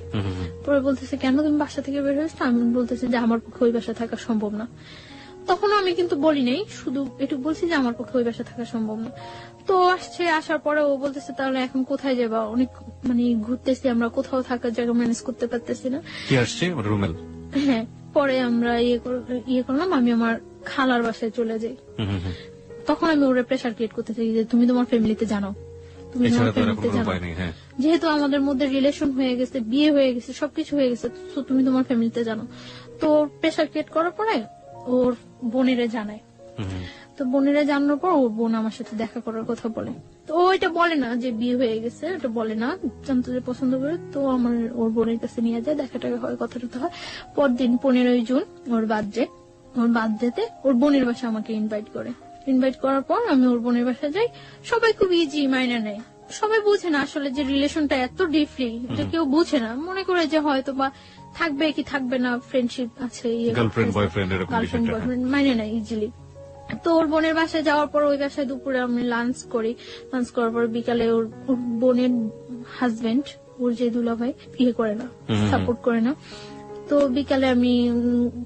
পরে বলতেছে কেন তুমি বাসা থেকে বের হয়ে আসছো? আমি বলতেছি যে আমার পক্ষে ওই বাসা থাকা সম্ভব না। তখন আমি কিন্তু বলি নাই, শুধু একটু বলছি যে আমার পক্ষে ওই বাসা থাকা সম্ভব না। তো আসার পরে ও বলতেছে তাহলে এখন কোথায় যাবা? অনেক মানে ঘুরতেছি আমরা, কোথাও থাকার জায়গা ম্যানেজ করতে পারতেছি না। কি আসছে রুমেল? হ্যাঁ, পরে আমরা ইয়ে করলাম, আমি আমার খালার বাসায় চলে যাই। তখন আমি ওরে প্রেশার ক্রিয়েট করতে চাই যে তুমি তোমার ফ্যামিলিতে জানো, তুমি তোমার ফ্যামিলিতে জানো, যেহেতু আমাদের মধ্যে রিলেশন হয়ে গেছে, বিয়ে হয়ে গেছে, সবকিছু হয়ে গেছে, তো তুমি তোমার ফ্যামিলিতে জানো। তো প্রেশার ক্রিয়েট করার পরে ওর বোনেরে জানায়। তো বোনেরা জানানোর পর ওর বোন আমার সাথে দেখা করার কথা বলে। তো ও এটা বলে না যে বিয়ে হয়ে গেছে, এটা বলে না, জানতে যে পছন্দ করে। তো আমার ওর বোনের কাছে নিয়ে যায়, দেখা টাকা হয়, কথা টথা হয়। পরদিন 15 জুন ওর বার্থডেতে ওর বোনের বাসা আমাকে ইনভাইট করার পর আমি ওর বোনের বাসা যাই। সবাই খুব ইজি মাইনা নেয়, সবাই বুঝে না আসলে যে রিলেশনটা এত ডিপলি, এটা কেউ বুঝে না, মনে করে যে হয়তো বা থাকবে কি থাকবে না, ফ্রেন্ডশিপ আছে, গার্লফ্রেন্ড বয়ফ্রেন্ড মাইনে নেয় ইজিলি। তো ওর বোনের বাসায় যাওয়ার পর ওই বাসায় দুপুরে আমি লাঞ্চ করার পর বিকালে ওর বোনের হাজবেন্ড, ওর যে দুলাভাই, করে না, সাপোর্ট করে না। তো বিকালে আমি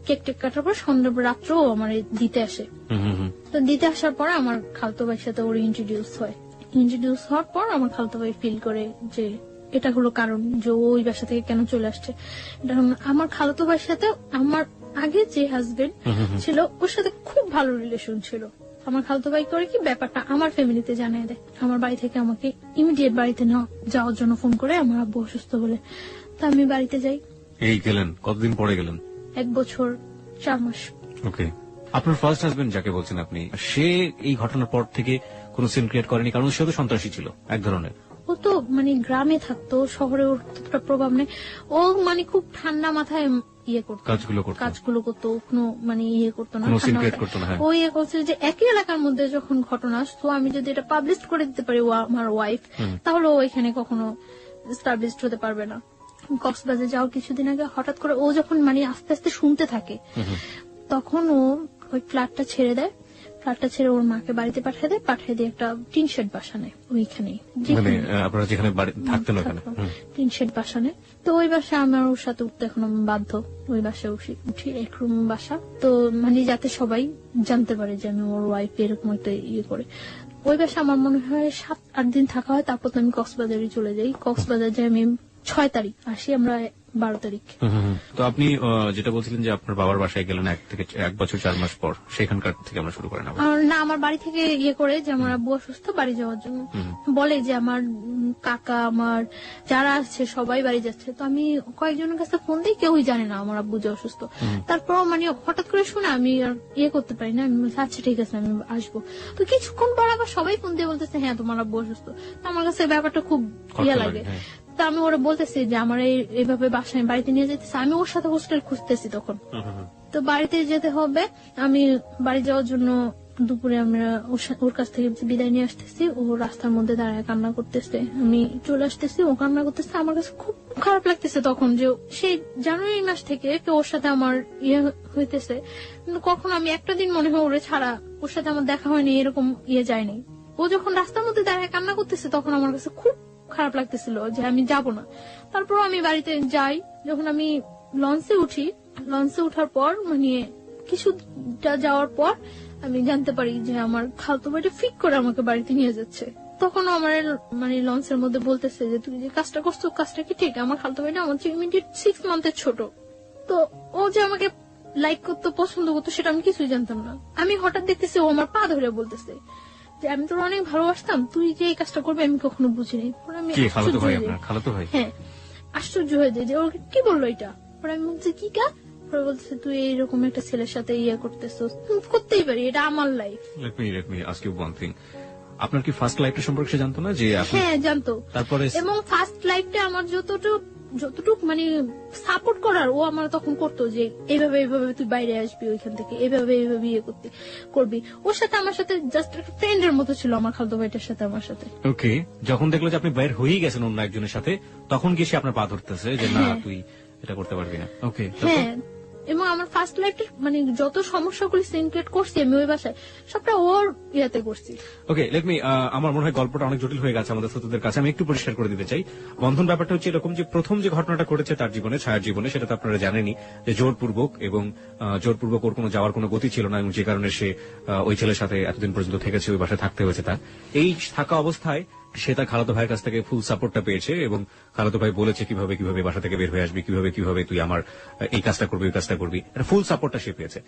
কেক কাটার পর সন্ধ্যা রাত্রেও আমার দিতে আসে। তো দিতে আসার পর আমার খালতো ভাইয়ের সাথে ওর ইন্ট্রোডিউস হওয়ার পর আমার খালতো ভাই ফিল করে যে এটা হলো কারণ যে ওই বাসা থেকে কেন চলে আসছে। এটা আমার খালতো ভাইয়ের সাথে আমার আগে যে হাজবেন্ড ছিল ওর সাথে খুব ভালো রিলেশন ছিল। আমার খালতো ভাই করে কি ব্যাপারটা আমার ফ্যামিলিতে জানিয়ে দেয়। আমার বাড়ি থেকে আমাকে ইমিডিয়েট বাড়িতে যাওয়ার জন্য ফোন করে, আমার আব্বু অসুস্থ বলে। তা আমি বাড়িতে যাই। এই গেলেন কতদিন পরে গেলেন? 1 বছর 4 মাস। ওকে। আপনার ফার্স্ট হাজবেন্ড যাকে বলছেন আপনি, সে এই ঘটনার পর থেকে কোন সিন ক্রিয়েট করেনি? কারণ সে তো সন্ত্রাসী ছিল এক ধরনের। ও তো মানে গ্রামে থাকতো, শহরে ওর প্রভাব নেই। ও মানে খুব ঠান্ডা মাথায় কাজগুলো করতো, কোনো মানে করতো না, ও করছে যে একই এলাকার মধ্যে যখন ঘটনা আসতো, আমি যদি এটা পাবলিশ করে দিতে পারি ও আমার ওয়াইফ, তাহলে ও এখানে কখনো এস্টাবলিশড হতে পারবে না। কক্সবাজার যাওয়ার কিছুদিন আগে হঠাৎ করে ও যখন মানে আস্তে আস্তে শুনতে থাকে, তখন ও ওই ফ্ল্যাটটা ছেড়ে ওর মাকে বাড়িতে পাঠিয়ে দিয়ে একটা টিন শেড বাসা নেয় ওইখানে, আপনারা যেখানে থাকতেন ওখানে টিন শেড বাসা নেয়। তো ওই বাসা আমার ওর সাথে উঠতে এখন আমি বাধ্য। ওই বাসায় উঠি, 1 রুম বাসা, তো মানে যাতে সবাই জানতে পারে যে আমি ওর ওয়াইফ এরকম একটা করে। ওই বাসা আমার মনে হয় 7-8 দিন থাকা হয়, তারপর তো আমি কক্সবাজারে চলে যাই। কক্সবাজার যাই আমি 6 তারিখ, আসি আমরা 12 তারিখ। তো আপনি যেটা বলছিলেন যে আপনার বাবার বাসায় গেলেন 1 বছর 4 মাস পর, সেখানকার থেকে আমরা শুরু করেন। না, আমার বাড়ি থেকে করে যে আমার আব্বু অসুস্থ, বাড়ি যাওয়ার জন্য বলে যে আমার কাকা, আমার যারা আছে সবাই বাড়ি যাচ্ছে। তো আমি কয়েকজনের কাছে ফোন দিই, কেউই জানে না আমার আব্বু যে অসুস্থ। তারপর মানে হঠাৎ করে শুনে আমি আর করতে পারি না, আমি আচ্ছা ঠিক আছে আমি আসবো। তো কিছুক্ষণ পর আবার সবাই ফোন দিয়ে বলতেছে হ্যাঁ তোমার আব্বু অসুস্থ। তো আমার কাছে ব্যাপারটা খুব লাগে। তো আমি ওরা বলতেছি যে আমার এইভাবে বাসায় বাড়িতে নিয়ে যেতেছে, আমি ওর সাথে হোস্টেল খুঁজতেছি তখন। তো বাড়িতে যেতে হবে, আমি বাড়ি যাওয়ার জন্য দুপুরে আমরা ওর কাছ থেকে বিদায় নিয়ে আসতেছি। ও রাস্তার মধ্যে দাঁড়ায় কান্না করতেছে, আমি চলে আসতেছি, ও কান্না করতেছে। আমার কাছে খুব খারাপ লাগতেছে তখন যে সেই জানুয়ারি মাস থেকে ওর সাথে আমার হইতেছে, কিন্তু কখন আমি একটা দিন মনে হয় ওরে ছাড়া ওর সাথে আমার দেখা হয়নি, এরকম যায়নি। ও যখন রাস্তার মধ্যে দাঁড়ায় কান্না করতেছে তখন আমার কাছে খুব খারাপ লাগতেছিল যে আমি যাব না। তারপর আমি বাড়িতে যাই। যখন আমি লঞ্চে উঠার পর মানে কিছুটা যাওয়ার পর আমি জানতে পারি যে আমার খালতো ভাইটা ফিক করে আমাকে বাড়িতে নিয়ে যাচ্ছে। তখন আমার মানে লঞ্চের মধ্যে বলতেছে যে তুই যে কাজটা করছো কাজটা কি ঠিক? আমার খালতো ভাইটা আমার 6 মান্থের ছোট। তো ও যে আমাকে লাইক করতো, পছন্দ করতো, সেটা আমি কিছুই জানতাম না। আমি হঠাৎ দেখতেছি ও আমার পা ধরে বলতেছে যে আমি তোর অনেক ভালোবাসতাম, তুই যে এই কাজটা করবে আমি কখনো বুঝিনি। হ্যাঁ, আশ্চর্য হয়ে যায় যে ও কি বললো এটা। পরে আমি বলছি কি কা? পরে বলছে তুই এইরকম একটা ছেলের সাথে করতেছিস, করতেই পারি, এটা আমার life. Let me ask you one thing. আপনার কি ফার্স্ট লাইফটা সম্পর্কে সে জানতো না যে আপনি? হ্যাঁ, জানতো। তারপরে এবং ফার্স্ট লাইফটা আমার যতটুকু মানে সাপোর্ট করার ও আমার তখন করতো, যে এইভাবে এইভাবে তুই বাইরে আসবি ওইখান থেকে, এইভাবে এইভাবে ইয়ে করবি। ওর সাথে আমার সাথে জাস্ট একটা ফ্রেন্ডের মতো ছিল আমার খালতো ভাইটার সাথে আমার সাথে। ওকে, যখন দেখলো যে আপনি বাইরে হয়েই গেছেন অন্য একজনের সাথে, তখন গিয়ে সে আপনার পা ধরতেছে যে না তুই এটা করতে পারবি না। ওকে, হ্যাঁ, এবং আমার ফার্স্ট লাইফটা মানে যত সমস্যাগুলি সিনক্রেট করছি আমি ওই বাসায়, সবটা ওর ইয়াতে করছি। ওকে, লেট মি, আমার মনে হয় গল্পটা অনেক জটিল হয়ে গেছে আমাদের শ্রোতাদের কাছে। আমি একটু পরিষ্কার করে দিতে চাই। বন্ধন ব্যাপারটা হচ্ছে এরকম যে প্রথম যে ঘটনাটা ঘটেছে তার জীবনে, ছায়ার জীবনে, সেটা তো আপনারা জানেনই যে জোরপূর্বক, এবং জোরপূর্বক ওর কোনো যাওয়ার কোনো গতি ছিল না, এবং যে কারণে সে ওই ছেলের সাথে এতদিন পর্যন্ত থেকেছে, ওই বাসায় থাকতে হয়েছে তার। এই থাকা অবস্থায় সে তার খালাতো ভাইয়ের কাছ থেকে ফুল সাপোর্টটা পেয়েছে, এবং খালাতো ভাই বলেছে কিভাবে কিভাবে বাসা থেকে বের হয়ে আসবি, কিভাবে কিভাবে তুই আমার এই কাজটা করবি, ওই কাজটা করবি, এটা ফুল সাপোর্টটা সে পেয়েছে।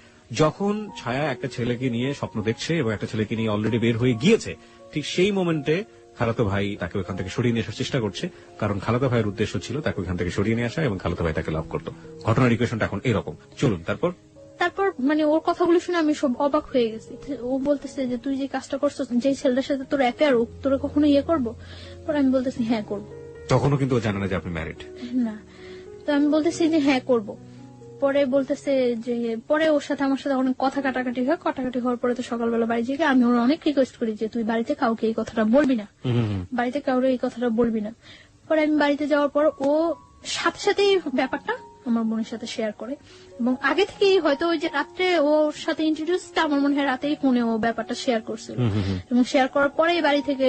যখন ছায়া একটা ছেলেকে নিয়ে স্বপ্ন দেখছে এবং একটা ছেলেকে নিয়ে অলরেডি বের হয়ে গিয়েছে, ঠিক সেই মোমেন্টে খালাতো ভাই তাকে ওখান থেকে সরিয়ে নিয়ে আসার চেষ্টা করছে, কারণ খালাতো ভাইয়ের উদ্দেশ্য ছিল তাকে ওখান থেকে সরিয়ে নিয়ে আসা, এবং খালাতো ভাই তাকে লাভ করতো। ঘটনার ইকুয়েশনটা এখন এরকম। চলুন তারপর মানে ওর কথাগুলো শুনে আমি সব অবাক হয়ে গেছি। ও বলতেছে যে তুই যে কাজটা করছো, যে ছেলেটার সাথে তোর অ্যাফেয়ার, তোরা কখনো ইয়ে করবো? পরে আমি বলতেছি হ্যাঁ করবো। তখনও কিন্তু ও জানে না যে আপনি ম্যারিড না, তো আমি বলতেছি যে হ্যাঁ করবো। পরে বলতেছে যে, পরে ওর সাথে আমার সাথে অনেক কথা কাটাকাটি হয়। কাটাকাটি হওয়ার পরে তো সকালবেলা বাড়ি যেয়ে আমি ওর অনেক রিকোয়েস্ট করি যে তুই বাড়িতে কাউকে এই কথাটা বলবি না, বাড়িতে কাউরে এই কথাটা বলবি না। পরে আমি বাড়িতে যাওয়ার পর ও সাথে সাথে ব্যাপারটা আমার বোনের সাথে শেয়ার করে, এবং আগে থেকেই হয়তো ওই যে রাত্রে ওর সাথে ইন্ট্রোডিউসটা আমার মনে হয় রাতেই ফোনে ও ব্যাপারটা শেয়ার করছিল, এবং শেয়ার করার পরে বাড়ি থেকে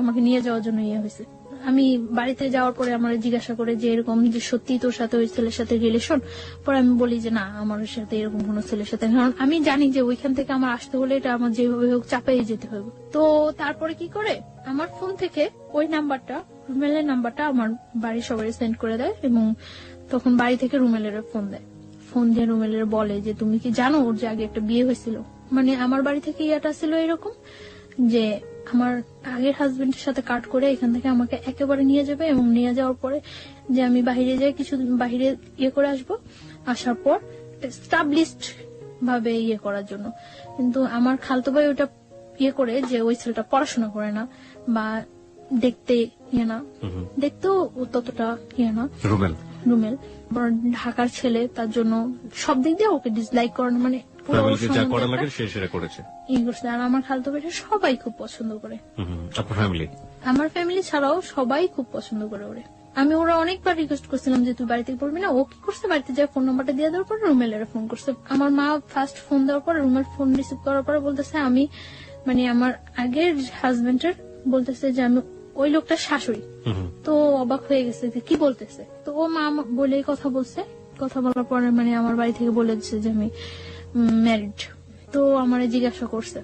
আমাকে নিয়ে যাওয়ার জন্য ইয়ে হয়েছে। আমি বাড়িতে যাওয়ার পরে আমার জিজ্ঞাসা করে যে এরকম যে সত্যি তোর সাথে ওই ছেলের সাথে রিলেশন? পরে আমি বলি যে না, আমার সাথে এরকম কোন ছেলের সাথে, কারণ আমি জানি যে ওইখান থেকে আমার আসতে হলে এটা আমার যেভাবে হোক চাপাই যেতে হবে। তো তারপরে কি করে আমার ফোন থেকে ওই নাম্বারটা, রুমেলের নাম্বারটা আমার বাড়ির সবাই সেন্ড করে দেয়, এবং তখন বাড়ি থেকে রুমেলের ফোন দেয়। ফোন দিয়ে রুমেলের বলে যে তুমি কি জানো ওর যে আগে একটা বিয়ে হয়েছিল? মানে আমার বাড়ি থেকে ইয়েটা ছিল এরকম যে আমার আগের হাজবেন্ডের সাথে কাট করে এখান থেকে আমাকে একেবারে নিয়ে যাবে, এবং নিয়ে যাওয়ার পরে যে আমি বাহিরে যাই, কিছু বাহিরে ইয়ে করে আসবো, আসার পর এস্টাবলিশড ভাবে ইয়ে করার জন্য। কিন্তু আমার খালতো ভাই ওটা ইয়ে করে যে ওই ছেলেটা পড়াশোনা করে না, বা দেখতে ইয়ে না, দেখতেও ততটা ইয়ে না, রুমেল ঢাকার ছেলে, তার জন্য সব দিক দিয়ে ওকে ডিসলাইক করানো, মানে আর আমার খালতো ভাইটা সবাই খুব পছন্দ করে, আমার ফ্যামিলি ছাড়াও সবাই খুব পছন্দ করে ওরে। আমি ওরা অনেকবার রিকোয়েস্ট করছিলাম যে তুই বাড়িতে বলবি না। ও কি করছে, বাড়িতে যায় ফোন নাম্বারটা দিয়ে দেওয়ার পর রুমেলের ফোন করছে। আমার মা ফার্স্ট ফোন দেওয়ার পর, রুমের ফোন রিসিভ করার পরে বলতেছে আমি মানে আমার আগের হাজবেন্ডের বলতেছে যে আমি ওই লোকটার শাশুড়ি। তো অবাক হয়ে গেছে যে কি বলতেছে। তো ও মা বলে কথা বলছে, কথা বলার পরে মানে আমার বাড়ি থেকে বলে দিচ্ছে যে আমি ম্যারিড। তো আমার জিজ্ঞাসা করছে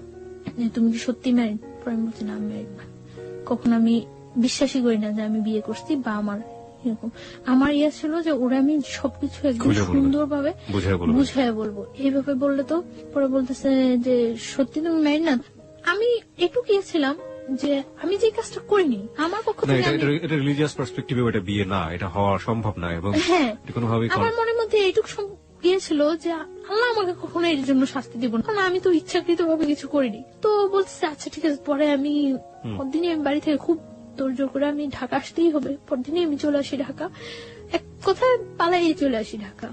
যে তুমি কি সত্যি ম্যারিড? পরে আমি বলছি না, আমি ম্যারিড না। কখন আমি বিশ্বাসই করি না যে আমি বিয়ে করছি, বা আমার এরকম আমার ইয়ে ছিল যে ওরা আমি সবকিছু একদম সুন্দরভাবে বুঝাই বলবো। এইভাবে বললে তো পরে বলতেছে যে সত্যি তুমি ম্যারিড না। আমি একটু গিয়েছিলাম যে আমি যে কাজটা করিনি আমার পক্ষ থেকে, এটা রিলিজিয়াস পার্সপেক্টিভে এটা বিয়ে না, এটা হওয়া সম্ভব না, এবং কোনোভাবেই আমার মনের মধ্যে এইটুকু গিয়েছিল যে আল্লাহ আমাকে কখনো এর জন্য শাস্তি দিব না, কারণ আমি তো ইচ্ছাকৃত ভাবে কিছু করিনি। তো বলছে আচ্ছা ঠিক আছে। পরে আমি পরদিনই আমি বাড়ি থেকে খুব তোড়জোড় করে আমি ঢাকা আসতেই হবে, পরদিনই আমি চলে আসি ঢাকা। এক কথায় পালাই চলে আসি ঢাকা,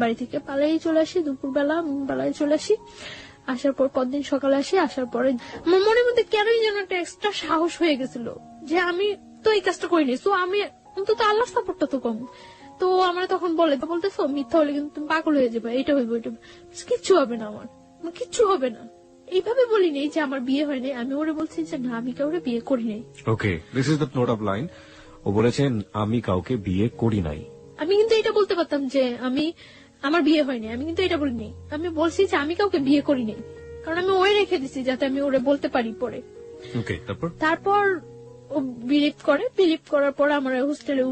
বাড়ি থেকে পালাই চলে আসি, দুপুরবেলা পালাই চলে আসি। আসার পর পরদিন সকালে আসি, আসার পরে আমার মনের মধ্যে কেনই যেন একটা এক্সট্রা সাহস হয়ে গেছিল যে আমি তো এই কাজটা করিনি, তো আমি অন্তত আল্লাহর সাপোর্টটা তো কম। তো আমরা তখন বলতেছো মিথ্যা হলে কিন্তু তুমি পাগল হয়ে যাবে, এটা হইব এটা কিচ্ছু হবে না, আমার কিচ্ছু হবে না। এইভাবে বলি নেই যে আমার বিয়ে হয়নি, আমি ওরে বলছি যে না আমি কাউকে বিয়ে করি নাই। Okay, this is the note of line. ও বলেছেন আমি কাউকে বিয়ে করি নাই। আমি কিন্তু এটা বলতে পারতাম যে আমি আমার বিয়ে হয়নি, আমি কিন্তু এটা বলিনি। আমি বলছি যে আমি কাউকে বিয়ে করি নাই, কারণ আমি ওই রেখে দিছি যাতে আমি ওরে বলতে পারি পরে। তারপর ও বিলিভ করার পর আমার হোস্টেলে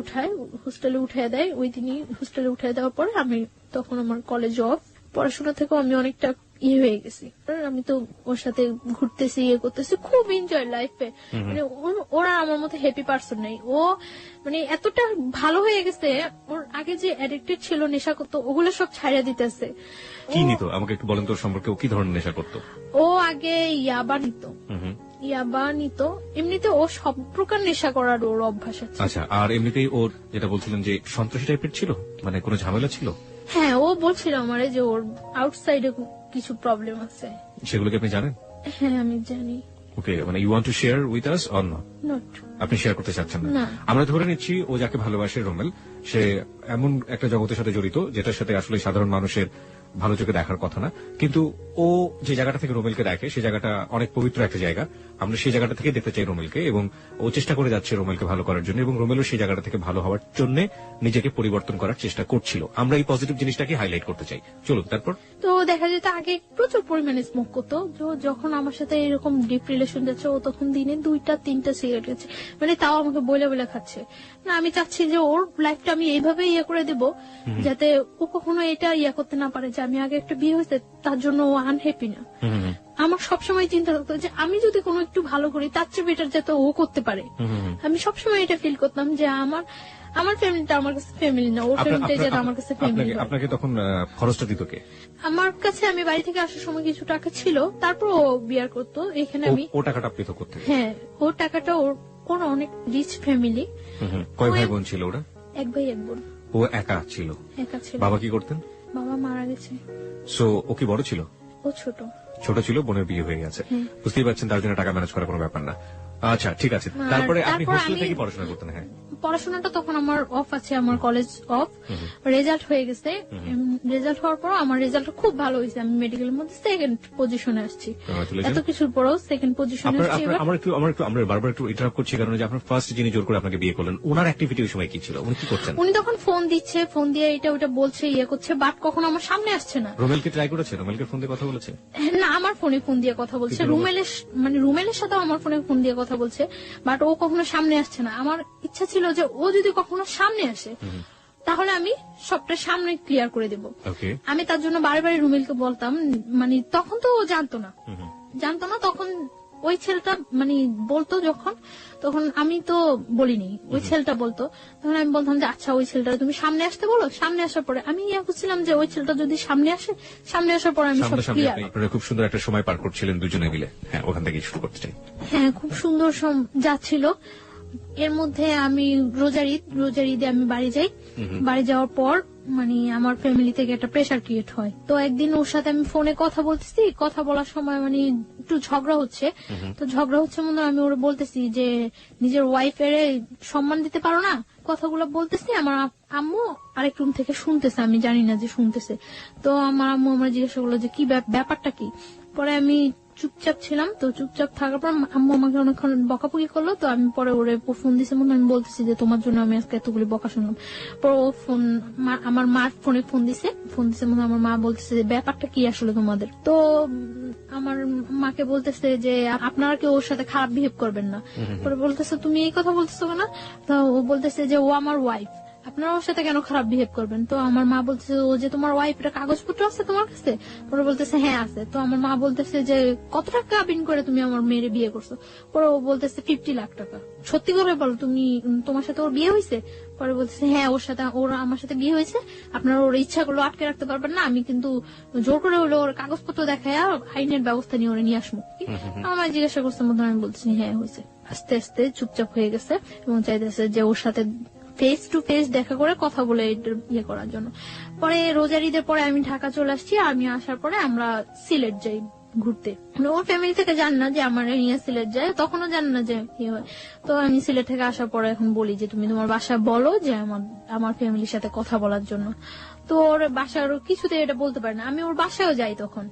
উঠায় দেয়। ওই দিনই হোস্টেলে উঠায় দেওয়ার পরে আমি তখন আমার কলেজ অফ, পড়াশোনা থেকেও আমি অনেকটা ইয়ে হয়ে গেছি। আমি তো ওর সাথে ঘুরতেছি, ইয়ে করতেছি, খুব এনজয় লাইফে। মানে ওরা আমার মতো হ্যাপি পারসন নাই। ও মানে এতটা ভালো হয়ে গেছে, ওর আগে যে অ্যাডিক্টেড ছিল, নেশা করতো, ওগুলো সব ছাড়িয়ে দিতেছে। কি নিত আমাকে একটু বলেন তো সম্পর্কে, ও কি ধরনের নেশা করতো? ও আগে ইয়াবা নিত, ইয়াবা নিত, এমনিতে ও সব প্রকার নেশা করার ওর অভ্যাস আছে। আচ্ছা, আর এমনিতেই ওর যেটা বলছিলেন যে সন্ত্রাসী টাইপের ছিল, মানে কোনো ঝামেলা ছিল? হ্যাঁ, ও বলছিল আমারে যে ওর আউটসাইডে কিছু প্রবলেম আছে। সেগুলো কি আপনি জানেন? হ্যাঁ, আমি জানি। ওকে, মানে you want to share with us or not? Not. আপনি শেয়ার করতে চাচ্ছেন না? না। আমরা ধরে নিচ্ছি ও যাকে ভালোবাসে রোমেল, সে এমন একটা জগতের সাথে জড়িত যেটার সাথে আসলে সাধারণ মানুষের ভালো চোখে দেখার কথা না, কিন্তু ও যে জায়গাটা থেকে রোমেলকে দেখে সেই জায়গাটা অনেক পবিত্র একটা জায়গা। আমরা সেই জায়গাটা থেকে দেখতে চাই রোমেলকে, এবং ও চেষ্টা করে যাচ্ছে রোমেলকে ভালো করার জন্য, এবং রোমেলও সেই জায়গাটা থেকে ভালো হওয়ার জন্য নিজেকে পরিবর্তন করার চেষ্টা করছিল। আমরা এই পজিটিভ জিনিসটাকে হাইলাইট করতে চাই। চলুন তারপর। তো দেখা যেত আগে প্রচুর পরিমাণে স্মোক করতো। যখন আমার সাথে এরকম ডিপ রিলেশন যাচ্ছে, ও তখন দিনে 2-3টা সিগারেট খাচ্ছে, মানে তাও আমাকে বলে বলে খাচ্ছে। না, আমি চাচ্ছি যে ওর লাইফটা আমি এইভাবে ইয়ে করে দেব যাতে ও কখনো এটা ইয়ে করতে না পারে যে আমি আগে একটা বিয়ে হয়েছে তার জন্য ও আনহ্যাপি না। আমার সবসময় চিন্তা থাকতো যে আমি যদি কোনো একটু ভালো করি তার চেয়ে বেটার যাতে ও করতে পারে। আমি সবসময় এটা ফিল করতাম যে আমার ফ্যামিলিটা আমার কাছে ফ্যামিলি না, ওর ফ্যামিলিটা যাতে আমার কাছে ফ্যামিলি। আপনাকে তখন খরচটা দিত কে? আমার কাছে আমি বাড়ি থেকে আসার সময় কিছু টাকা ছিল, তারপর ও বিয়ার করতো এখানে। আমি ও টাকাটা পেত করতে? হ্যাঁ, ওর টাকাটা ওর অনেক রিচ ফ্যামিলি। কয় ভাই বোন ছিল ওরা? এক ভাই এক বোন। ও একা ছিল? একা ছিল। বাবা কি করতেন? বাবা মারা গেছে। সো ও কি বড় ছিল? ও ছোট। ছোট ছিল, বোনের বিয়ে হয়ে গেছে। বুঝতেই পারছেন তার জন্য টাকা ম্যানেজ করা কোনো ব্যাপার না। আচ্ছা, ঠিক আছে। তারপরে আপনি হোস্টেল থেকে পড়াশোনা করতেন? হ্যাঁ, পড়াশোনাটা তখন আমার অফ আছে, আমার কলেজ অফ, রেজাল্ট হয়ে গেছে। রেজাল্ট হওয়ার পর আমার রেজাল্ট খুব ভালো হয়েছে, আমি মেডিকেলের মধ্যে সেকেন্ড পজিশনে আসছি। এত কিছুর পরেও সেকেন্ড পজিশনে আসছি। আমরা বারবার একটু ইন্টারাপ্ট করছি কারণ যে আপনার ফার্স্ট যিনি জোর করে আপনাকে বিয়ে করলেন, ওনার অ্যাক্টিভিটি ওই সময় কি ছিল? উনি কি করছেন? উনি তখন ফোন দিচ্ছে, ফোন দিয়ে এটা ওটা বলছে, ইয়ে করছে, বাট কখনো আমার সামনে আসছে না। রোমেলকে ট্রাই করেছে? রোমেলকে ফোন দিয়ে কথা বলেছে? না, আমার ফোনে ফোন দিয়ে কথা বলছে। রুমেলের সাথেও আমার ফোনে ফোন দিয়ে কথা বলছে, বাট ও কখনো সামনে আসছে না। আমার ইচ্ছা ছিল যে ও যদি কখনো সামনে আসে তাহলে আমি সবটা সামনে ক্লিয়ার করে দেব। আমি তার জন্য বারে রুমেলকে বলতাম, মানে তখন তো ও জানতো না। তখন ওই ছেলেটা মানে বলতো তখন আমি তো বলিনি, ওই ছেলেটা বলতো। তখন আমি বলতাম যে আচ্ছা ওই ছেলেটা তুমি সামনে আসতে বলো। সামনে আসার পরে আমি বুঝছিলাম যে ওই ছেলেটা যদি সামনে আসে, সামনে আসার পরে আমি সব ক্লিয়ার। আপনারা খুব সুন্দর একটা সময় পার করছিলেন দুজনে মিলে। হ্যাঁ, ওখান থেকে শুরু করতে চাই। হ্যাঁ, খুব সুন্দর যাচ্ছিল। এর মধ্যে আমি রোজার ঈদে আমি বাড়ি যাই। বাড়ি যাওয়ার পর মানে আমার ফ্যামিলি থেকে একটা প্রেসার ক্রিয়েট হয়। তো একদিন ওর সাথে আমি ফোনে কথা বলতেছি, কথা বলার সময় মানে একটু ঝগড়া হচ্ছে। তো ঝগড়া হচ্ছে মনে আমি ওরা বলতেছি যে নিজের ওয়াইফের সম্মান দিতে পারো না, কথাগুলো বলতেছি। আমার আম্মু আরেক রুম থেকে শুনতেছে, আমি জানি না যে শুনতেছে। তো আমার আম্মু আমার জিজ্ঞাসা করলো যে কি ব্যাপারটা কি। পরে আমি চুপচাপ ছিলাম। তো চুপচাপ থাকার পর আম্মু আমাকে অনেকক্ষণ বকাবকি করলো। তো আমি পরে ওরে ফোন দিছে, মনে আমি বলতেছি যে তোমার জন্য আমি আজকে এতগুলি বকা শুনলাম। পরে ও আমার মার ফোনে ফোন দিছে মনে আমার মা বলতেছে যে ব্যাপারটা কি আসলে তোমাদের। তো আমার মাকে বলতেছে যে আপনারা কেউ ওর সাথে খারাপ বিহেভ করবেন না। পরে বলতেছে তুমি এই কথা বলতেছো না? তো ও বলতেছে যে ও আমার ওয়াইফ, আপনারা ওর সাথে কেন খারাপ বিহেভ করবেন? তো আমার মা বলতেছে ও যে তোমার ওয়াইফ, এটা কাগজপত্র আছে তোমার কাছে? পরে বলতেছে হ্যাঁ আছে। তো আমার মা বলতেছে যে কত টাকা কাবিন করে তুমি আমার মেয়ের বিয়ে করছো? পরে ও বলতেছে 50 লাখ টাকা। সত্যি করে বলো তোমার সাথে ওর বিয়ে হয়েছে? পরে বলতেছে হ্যাঁ, ওর আমার সাথে বিয়ে হয়েছে। আপনারা ওর ইচ্ছাগুলো আটকে রাখতে পারবেন না, আমি কিন্তু জোর করে হলো ওর কাগজপত্র দেখায় আইনের ব্যবস্থা নিয়ে ওরা নিয়ে আসবো। আমার জিজ্ঞাসা করছে মতো আমি বলছি হ্যাঁ হয়েছে। আস্তে আস্তে চুপচাপ হয়ে গেছে এবং চাইতেছে যে ওর সাথে ফেস টু ফেস দেখা করে কথা বলে ইয়ে করার জন্য। পরে রোজার ঈদের পরে আমি ঢাকা চলে আসছি। আমি আসার পরে আমরা সিলেট যাই ঘুরতে। ওর ফ্যামিলি থেকে জান না যে আমার নিয়ে সিলেট যায়, তখনও জান না যে কি হয়। তো আমি সিলেট থেকে আসার পরে এখন বলি যে তুমি তোমার বাসায় বলো যে আমার ফ্যামিলির সাথে কথা বলার জন্য। তো ওর বাসার কিছুতে এটা বলতে পারে না। আমি ওর বাসায়ও যাই, তখন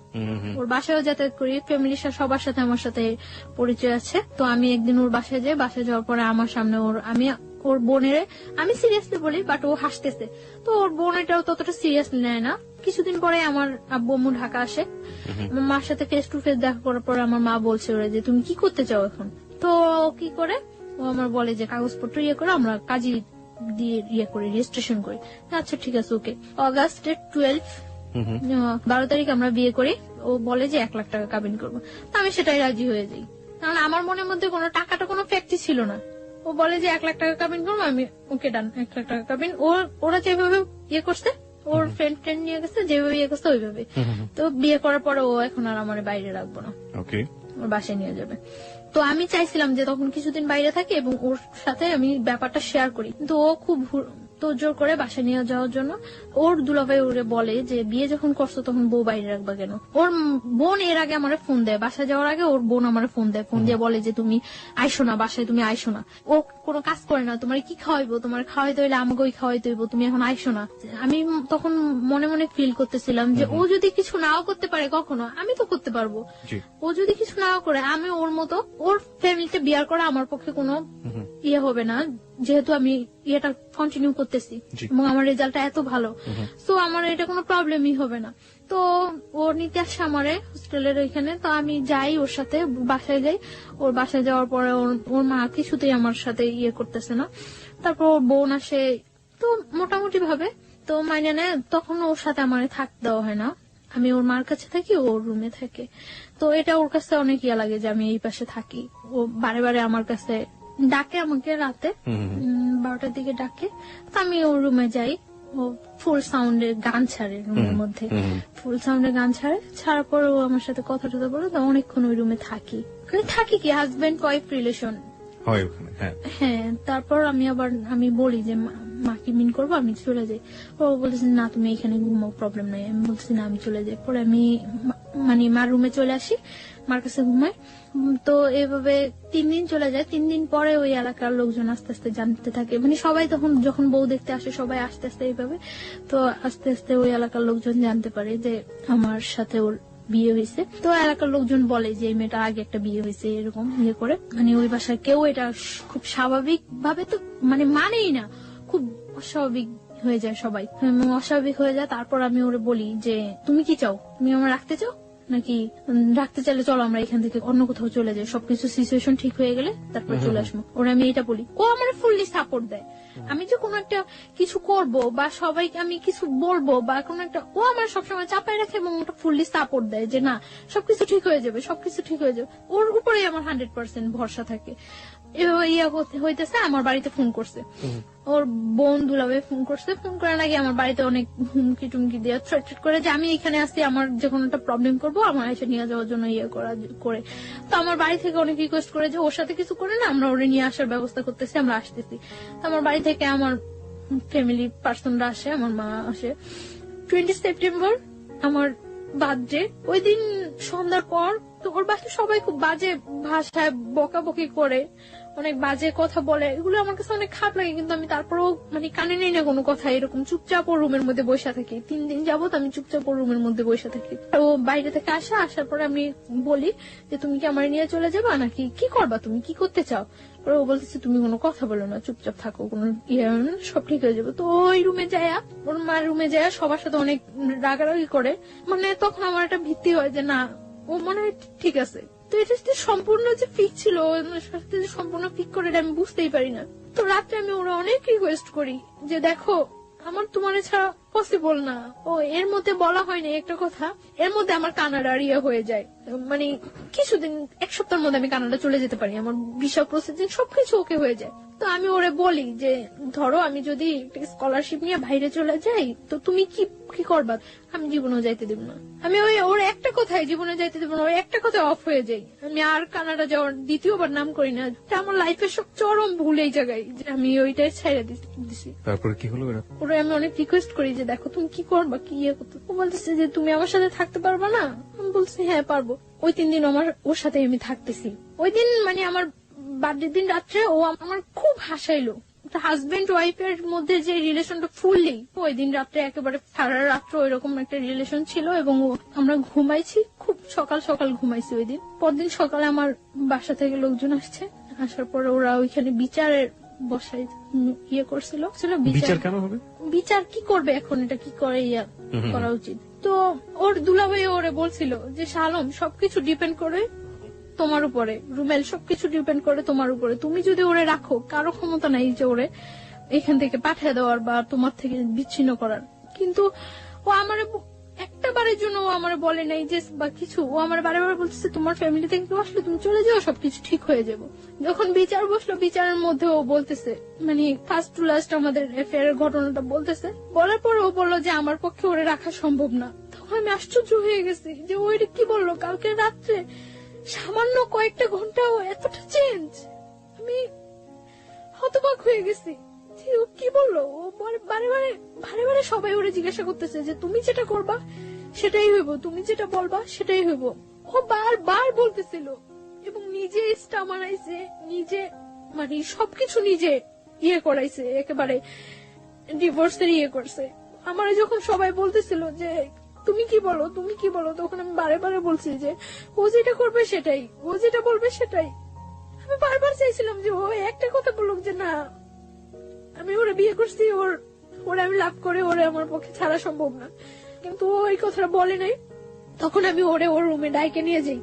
ওর বাসায়ও যাতায়াত করি, ফ্যামিলির সবার সাথে আমার সাথে পরিচয় আছে। তো আমি একদিন ওর বাসায় যাই, বাসায় যাওয়ার পরে আমার সামনে ওর বোনের আমি সিরিয়াসলি বলি, বাট ও হাসতেছে। তো ওর বোন এটাও ততটা সিরিয়াসলি নেয় না। কিছুদিন পরে আমার আব্বু আম্মু ঢাকা আসে, আমার মার সাথে ফেস টু ফেস দেখা করার পরে আমার মা বলছে ওরা যে তুমি কি করতে চাও এখন? তো কি করে ও আমার বলে যে কাগজপত্র ইয়ে করে আমরা কাজী দিয়ে ইয়ে করি, রেজিস্ট্রেশন করি। আচ্ছা ঠিক আছে, ওকে। অগাস্টের 12 তারিখ আমরা বিয়ে করি। ও বলে যে 1 লাখ টাকা কাবিন করবো। আমি সেটাই রাজি হয়ে যাই, কারণ আমার মনের মধ্যে কোনো টাকাটা কোনো ফ্যাক্টই ছিল না। ও বলে যে 1 লাখ টাকা কাবিন করবো, আমি ওকে ডান 1 লাখ টাকা কাবিন। ওরা যেভাবে ইয়ে করছে, ওর ফ্রেন্ড নিয়ে গেছে, যেভাবে ইয়ে করছে ওইভাবে। তো বিয়ে করার পরে ও এখন আর আমার বাইরে রাখবো না, ওর বাসায় নিয়ে যাবে। তো আমি চাইছিলাম যে তখন কিছুদিন বাইরে থাকি এবং ওর সাথে আমি ব্যাপারটা শেয়ার করি, কিন্তু ও খুব তো জোর করে বাসায় নিয়ে যাওয়ার জন্য ওর দুলাভাই ওরে বলে যে বিয়ে যখন করছো তখন বউ বাইরে রাখবা কেন। ওর বোন এর আগে আমার ফোন দেয়, বাসায় যাওয়ার আগে ওর বোন আমার ফোন দেয়, ফোন দিয়ে বলে যে তুমি আইসো না বাসায়, তুমি আইসো না, ও কোনো কাজ করে না, তোমার কি খাওয়াইবো, তোমার খাওয়াইতে হইলে আমাকেই খাওয়াইতে হইব, তুমি এখন আইসো না। আমি তখন মনে মনে ফিল করতেছিলাম যে ও যদি কিছু নাও করতে পারে কখনো, আমি তো করতে পারবো। ও যদি কিছু নাও করে, আমি ওর মতো ওর ফ্যামিলিতে বিয়ার করা আমার পক্ষে কোনো ইয়ে হবে না, যেহেতু আমি ইয়েটা কন্টিনিউ করতেছি এবং আমার রেজাল্টটা এত ভালো, তো আমার এটা কোনো প্রবলেমই হবে না। তো ও নিতে আসে আমারে হোস্টেলের ওইখানে, তো আমি যাই ওর সাথে, বাসায় যাই। ওর বাসায় যাওয়ার পরে ওর মা কিছুতেই আমার সাথে ইয়ে করতেছে না। তারপর ওর বোন আসে, তো মোটামুটি ভাবে তো মাইনে নেয়। তখন ওর সাথে আমার থাকতে দেওয়া হয় না, আমি ওর মার কাছে থাকি, ওর রুমে থাকে। তো এটা ওর কাছে অনেক ইয়া লাগে যে আমি এই পাশে থাকি। ও বারে বারে আমার কাছে ডাকে, আমাকে রাতে 12টার দিকে ডাকে, তো আমি ওর রুমে যাই। ও ফুল সাউন্ডে গান ছাড়ে রুমের মধ্যে, ফুল সাউন্ডে গান ছাড়ার পর ও আমার সাথে কথা টথা বলে, তো অনেকক্ষণ ওই রুমে থাকি। থাকি কি হাজবেন্ড ওয়াইফ রিলেশন হয় ওখানে। হ্যাঁ, তারপর আমি বলি যে মা কি মিন করবো, আমি চলে যাই। ও বলতেছে না তুমি এখানে ঘুমাও, প্রবলেম নাই। আমি বলছি না আমি চলে যাই। পরে আমি মানে মার রুমে চলে আসি, মার কাছে ঘুমাই। তো এভাবে 3 দিন চলে যায়। 3 দিন পরে ওই এলাকার লোকজন আস্তে আস্তে জানতে থাকে, মানে সবাই তখন যখন বউ দেখতে আসে সবাই আস্তে আস্তে এইভাবে, তো আস্তে আস্তে ওই এলাকার লোকজন জানতে পারে যে আমার সাথে ওর বিয়ে হয়েছে। তো এলাকার লোকজন বলে যে এই মেয়েটা আগে একটা বিয়ে হয়েছে, এরকম ইয়ে করে। মানে ওই বাসায় কেউ এটা খুব স্বাভাবিক ভাবে তো মানেই না, খুব অস্বাভাবিক হয়ে যায় সবাই, অস্বাভাবিক হয়ে যায়। তারপর আমি ওরে বলি যে তুমি কি চাও, তুমি আমার রাখতে চাও নাকি, রাখতে চাইলে চলো আমরা এখান থেকে অন্য কোথাও চলে যাই, সবকিছু সিচুয়েশন ঠিক হয়ে গেলে তারপরে চলে আসবো। ওরা আমি এটা বলি, ও আমার ফুললি সাপোর্ট দেয়। আমি যে কোনো একটা কিছু করব বা সবাইকে আমি কিছু বলবো বা কোনো একটা, ও আমার সবসময় চাপায় রাখে এবং ওটা ফুললি সাপোর্ট দেয় যে না সবকিছু ঠিক হয়ে যাবে, সবকিছু ঠিক হয়ে যাবে। ওর উপরেই আমার 100% ভরসা থাকে। হইতেছে আমার বাড়িতে ফোন করছে, ওর বোন দুলাভাই ফোন করছে। ফোন করে নাকি আমার বাড়িতে অনেক হুমকি টুমকি দিয়ে থ্রেট করে যে আমি এখানে আসছি, আমার যে কোনো একটা প্রবলেম করবো আমার এসে নিয়ে যাওয়ার জন্য করে। তো আমার বাড়ি থেকে অনেক রিকোয়েস্ট করে যে ওর সাথে কিছু করে না, আমরা ওরে নিয়ে আসার ব্যবস্থা করতেছি, আমরা আসতেছি। তো আমার বাড়ি থেকে আমার ফ্যামিলি পার্সনরা আসে, আমার মা আসে। 20 সেপ্টেম্বর আমার বার্থডে, ওই দিন সন্ধ্যার পর তো ওর বাসায় সবাই খুব বাজে ভাষায় বকাবকি করে, অনেক বাজে কথা বলে। এগুলো আমার কাছে অনেক খারাপ লাগে, কিন্তু আমি তারপরেও মানে কানে নেই না কোনো কথা। এরকম চুপচাপ ওর রুমের মধ্যে বসে থাকি। 3 দিন যাবত আমি চুপচাপ ওর রুমের মধ্যে বসে থাকি। ও বাইরে থেকে আসার পরে আমি বলি যে তুমি কি আমার নিয়ে চলে যাবা নাকি কি করবা, তুমি কি করতে চাও। ও বলতেছে তুমি কোনো কথা বলো না, চুপচাপ থাকো, কোনো সব ঠিক হয়ে যাবে। তো ওই রুমে যায়, ওর মার রুমে যায়, সবার সাথে অনেক রাগারাগি করে। মানে তখন আমার একটা ভিত্তি হয় যে না ও মনে হয় ঠিক আছে। তো এটা সম্পূর্ণ যে ফিক ছিল, সম্পূর্ণ ফিক করে আমি বুঝতেই পারি না। তো রাত্রে আমি ওরা অনেক রিকোয়েস্ট করি যে দেখো আমার তোমার ছাড়া পসিবল না। ও এর মধ্যে বলা হয়নি একটা কথা, এর মধ্যে আমার কানাডার ইয়ে হয়ে যায়, মানে কিছুদিন 1 সপ্তাহের মধ্যে আমি কানাডা চলে যেতে পারি, আমার ভিসা প্রসেসিং সবকিছু ওকে হয়ে যায়। তো আমি ওরে বলি যে ধরো আমি যদি স্কলারশিপ নিয়ে বাইরে চলে যাই তো তুমি কি করবা। আমি জীবনেও যাইতে দেব না। আমি ওর একটা কথাই জীবনে যাইতে দেব না, ওই একটা কথায় অফ হয়ে যাই। আমি আর কানাডা যাওয়ার দ্বিতীয়বার নাম করি না। আমার লাইফের সব চরম ভুল এই জায়গায় যে আমি ওইটাই ছাইড়া দিছি। তারপরে কি হলো? ওরা আমি অনেক রিকোয়েস্ট করি যে দেখো তুমি কি করবা, কি ইয়ে করতে। ও বলতেছে যে তুমি আমার সাথে থাকতে পারবা না। আমি বলছি হ্যাঁ পারবো। ওই 3 দিন আমার ওর সাথে আমি থাকতেছি। ওই দিন মানে আমার বার্থডে দিন রাত্রে ও আমার খুব হাসাইলো। হাজবেন্ড ওয়াইফের মধ্যে যে রিলেশনটা ফুললি, ওই দিন রাত্রে একেবারে সারা রাত্র ওইরকম একটা রিলেশন ছিল এবং আমরা ঘুমাইছি, খুব সকাল সকাল ঘুমাইছি ওই দিন। পরদিন সকালে আমার বাসা থেকে লোকজন আসছে, আসার পরে ওরা ওইখানে বিচারের বসাই ইয়ে করছিল। বিচার কেন হবে? বিচার কি করবে এখন, এটা কি করে ইয়া করা উচিত। তো ওর দুলাভাই ওরে বলছিল যে শালম সবকিছু ডিপেন্ড করে তোমার উপরে, রুমেল সবকিছু ডিপেন্ড করে তোমার উপরে। তুমি যদি ওরে রাখো, কারো ক্ষমতা নাই যে ওরে এখান থেকে পাঠিয়ে দেওয়ার বা তোমার থেকে বিচ্ছিন্ন করার। কিন্তু ও আমার একটা বারের জন্য ও আমার বলে নাই যে বা কিছু। ও আমার বারে বারে বলতেছে তোমার ফ্যামিলি থেকে কেউ আসলে তুমি চলে যাও, সবকিছু ঠিক হয়ে যাবো। যখন বিচার বসলো, বিচারের মধ্যে ও বলতেছে মানে ফার্স্ট টু লাস্ট আমাদের অ্যাফেয়ারের ঘটনাটা বলতেছে। বলার পর ও বললো যে আমার পক্ষে ওরে রাখা সম্ভব না। তখন আমি আশ্চর্য হয়ে গেছি যে ও এটা কি বললো। কালকে রাত্রে সামান্য কয়েকটা ঘন্টাও এতটা চেঞ্জ, আমি হতবাক হয়ে গেছি যে ও কি বললো। ও বারে বারে সবাই ওরে জিজ্ঞাসা করতেছে যে তুমি যেটা করবা সেটাই হইব, তুমি যেটা বলবা সেটাই হইব। ও বারবার বলতেছিল এবং নিজে স্টা মারাইছে, নিজে মানে সবকিছু নিজে ইয়ে করাইছে, একেবারে ডিভোর্সের ইয়ে করছে। আমার যখন সবাই বলতেছিল যে তুমি কি বলো তুমি কি বলো, তখন আমি বারে বারে বলছি যে ও যেটা করবে সেটাই, ও যেটা বলবে সেটাই। আমি বারবার চাইছিলাম যে ও একটা কথা বলুক যে না আমি ওরে বিয়ে করছি, ওরে আমি লাভ করে ওরে আমার পক্ষে ছাড়া সম্ভব না, কিন্তু ও এই কথাটা বলে নাই। তখন আমি ওরে ওর রুমে ডাইকে নিয়ে যাই,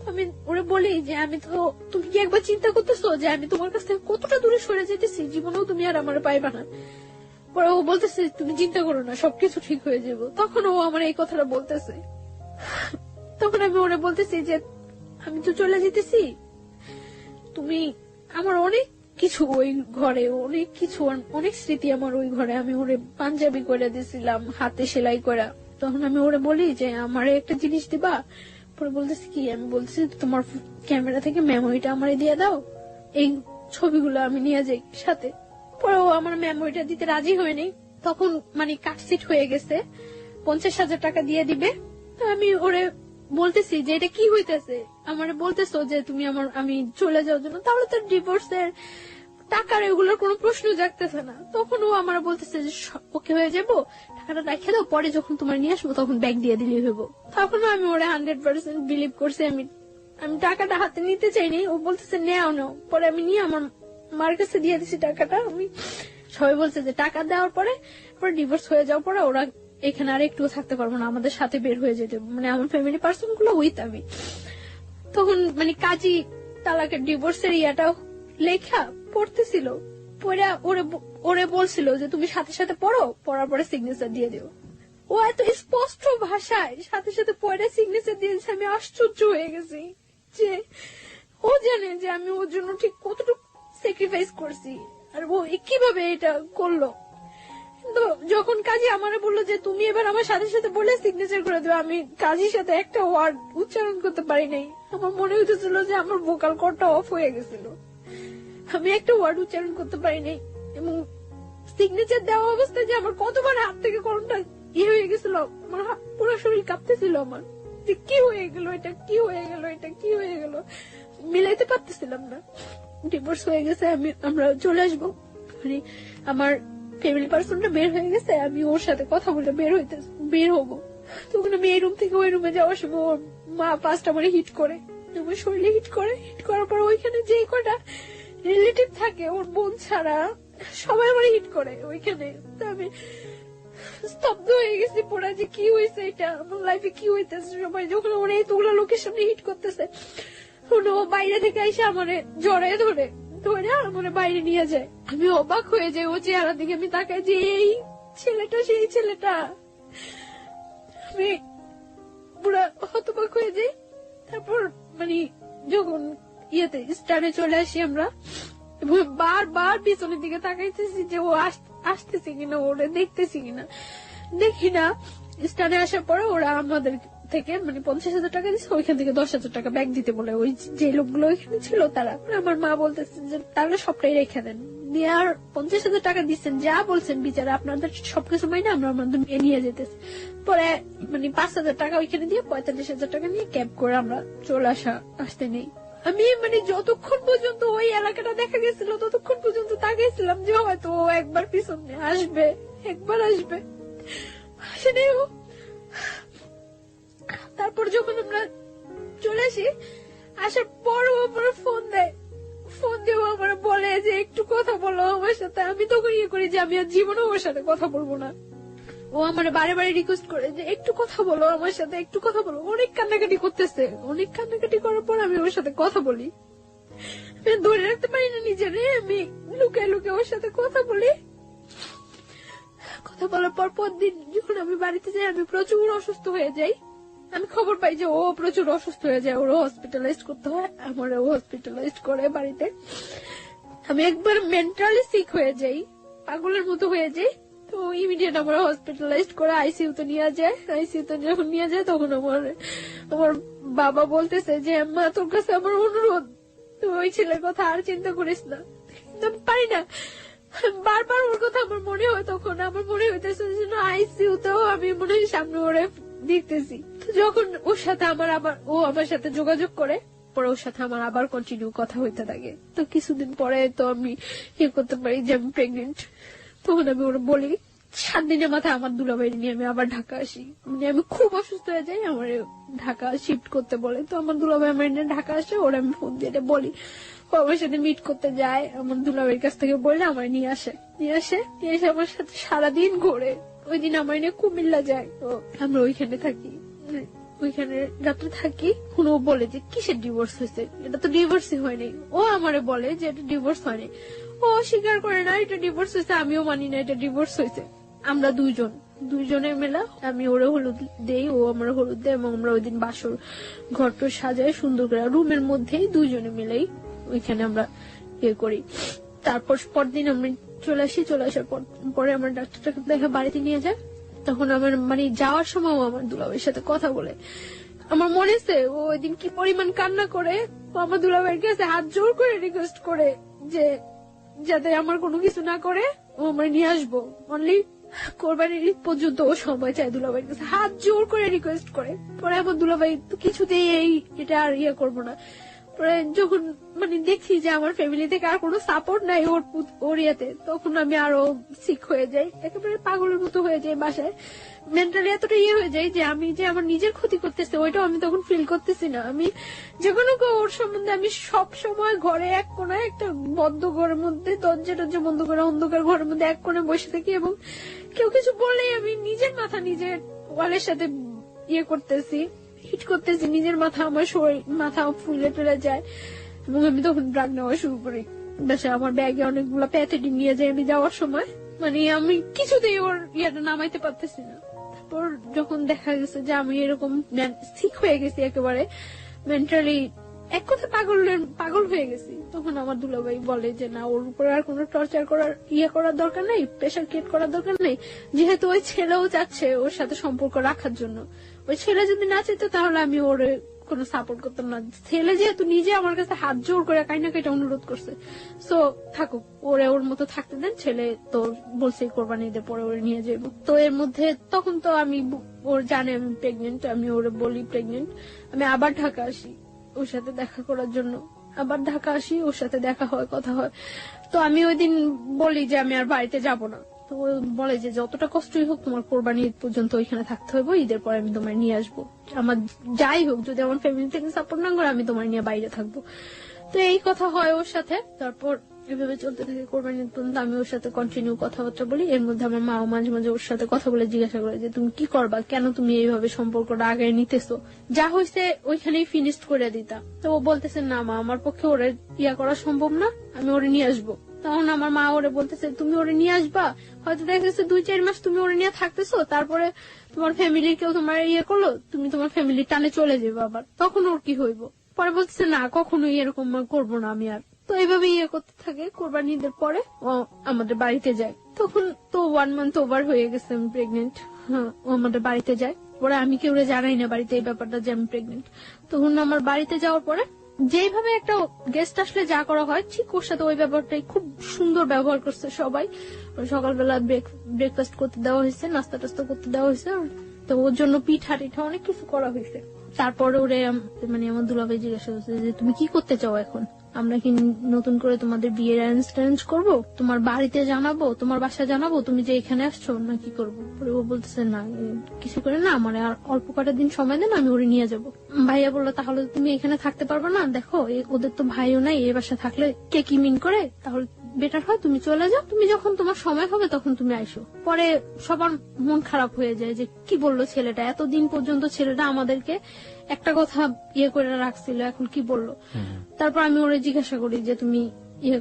আমি ওরে বলি যে আমি তো, তুমি কি একবার চিন্তা করতেছো যে আমি তোমার কাছ থেকে কতটা দূরে সরে যেতেছি, জীবনেও তুমি আর আমার পাইবা না। পরে ও বলতেছে তুমি চিন্তা করো না, সবকিছু ঠিক হয়ে যাবো। তখন ও আমার এই কথাটা বলতেছে, তখন আমি ওরে বলতেছি যে আমি তো চলে যেতেছি, তুমি আমার অনেক কিছু ওই ঘরে, অনেক কিছু অনেক স্মৃতি আমার ওই ঘরে, আমি ওরে পাঞ্জাবি করে দিয়েছিলাম হাতে সেলাই করা। তখন আমি ওরে বলি যে আমারে একটা জিনিস দিবা। পরে বলতেছি কি, আমি বলতেছি তোমার ক্যামেরা থেকে মেমোরিটা আমারে দিয়ে দাও, এই ছবিগুলো আমি নিয়ে যাই সাথে। পরে ও আমার মেমোরিটা দিতে রাজি হয়নি, তখন মানে কাটসিট হয়ে গেছে, 50,000 টাকা দিয়ে দিবে। তো আমি ওরে বলতেছি যে এটা কি হইতেছে, আমার বলতেছো যে তুমি আমি চলে যাওয়ার জন্য, তাহলে তো ডিভোর্সের টাকার এগুলোর কোনো প্রশ্ন জাগতেছে না। তখন ও আমার বলতেছে যে ওকে হয়ে যাবো, টাকাটা রেখে দাও, পরে যখন তোমার নিয়ে আসবো তখন ব্যাগ দিয়ে দিলেই হইব। তখন আমি ওরে 100% বিলিভ করছি, আমি টাকাটা হাতে নিতে চাইনি। ও বলতেছে নেও নাও, পরে আমি নিয়ে আমার মার কাছে দিয়ে দিছি টাকাটা। আমি সবাই বলছে যে টাকা দেওয়ার পরে ডিভোর্স হয়ে যাওয়ার পরে ওরা এখানে আর একটু থাকতে পারবো না, আমাদের সাথে বের হয়ে যেতে, মানে আমার ফ্যামিলি পার্সন গুলো উইথ আমি। তখন মানে কাজী তালাকের ডিভোর্সের ইয়াটা লেখা পড়তেছিল, পড়া ওরে বলছিল যে তুমি সাথে সাথে পড়ো, পড়ার পরে সিগনেচার দিয়ে দিও। ও এত স্পষ্ট ভাষায় সাথে সাথে পড়ে সিগনেচার দিয়েছে, আমি আশ্চর্য হয়ে গেছি যে ও জানে যে আমি ওর জন্য ঠিক কতটুকু স্যাক্রিফাইস করছি, আর ও কিভাবে এটা করলো। কিন্তু যখন কাজী আমারে বললো যে তুমি এবার আমার সাথে সাথে বলে সিগনেচার করে দেবে, আমি কাজীর সাথে একটা ওয়ার্ড উচ্চারণ করতে পারি নাই। আমার মনে হইতেছিল যে আমার ভোকাল কর্ডটা অফ হয়ে গেছিল, আমি একটা ওয়ার্ড উচ্চারণ করতে পারি নাই। এবং সিগনেচার দেওয়া অবস্থায় যে আমার কতবার হাত থেকে কলমটা হয়ে গেছিল, আমার পুরো শরীর কাঁপতেছিল আমার, যে কি হয়ে গেল এটা, কি হয়ে গেল এটা, কি হয়ে গেল, মিলাইতে পারতেছিলাম না। ডিভোর্স হয়ে গেছে, আমরা চলে আসবো, মানে আমার ফ্যামিলি পার্সনটা বের হয়ে গেছে, আমি ওর সাথে কথা বলে বের হবো। তখন আমি এই রুম থেকে ওই রুমে যাওয়ার সময় ওর মা ফার্স্ট আমার হিট করে, আমার শরীরে হিট করার পর ওইখানে যে কটা রিলেটিভ থাকে ওর বোন ছাড়া সবাই আমার হিট করে ওইখানে। তো আমি স্তব্ধ হয়ে গেছি পুরা, যে কি হয়েছে এটা, আমার লাইফে কি হইতেছে। সবাই যখন ওরা এতগুলো লোকের সামনে হিট করতেছে, ও বাইরে থেকে এসে আমার জড়ায় ধরে আমার বাইরে নিয়ে যায়। আমি অবাক হয়ে যাই, ও চেহারা দিকে আমি তাকাই যে এই ছেলেটা সেই ছেলেটা। আমি পুরা হতবাক হয়ে যাই। তারপর মানে যখন ইয়েতে স্টারে চলে আসি আমরা, এবং বারবার পিছনের দিকে তাকাইতেছি যে ও আসতেছে কিনা, ওরা দেখতেছি কিনা, দেখি না। স্টারে আসার পরে ওরা আমাদের থেকে মানে 50,000 টাকা দিচ্ছে, ওইখান থেকে 10,000 টাকা ব্যাগ দিতে বলে ওই যে লোকগুলো ওইখানে ছিল তারা। আমার মা বলতেছে যে তাহলে সবটাই রেখে দেন, দিয়ে আর 50,000 টাকা দিচ্ছেন, যা বলছেন বিচারে আপনাদের সবকিছু মাইনে আমরা আমাদের নিয়ে যেতেছি। পরে মানে 5,000 টাকা ওইখানে দিয়ে 45,000 টাকা নিয়ে ক্যাব করে আমরা চলে আসতে নেই। আমি মানে যতক্ষণ পর্যন্ত ওই এলাকাটা দেখা গেছিল ততক্ষণ পর্যন্ত তাকিয়েছিলাম যে হয়তো ও একবার পিছনে আসবে, একবার আসবে, আসেনি ও। তারপর যখন আমরা চলে আসি, আসার পর ও আমার ফোন দিয়ে আমার বলে যে একটু কথা বলো আমার সাথে। আমি তখন ইয়ে করি যে আমি আর জীবনে ওর সাথে কথা বলবো না। ও আমার বারে বারে রিকোয়েস্ট করে যে একটু কথা বলো আমার সাথে, একটু কথা বলো। অনেক কান্নাকাটি করতেছে, অনেক কান্নাকাটি করার পর আমি ওর সাথে কথা বলি, ধরে রাখতে পারি না নিজেরে, আমি লুকিয়ে লুকিয়ে ওর সাথে কথা বলি। কথা বলার পর দিন যখন আমি বাড়িতে যাই, আমি প্রচুর অসুস্থ হয়ে যাই। আমি খবর পাই যে ও প্রচুর অসুস্থ হয়ে যায়, ওরও হসপিটালাইজ করতে হয়, আমারও হসপিটালাইজ করে বাড়িতে। আমি একবার মেন্টালি সিক হয়ে যাই, পাগলের মতো হয়ে যাই। তো ও ইমিডিয়েট আমার হসপিটালাইজড করে আইসিইউতে নিয়ে যায়। আইসিইউতে যখন নিয়ে যায় তখন আমার বাবা বলতেছে যে মা তোর কাছে আমার অনুরোধ, তুই ওই ছেলের কথা আর চিন্তা করিস না। কিন্তু আমি পারি না, বারবার ওর কথা আমার মনে হয়, তখন আমার মনে হইতেছে আইসিইউতেও আমি মনে হয় সামনে ওরে দেখতেছি। যখন ওর সাথে ও আমার সাথে যোগাযোগ করে, পরে ওর সাথে আমার আবার কন্টিনিউ কথা হইতে থাকে। তো কিছুদিন পরে তো আমি করতে পারি যে আমি প্রেগনেন্ট। তখন আমি ওরা বলি 7 দিনের মাথায় আমার দুলাভাইয়ের নিয়ে আমি আবার ঢাকা আসি। মানে আমি খুব অসুস্থ হয়ে যাই, আমার ঢাকা শিফট করতে বলে। তো আমার দুলাভাই আমার নিয়ে ঢাকা আসে, ওরা আমি ফোন দিয়ে বলি, ও আমার সাথে মিট করতে যায়। আমার দুলাভাইয়ের কাছ থেকে বললে আমার নিয়ে এসে আমার সাথে সারাদিন ঘোরে। ওই দিন আমার নিয়ে কুমিল্লা যায়, তো আমরা ওইখানে থাকি, ওইখানে রাত্রে থাকি। ও বলে যে কিসের ডিভোর্স হয়েছে, এটা তো ডিভোর্সই হয়নি। ও আমারে বলে যে এটা ডিভোর্স হয়নি। ও স্বীকার করে না এটা ডিভোর্স হয়েছে, আমিও মানি না এটা ডিভোর্স হয়েছে। আমরা দুইজনে মেলা, আমি ওরে হলুদ দেই, ও আমার হলুদ দেয়, এবং আমরা ওই দিন বাসর ঘরটা সাজাই সুন্দর করে রুমের মধ্যেই দুইজনে মিলেই ওইখানে আমরা করি। তারপর পরদিন আমি চলে আসার পরে আমার ডাক্তারটাকে দেখা বাড়িতে নিয়ে যায়। তখন আমার মানে যাওয়ার সময় আমার দুলাভাইয়ের সাথে কথা বলে। আমার মনে আছে ও ওই দিন কি পরিমাণ কান্না করে, ও আমার দুলাভাইয়ের কাছে হাত জোর করে রিকোয়েস্ট করে যে যাতে আমার কোনো কিছু না করে ও আমার নিয়ে আসবো। অনলি কোরবানির ঈদ পর্যন্ত ও সময় চায় দুলাভাইয়ের কাছে, হাত জোর করে রিকোয়েস্ট করে। পরে আমার দুলাভাই তো কিছুতেই এটা আর করবো না। পরে যখন মানে দেখি যে আমার ফ্যামিলি থেকে আর কোনো সাপোর্ট নাই ওর ইয়েতে, তখন আমি আরো সিক হয়ে যাই, একেবারে পাগলের মতো হয়ে যাই। বাসায় মেন্টালি এতটা হয়ে যাই যে আমি যে আমার নিজের ক্ষতি করতেছে ওইটাও আমি তখন ফিল করতেছি না। আমি যে কোনো ওর সম্বন্ধে আমি সব সময় ঘরে এক কোনায় একটা বদ্ধ ঘরের মধ্যে দরজা বন্ধ করে অন্ধকার ঘরের মধ্যে এক কোণে বসে থাকি, এবং কেউ কিছু বললেই আমি নিজের মাথা নিজের ওয়ালের সাথে করতেছি, হিট করতেছি নিজের মাথা, আমার শরীর মাথা ফুলে টুলে যায়। এবং আমি তখন ড্রাগ নেওয়া শুরু করি। বাসায় আমার ব্যাগে অনেকগুলো প্যাথেটিক নিয়ে যাই আমি যাওয়ার সময়, মানে আমি কিছুতেই ওর নামাইতে পারতেছি না। তারপর যখন দেখা গেছে যে আমি এরকম সিক হয়ে গেছি, একেবারে মেন্টালি এক কথা পাগল হয়ে গেছি, তখন আমার দুলাভাই বলে যে না, ওর উপরে আর কোনো টর্চার করার দরকার নেই, প্রেশার ক্রিয়েট করার দরকার নেই, যেহেতু ওই ছেলেও চাচ্ছে ওর সাথে সম্পর্ক রাখার জন্য। ওই ছেলে যদি না চাইতো তাহলে আমি ওর কোনো সাপোর্ট করতাম না। ছেলে যেহেতু নিজে আমার কাছে হাত জোর করে কাইটা অনুরোধ করছে, সো থাকুক, ওর মতো থাকতে দেন। ছেলে তো বলছে কোরবানি ঈদের পরে ওরে নিয়ে যাবো। তো এর মধ্যে তখন তো আমি ওর জানে আমি প্রেগনেন্ট, আমি ওরে বলি প্রেগনেন্ট। আমি আবার ঢাকা আসি ওর সাথে দেখা করার জন্য, ওর সাথে দেখা হয়, কথা হয়। তো আমি ওই দিন বলি যে আমি আর বাড়িতে যাব না। তো ও বলে যে যতটা কষ্টই হোক তোমার কোরবানি ঈদ পর্যন্ত ওইখানে থাকতে হবে, ঈদের পরে আমি তোমার নিয়ে আসবো, আমার যাই হোক, যদি আমার ফ্যামিলি থেকে সাপোর্ট না করে আমি তোমার নিয়ে বাইরে থাকবো। তো এই কথা হয় ওর সাথে। তারপর এভাবে চলতে থাকে কোরবানি ঈদ পর্যন্ত। আমি ওর সাথে কন্টিনিউ কথাবার্তা বলি। এর মধ্যে আমার মাও মাঝে মাঝে ওর সাথে কথা বলে জিজ্ঞাসা করে যে তুমি কি করবা, কেন তুমি এইভাবে সম্পর্কটা আগে নিতেছো, যা হয়েছে ওইখানেই ফিনিশ করে দিতা। তো ও বলতেছে না মা, আমার পক্ষে ওরে করা সম্ভব না, আমি ওরে নিয়ে আসবো। তখন আমার মা ওরে বলতেছে তুমি ওরে নিয়ে আসবা, হয়তো দেখা গেছে 2-4 মাস তুমি ওরে নিয়ে থাকতেছো, তারপরে তোমার ফ্যামিলির কেউ তোমার করলো, তুমি তোমার ফ্যামিলির টানে চলে যাবে, আবার তখন ওর কি হইব। পরে বলতেছে না, কখনোই এরকম করবো না আমি আর। তো এইভাবে করতে থাকে। কোরবানি ঈদের পরে ও আমাদের বাড়িতে যায়। তখন তো 1 মান্থ ওভার হয়ে গেছে আমি প্রেগনেন্ট। হ্যাঁ, ও আমাদের বাড়িতে যায়। পরে আমি কেউ জানাই না বাড়িতে এই ব্যাপারটা যে আমি প্রেগনেন্ট। তখন আমার বাড়িতে যাওয়ার পরে যেভাবে একটা গেস্ট আসলে যা করা হয় ঠিক ওর সাথে ওই ব্যাপারটাই খুব সুন্দর ব্যবহার করছে সবাই। সকালবেলা ব্রেকফাস্ট করতে দেওয়া হয়েছে, নাস্তা টাস্তা করতে দেওয়া হয়েছে, তো ওর জন্য পিঠা টিঠা অনেক কিছু করা হয়েছে। তারপরে ওরে মানে আমার দুলাভাই জিজ্ঞাসা করছে যে তুমি কি করতে চাও এখন, আমরা কি নতুন করে তোমাদের বিয়ের অ্যারেঞ্জ করবো, তোমার বাড়িতে জানাবো, তোমার বাসায় জানাবো তুমি যে এখানে আসছো, না কি করবো। ও বলতেছে না কিছু করে না, মানে আর অল্প কটা দিন সময় দেন, আমি ওরে নিয়ে যাবো। ভাইয়া বললো তাহলে তুমি এখানে থাকতে পারবে না, দেখো ওদের তো ভাইও নাই, এই বাসা থাকলে কে কি মিন করে, তাহলে বেটার হয় তুমি চলে যাও, তুমি যখন তোমার সময় হবে তখন তুমি আইসো। পরে সবার মন খারাপ হয়ে যায় যে কি বললো ছেলেটা, এতদিন পর্যন্ত ছেলেটা আমাদেরকে একটা কথা করে রাখছিল, এখন কি বললো। তারপর আমি ওরে জিজ্ঞাসা করি যে তুমি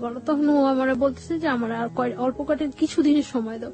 করো, তখন ও আমার বলতেছে যে আমার আর অল্প কটা কিছুদিনের সময় দাও।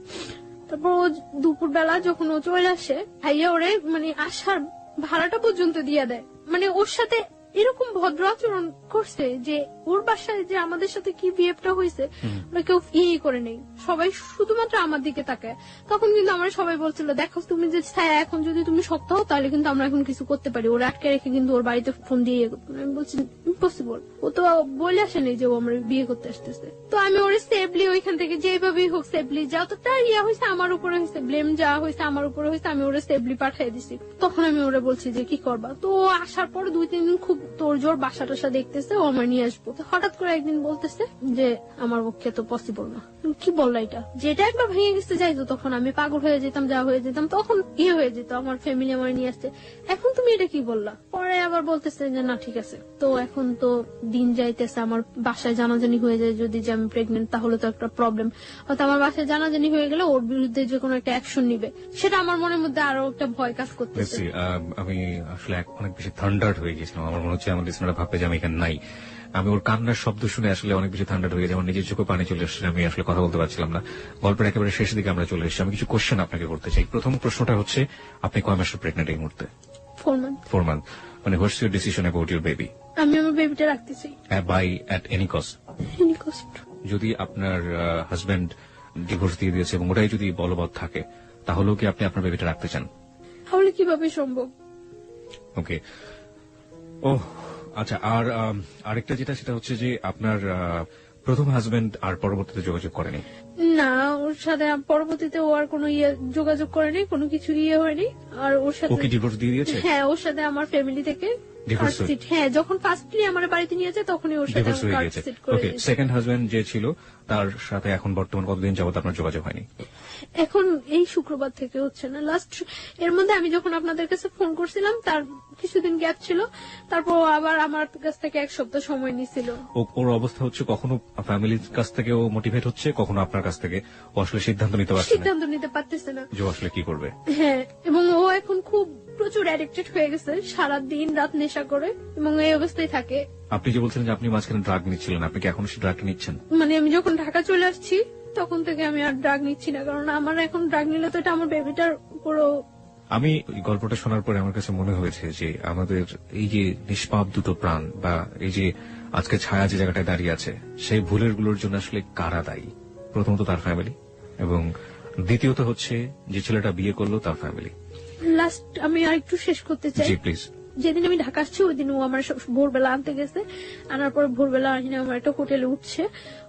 তারপর ও দুপুর বেলা যখন ও চলে আসে, ভাইয়া ওরে মানে আসার ভাড়াটা পর্যন্ত দিয়ে দেয়, মানে ওর সাথে এরকম ভদ্র আচরণ করছে যে ওর বাসায় যে আমাদের সাথে কি বিহেভটা হয়েছে ওরা কেউ ইয়ে করে নেই, সবাই শুধুমাত্র আমার দিকে তাকায়। তখন কিন্তু আমরা সবাই বলছিল, দেখো তুমি যে ছায়া, এখন যদি তুমি শক্ত হও তাহলে কিন্তু আমরা এখন কিছু করতে পারি। ওরা আটকে রেখে কিন্তু ওর বাড়িতে ফোন দিয়ে আমি বলছি ইম্পসিবল, ও তো বলে আসেনি যে ও আমরা বিয়ে করতে আসতেছে। তো আমি ওর সেফলি ওইখান থেকে যেভাবেই হোক সেফলি, যতটা ইয়া হয়েছে আমার উপরে হয়েছে, ব্লেম যা হয়েছে আমার উপরে হয়েছে, আমি ওরা সেফলি পাঠিয়ে দিছি। তখন আমি ওরা বলছি যে কি করবা। তো ও আসার পর 2-3 দিন খুব তোর জোর বাসা টাসা দেখতেছে, ও আমার নিয়ে আসবো। তো হঠাৎ করে একদিন বলতেছে যে আমার পক্ষে তো পসিবল না। কি বললা এটা? যেটা একবার ভেঙে গেছে যাইতো, তখন আমি পাগল হয়ে যেতাম, যা হয়ে যেতাম, তখন ইয়ে হয়ে যেত, আমার ফ্যামিলি আমার নিয়ে আসছে। এখন তুমি এটা কি বললা? পরে আবার বলতেছে যে না ঠিক আছে। তো এখন তো দিন যাইতেছে, আমার বাসায় জানাজানি হয়ে যায় যদি যে আমি প্রেগনেন্ট, তাহলে তো একটা প্রবলেম। হয়তো আমার বাসায় জানাজানি হয়ে গেলে ওর বিরুদ্ধে যে কোনো একটা অ্যাকশন নিবে, সেটা আমার মনের মধ্যে আরো একটা ভয় কাজ করতেছে। আমি আসলে অনেক বেশি থান্ডার্ড হয়ে গেছিলাম। আমার মনে হচ্ছে আমার লিসনাররা ভাববে যে আমি এখানে নাই। আমি ওর কান্নার শব্দ শুনে আসলে অনেক বেশি থান্ডার্ড হয়ে গেছে, আমার নিজের চোখে পানি চলে আসছে, আমি আসলে কথা বলতে পারছিলাম না। গল্পের একেবারে শেষের দিকে আমরা চলে এসেছি। আমি কিছু কোশ্চেন আপনাকে করতে চাই। প্রথম প্রশ্নটা হচ্ছে, আপনি কয় মাসের প্রেগনেন্ট এই মুহূর্তে? 4 month। 4 month। মানে what's your decision about your baby? আমি আমার বেবিটা রাখতে চাই, by at any cost. Any কষ্ট। যদি আপনার হাজবেন্ড ডিভোর্স দিয়ে দিয়েছে এবং ওটাই যদি বলবৎ থাকে, তাহলেও কি আপনি আপনার বেবিটা রাখতে চান? তাহলে কিভাবে সম্ভব? ওকে। ও আচ্ছা, আর আরেকটা যেটা, সেটা হচ্ছে যে আপনার প্রথম হাজবেন্ড আর পরবর্তীতে যোগাযোগ করেনি? না, ওর সাথে পরবর্তীতে ও আর কোনো যোগাযোগ করেনি, কোনো কিছু হয়নি। আর ওর সাথে ওকে ডিভোর্স দিয়ে দিয়েছে? হ্যাঁ, ওর সাথে আমার ফ্যামিলি থেকে ডিভোর্স হ্যাঁ, যখন ফার্স্টলি আমার বাড়িতে নিয়ে যায় তখনই ওর সাথে ডিভোর্স হয়ে কার্ড গেছে। সিট করে ওকে, দিয়েছে। সেকেন্ড হাজবেন্ড যে ছিল তার সাথে এখন বর্তমান কতদিন যাবত আপনার যোগাযোগ হয়নি? এখন এই শুক্রবার থেকে হচ্ছে না। লাস্ট এর মধ্যে আমি যখন আপনাদের কাছে ফোন করছিলাম তার কিছুদিন গ্যাপ ছিল, তারপর আবার আমার কাছ থেকে 1 সপ্তাহ সময় নিছিল। ওর অবস্থা হচ্ছে কখনো ফ্যামিলির কাছ থেকে ও মোটিভেট হচ্ছে, কখনো আপনার কাছ থেকে ও আসলে সিদ্ধান্ত নিতে পারছে না, সিদ্ধান্ত নিতে পারতেছে না যে ও আসলে কি করবে। হ্যাঁ, এবং ও এখন খুব প্রচুর অ্যাডিক্টেড হয়ে গেছে, সারা দিন রাত নেশা করে এবং এই অবস্থায় থাকে। আপনি যে বলছিলেন যে আপনি মাঝখানে ড্রাগ নিচ্ছিলেন, আপনি কি এখন সেই ড্রাগ নিচ্ছেন? মানে আমি যখন ঢাকা চলে আসছি তখন থেকে আমি আর ড্রাগ নিচ্ছি না, কারণ আমার এখন ড্রাগ নিলে তো এটা আমার বেবিটার উপরও। আমি এই গল্পটা শোনার পরে আমার কাছে মনে হয়েছে যে আমাদের এই যে নিষ্পাপ দুটো প্রাণ, বা এই যে আজকে ছায়া যে জায়গাটায় দাঁড়িয়ে আছে, সেই ভুলের গুলোর জন্য আসলে কারা দায়ী? প্রথমত তার ফ্যামিলি, এবং দ্বিতীয়ত হচ্ছে যে ছেলেটা বিয়ে করলো তার ফ্যামিলি। লাস্ট আমি আর একটু শেষ করতে চাই। জি প্লিজ। যেদিন আমি ঢাকা আসছি ওই দিন ও আমার ভোরবেলা আনতে গেছে, আনার পর ভোরবেলা আনিনা আমার একটা হোটেলে উঠছে,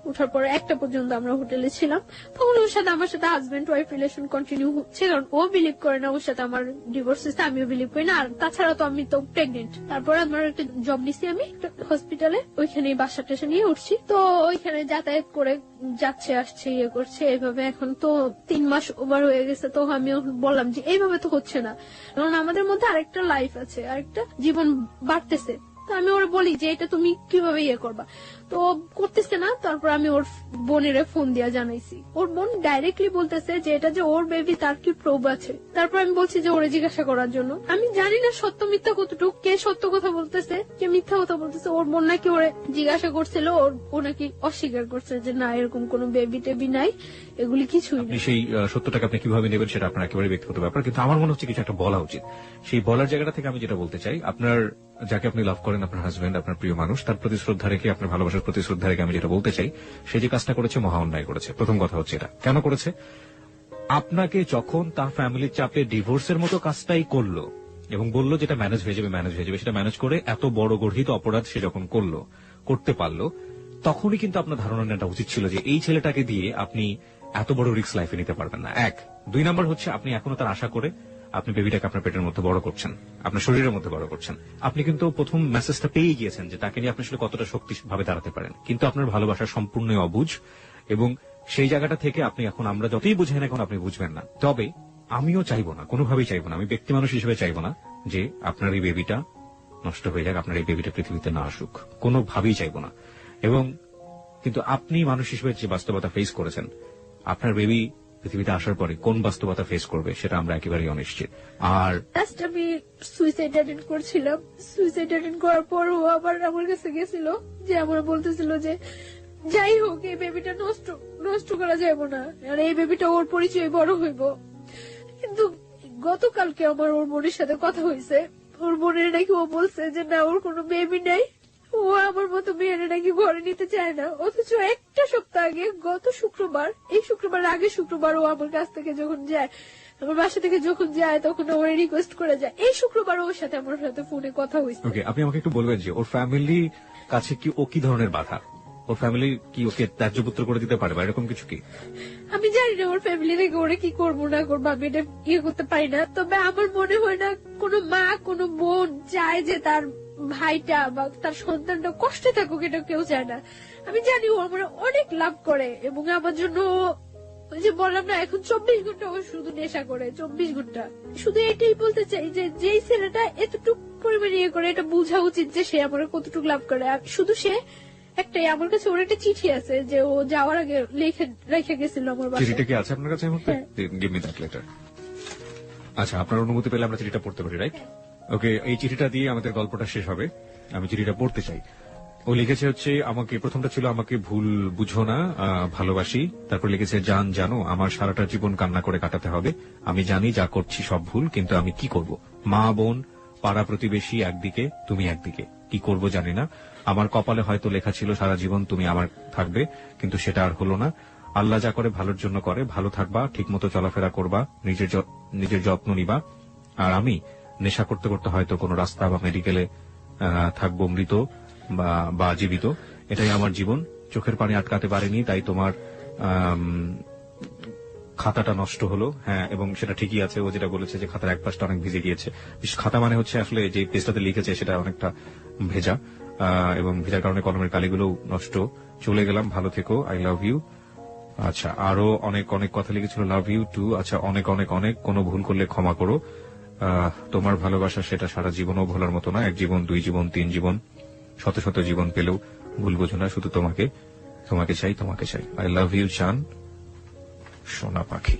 উঠার পর 1টা পর্যন্ত আমরা হোটেলে ছিলাম। তখন ওর সাথে আমার সাথে হাজবেন্ড ওয়াইফ রিলেশন কন্টিনিউ হচ্ছে, কারণ ও বিলিভ করে না ওর সাথে আমার ডিভোর্স হয়েছে, আমিও বিলিভ করি না। আর তাছাড়া তো আমি তো প্রেগনেন্ট। তারপরে আমার একটা জব নিছি আমি হসপিটালে, ওইখানে বাসা টাসা নিয়ে উঠছি। তো ওইখানে যাতায়াত করে যাচ্ছে আসছে ইয়ে করছে এইভাবে। এখন তো 3 মাস ওভার হয়ে গেছে। তো আমি বললাম যে এইভাবে তো হচ্ছে না, কারণ আমাদের মধ্যে আরেকটা লাইফ আছে, আরেকটা জীবন বাড়তেছে। তো আমি ওরা বলি যে এটা তুমি কিভাবে ইয়ে করবা, তো করতেছে না। তারপর আমি ওর বোনের ফোন দিয়া জানাইছি, ওর বোন ডাইরেক্টলি বলতেছে যে এটা যে ওর বেবি তার কি প্রুফ আছে। তারপর আমি বলছি যে ওরে জিজ্ঞাসা করার জন্য। আমি জানি না সত্য মিথ্যা কতটুকু, কে সত্য কথা বলতেছে কে মিথ্যা কথা বলতেছে। ওর বোন নাকি ওরে জিজ্ঞাসা করছিল, ও নাকি অস্বীকার করছে যে না এরকম কোন বেবি টেবি নাই, এগুলি কিছুই না। আপনি সেই সত্যটাকে আপনি কিভাবে নেবেন সেটা আপনার একেবারে ব্যক্তিগত ব্যাপার, কিন্তু আমার মনে হচ্ছে কিছু একটা বলা উচিত। সেই বলার জায়গাটা থেকে আমি যেটা বলতে চাই, আপনার যাকে আপনি লাভ করেন, আপনার হাজবেন্ড, আপনার প্রিয় মানুষ, তার প্রতি শ্রদ্ধা রেখে, আপনার ভালোবাসার প্রতি শ্রদ্ধা রেখে আমি যেটা বলতে চাই, সে যে কাজটা করেছে মহা অন্যায় করেছে। প্রথম কথা হচ্ছে এটা কেন করেছে? আপনাকে যখন তার ফ্যামিলির চাপে ডিভোর্সের মতো কাজটাই করলো এবং বললো যেটা ম্যানেজ হয়ে যাবে, সেটা ম্যানেজ করে এত বড় গর্হিত অপরাধ সে যখন করতে পারলো, তখনই কিন্তু আপনার ধারণা নেওয়া উচিত ছিল যে এই ছেলেটাকে দিয়ে আপনি এত বড় রিস্ক লাইফে নিতে পারবেন না। 1 2 নাম্বার হচ্ছে আপনি এখনো তার আশা করে আপনি বেবিটাকে আপনার পেটের মধ্যে বড় করছেন, আপনার শরীরের মধ্যে বড় করছেন। আপনি কিন্তু প্রথম মেসেজটা পেয়ে গিয়েছেন যে তাকে নিয়ে আপনি আসলে কতটা শক্তিভাবে দাঁড়াতে পারেন, কিন্তু আপনার ভালোবাসা সম্পূর্ণই অবুঝ, এবং সেই জায়গাটা থেকে আপনি এখন, আমরা যতই বুঝেন এখন আপনি বুঝবেন না। তবে আমিও চাইবো না, কোনোভাবেই চাইবো না, আমি ব্যক্তি মানুষ হিসেবে চাইবো না যে আপনার এই বেবিটা নষ্ট হয়ে যাক, আপনার এই বেবিটা পৃথিবীতে না আসুক, কোনোভাবেই চাইবো না। এবং কিন্তু আপনি মানুষ হিসেবে যে বাস্তবতা ফেস করেছেন, আপনার বেবি পৃথিবীতে আসার পরে কোন বাস্তবতা ফেস করবে সেটা আমরা একেবারেই অনিশ্চিত। আর আমি সুইসাইড অ্যাটেন্ড করছিলাম, সুইসাইড অ্যাটেন্ড করার পর ও আবার আমার কাছে গেছিল, যে আমার বলতেছিল যে যাই হোক এই বেবিটা নষ্ট করা যাবে না, আর এই বেবিটা ওর পরিচয় বড় হইব। কিন্তু গতকালকে আমার ওর বোনের সাথে কথা হয়েছে, ওর বোনের নাকি ও বলছে যে না ওর কোনো বেবি নাই, ও আমার মতো মেয়েরা নাকি ঘরে নিতে চায় না। অথচ একটা সপ্তাহ আগে গত শুক্রবার, এই শুক্রবার আগে শুক্রবার ও আমার কাছ থেকে যখন যায়, আমার বাসা থেকে যখন যায় তখন ও রিকোয়েস্ট করে যায়। এই শুক্রবার ওর সাথে আমার সাথে ফোনে কথা হয়েছে। ওকে, আপনি আমাকে একটু বলবেন যে ওর ফ্যামিলি কাছে কি ও কি ধরনের বাধা? ওর ফ্যামিলি কি ওকে ত্যায্যপুত্র করে দিতে পারে বা এরকম কিছু কি? আমি জানি না ওর ফ্যামিলি থেকে ওরা কি করবো না করবো, আমি এটা ইয়ে করতে পারি না। তবে আমার মনে হয় না কোনো মা কোনো বোন চায় যে তার ভাইটা বা তার সন্তানটা কষ্টে থাকুক, এটা কেউ চায় না। আমি জানি ও আমার অনেক লাভ করে এবং আমার জন্য ওই যে বললাম না এখন 24 ঘন্টা ও শুধু নেশা করে, 24 ঘন্টা। শুধু এটাই বলতে চাই যে যেই ছেলেটা এতটুকু পরিমাণে ইয়ে করে, এটা বোঝা উচিত যে সে আমার কতটুকু লাভ করে। আর শুধু সে একটাই, আমার কাছে ওর একটা চিঠি আছে যে ও যাওয়ার আগে রেখে গেছিল আমার বাসায়। চিঠিটা কি আছে আপনার কাছে এই মুহূর্তে? Give me that letter. আচ্ছা, আপনার অনুমতি পেলে আমরা চিঠিটা পড়তে পারি, রাইট? ওকে, এই চিঠিটা দিয়ে আমাদের গল্পটা শেষ হবে। আমি চিঠিটা পড়তে চাই। ও লিখেছে হচ্ছে আমাকে, প্রথমটা ছিল আমাকে ভুল বুঝো না, ভালোবাসি। তারপর লিখেছে জান জানো আমার সারাটা জীবন কান্না করে কাটাতে হবে। আমি জানি যা করছি সব ভুল, কিন্তু আমি কি করব? মা বোন পাড়া প্রতিবেশী একদিকে, তুমি একদিকে, কি করব জানি না। আমার কপালে হয়তো লেখা ছিল সারা জীবন তুমি আমার থাকবে, কিন্তু সেটা আর হলো না। আল্লাহ যা করে ভালোর জন্য করে, ভালো থাকবা, ঠিকমতো চলাফেরা করবা, নিজের যত্ন নিবা। আর আমি নেশা করতে করতে হয়তো কোনো রাস্তা বা মেডিকেলে থাকবো, মৃত বা জীবিত। এটাই আমার জীবন। চোখের পানি আটকাতে পারিনি, তাই তোমার খাতাটা নষ্ট হলো। হ্যাঁ, এবং সেটা ঠিকই আছে। ও যেটা বলেছে যে খাতার এক পাশটা অনেক ভিজে গিয়েছে। খাতা মানে হচ্ছে আসলে যে পেজটাতে লিখেছে সেটা অনেকটা ভেজা, এবং ভেজার কারণে কলমের কালিগুলো নষ্ট। চলে গেলাম, ভালো থেকো, আই লাভ ইউ। আচ্ছা, আরো অনেক অনেক কথা লিখেছিল, লাভ ইউ টু। আচ্ছা, অনেক অনেক অনেক, কোনো ভুল করলে ক্ষমা করো। তোমার ভালোবাসা সেটা সারা জীবনও ভোলার মতো না। এক জীবন, 2 জীবন, 3 জীবন, শত শত জীবন পেলেও ভুল বোঝো না, শুধু তোমাকে চাই, তোমাকে চাই। আই লাভ ইউ চান, সোনা পাখি।